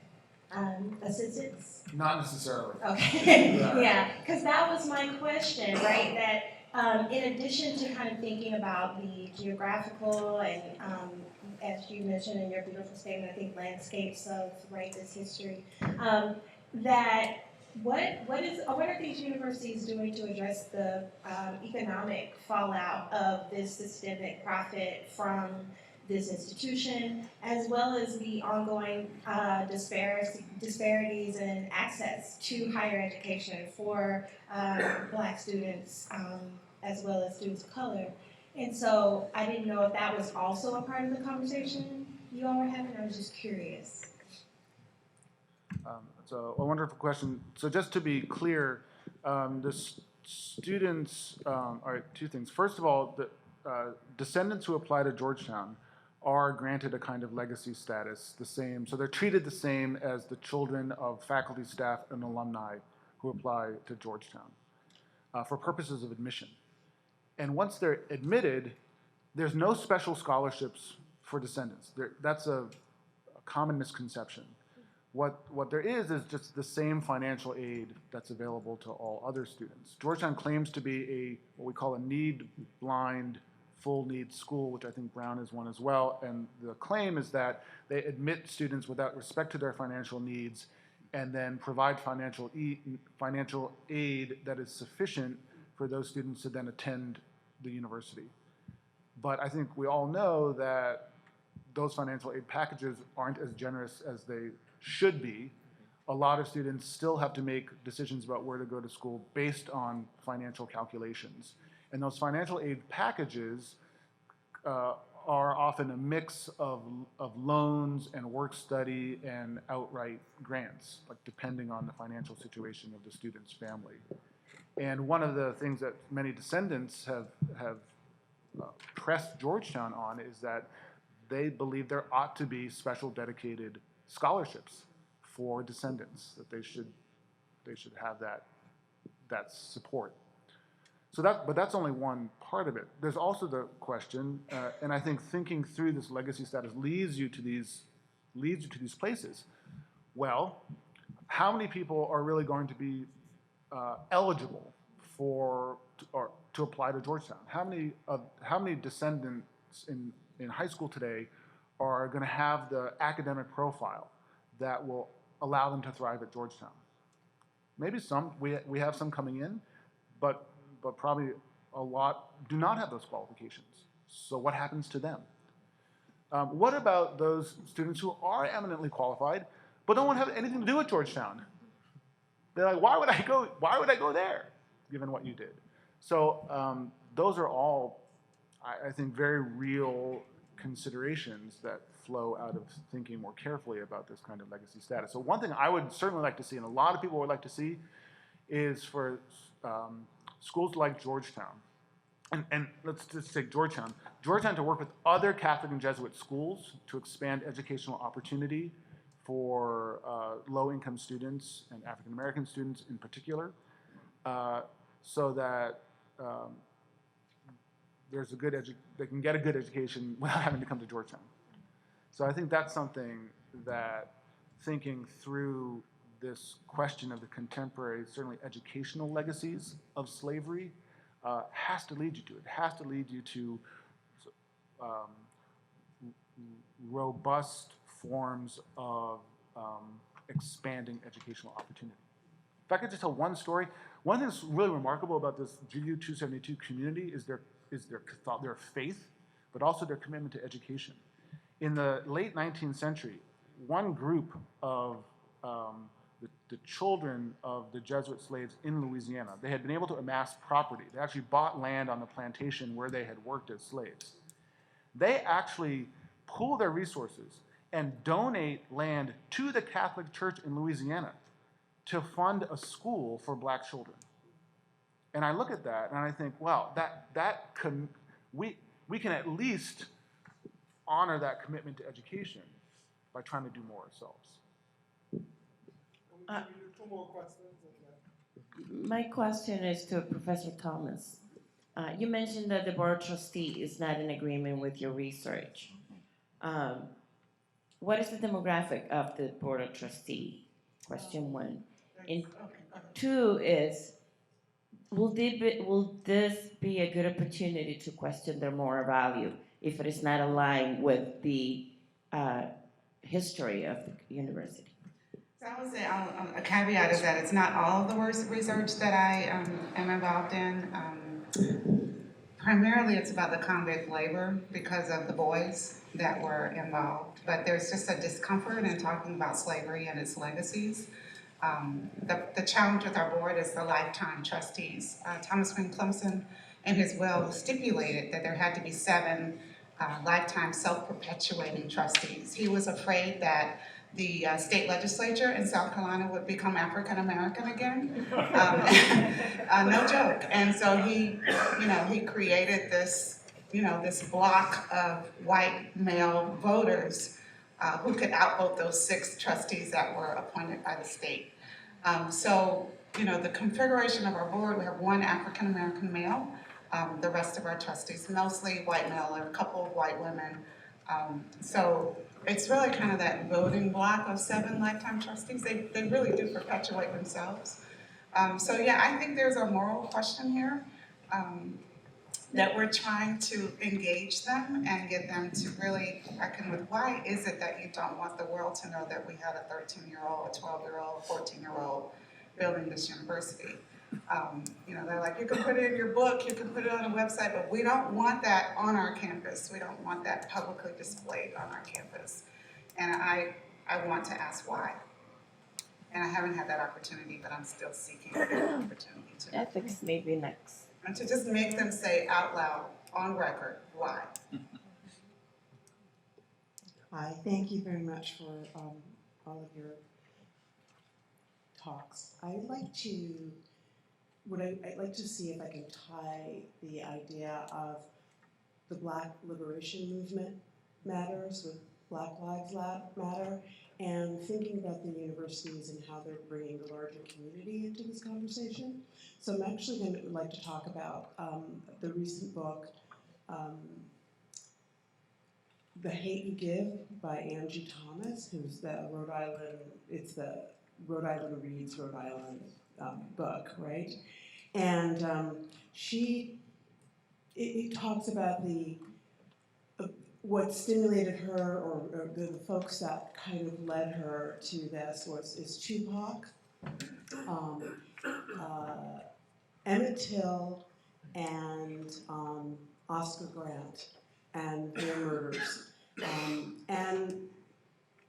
assistance. Not necessarily. Okay, yeah, because that was my question, right? That In addition to kind of thinking about the geographical and, as you mentioned in your beautiful statement, I think landscapes of this history, that what are these universities doing to address the economic fallout of this systemic profit from this institution, as well as the ongoing disparities in access to higher education for Black students, as well as students of color? And so I didn't know if that was also a part of the conversation you all were having. I was just curious. It's a wonderful question. So just to be clear, the students, all right, two things. First of all, the descendants who apply to Georgetown are granted a kind of legacy status, the same, so they're treated the same as the children of faculty, staff, and alumni who apply to Georgetown for purposes of admission. And once they're admitted, there's no special scholarships for descendants. That's a common misconception. What there is just the same financial aid that's available to all other students. Georgetown claims to be what we call a need-blind, full-need school, which I think Brown is one as well. And the claim is that they admit students without respect to their financial needs and then provide financial aid that is sufficient for those students to then attend the university. But I think we all know that those financial aid packages aren't as generous as they should be. A lot of students still have to make decisions about where to go to school based on financial calculations. And those financial aid packages are often a mix of loans and work study and outright grants, like depending on the financial situation of the student's family. And one of the things that many descendants have pressed Georgetown on is that they believe there ought to be special dedicated scholarships for descendants, that they should have that support. So but that's only one part of it. There's also the question, and I think thinking through this legacy status leads you to these places. Well, how many people are really going to be eligible to apply to Georgetown? How many descendants in high school today are going to have the academic profile that will allow them to thrive at Georgetown? Maybe some, we have some coming in, but probably a lot do not have those qualifications. So what happens to them? What about those students who are eminently qualified, but don't want to have anything to do with Georgetown? They're like, why would I go there, given what you did? So those are all, I think, very real considerations that flow out of thinking more carefully about this kind of legacy status. So one thing I would certainly like to see, and a lot of people would like to see, is for schools like Georgetown, and let's just take Georgetown to work with other Catholic and Jesuit schools to expand educational opportunity for low-income students and African-American students in particular, so that they can get a good education without having to come to Georgetown. So I think that's something that thinking through this question of the contemporary, certainly educational legacies of slavery, has to lead you to. It has to lead you to robust forms of expanding educational opportunity. If I could just tell one story, one thing that's really remarkable about this GU 272 community is their faith, but also their commitment to education. In the late 19th century, one group of the children of the Jesuit slaves in Louisiana, they had been able to amass property. They actually bought land on the plantation where they had worked as slaves. They actually pool their resources and donate land to the Catholic Church in Louisiana to fund a school for Black children. And I look at that and I think, wow, we can at least honor that commitment to education by trying to do more ourselves. Two more questions. My question is to Professor Thomas. You mentioned that the Board of Trustees is not in agreement with your research. What is the demographic of the Board of Trustees? Question one. And two is, will this be a good opportunity to question their moral value if it is not aligned with the history of the university? So I would say a caveat is that it's not all of the research that I am involved in. Primarily, it's about the convict labor because of the boys that were involved. But there's just a discomfort in talking about slavery and its legacies. The challenge with our board is the lifetime trustees. Thomas Green Clemson in his will stipulated that there had to be 7 lifetime self-perpetuating trustees. He was afraid that the state legislature in South Carolina would become African American again. No joke. And so he created this, this block of white male voters who could outvote those 6 trustees that were appointed by the state. So, the configuration of our board, we have 1 African American male, the rest of our trustees, mostly white male, and a couple of white women. So it's really kind of that voting block of 7 lifetime trustees. They really do perpetuate themselves. So yeah, I think there's a moral question here that we're trying to engage them and get them to really reckon with why is it that you don't want the world to know that we had a 13-year-old, a 12-year-old, 14-year-old building this university. They're like, you can put it in your book, you can put it on a website, but we don't want that on our campus. We don't want that publicly displayed on our campus. And I want to ask why. And I haven't had that opportunity, but I'm still seeking that opportunity to. Ethics maybe next. And to just make them say out loud, on record, why. Hi, thank you very much for all of your talks. I'd like to see if I can tie the idea of the Black liberation movement matters with Black Lives Matter, and thinking about the universities and how they're bringing the larger community into this conversation. So I'm actually going to like to talk about the recent book, The Hate You Give by Angie Thomas, who's the Rhode Island Reads Rhode Island book, right? And it talks about what stimulated her, or the folks that kind of led her to this is Tupac, Emmett Till, and Oscar Grant, and their murders.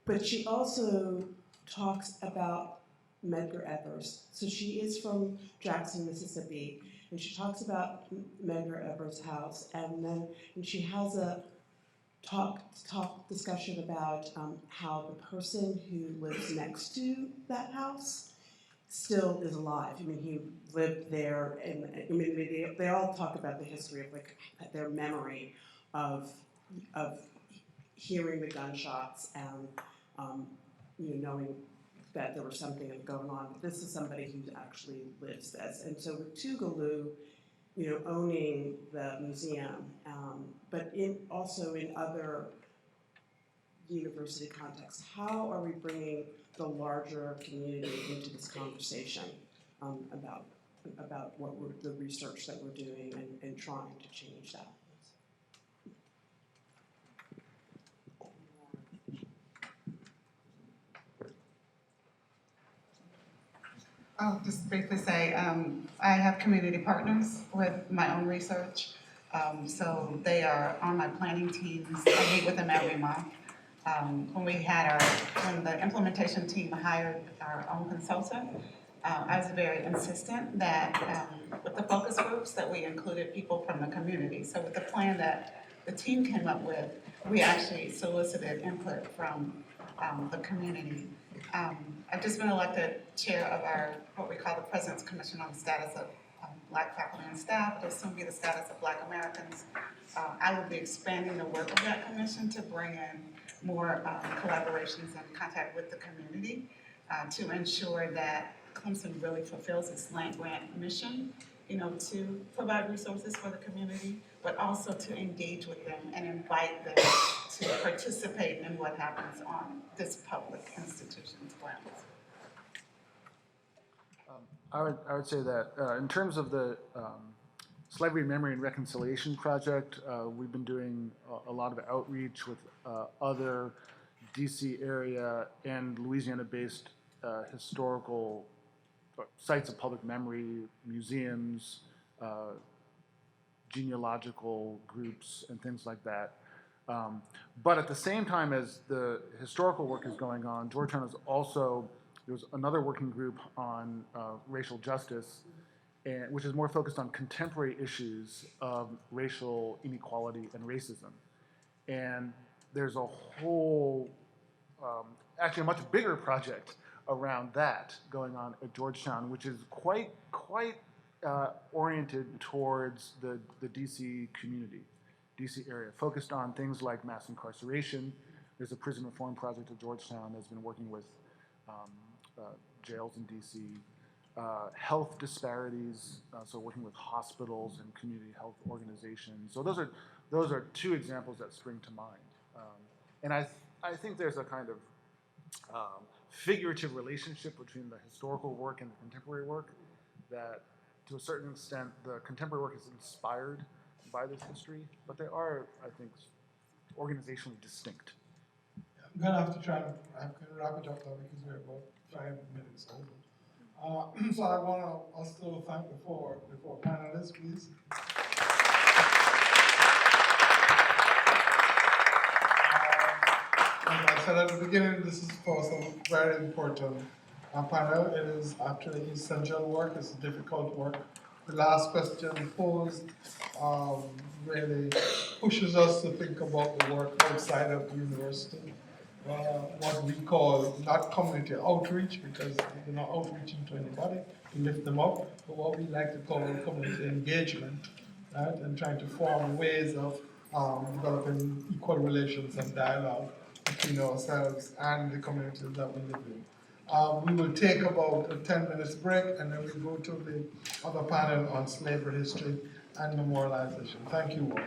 But she also talks about Medgar Evers. So she is from Jackson, Mississippi, and she talks about Medgar Evers' house, and she has a discussion about how the person who lives next to that house still is alive. I mean, he lived there, and I mean, they all talk about the history of their memory of hearing the gunshots and knowing that there was something going on. But this is somebody who actually lives this, and so with Tougaloo, owning the museum, but also in other university contexts, how are we bringing the larger community into this conversation about the research that we're doing and trying to change that? I'll just briefly say, I have community partners with my own research. So they are on my planning teams. I meet with them every month. When the implementation team hired our own consultant, I was very insistent that with the focus groups that we included people from the community. So with the plan that the team came up with, we actually solicited input from the community. I've just been elected chair of what we call the President's Commission on the Status of Black Faculty and Staff. It'll soon be the status of Black Americans. I will be expanding the work of that commission to bring in more collaborations and contact with the community to ensure that Clemson really fulfills its land-grant mission, to provide resources for the community, but also to engage with them and invite them to participate in what happens on this public institution's grounds. I would say that in terms of the Slavery Memory and Reconciliation Project, we've been doing a lot of outreach with other DC area and Louisiana-based historical sites of public memory, museums, genealogical groups, and things like that. But at the same time as the historical work is going on, Georgetown is also, there's another working group on racial justice, which is more focused on contemporary issues of racial inequality and racism. And there's a whole, actually a much bigger project around that going on at Georgetown, which is quite oriented towards the DC community, DC area, focused on things like mass incarceration. There's a prison reform project at Georgetown that's been working with jails in DC. Health disparities, so working with hospitals and community health organizations. So those are two examples that spring to mind. And I think there's a kind of figurative relationship between the historical work and the contemporary work that, to a certain extent, the contemporary work is inspired by this history, but they are, I think, organizationally distinct. I'm gonna have to try to wrap it up though, because we're about 5 minutes over. So I want to also thank the four panelists, please. As I said at the beginning, this is for us a very important panel. It is actually essential work. It's difficult work. The last question posed really pushes us to think about the work outside of the university. What we call not community outreach, because we're not outreaching to anybody to lift them up, but what we like to call community engagement, right? And trying to form ways of developing equal relations and dialogue between ourselves and the communities that we live in. We will take about a 10 minutes break, and then we'll go to the other panel on slavery history and memorialization. Thank you all.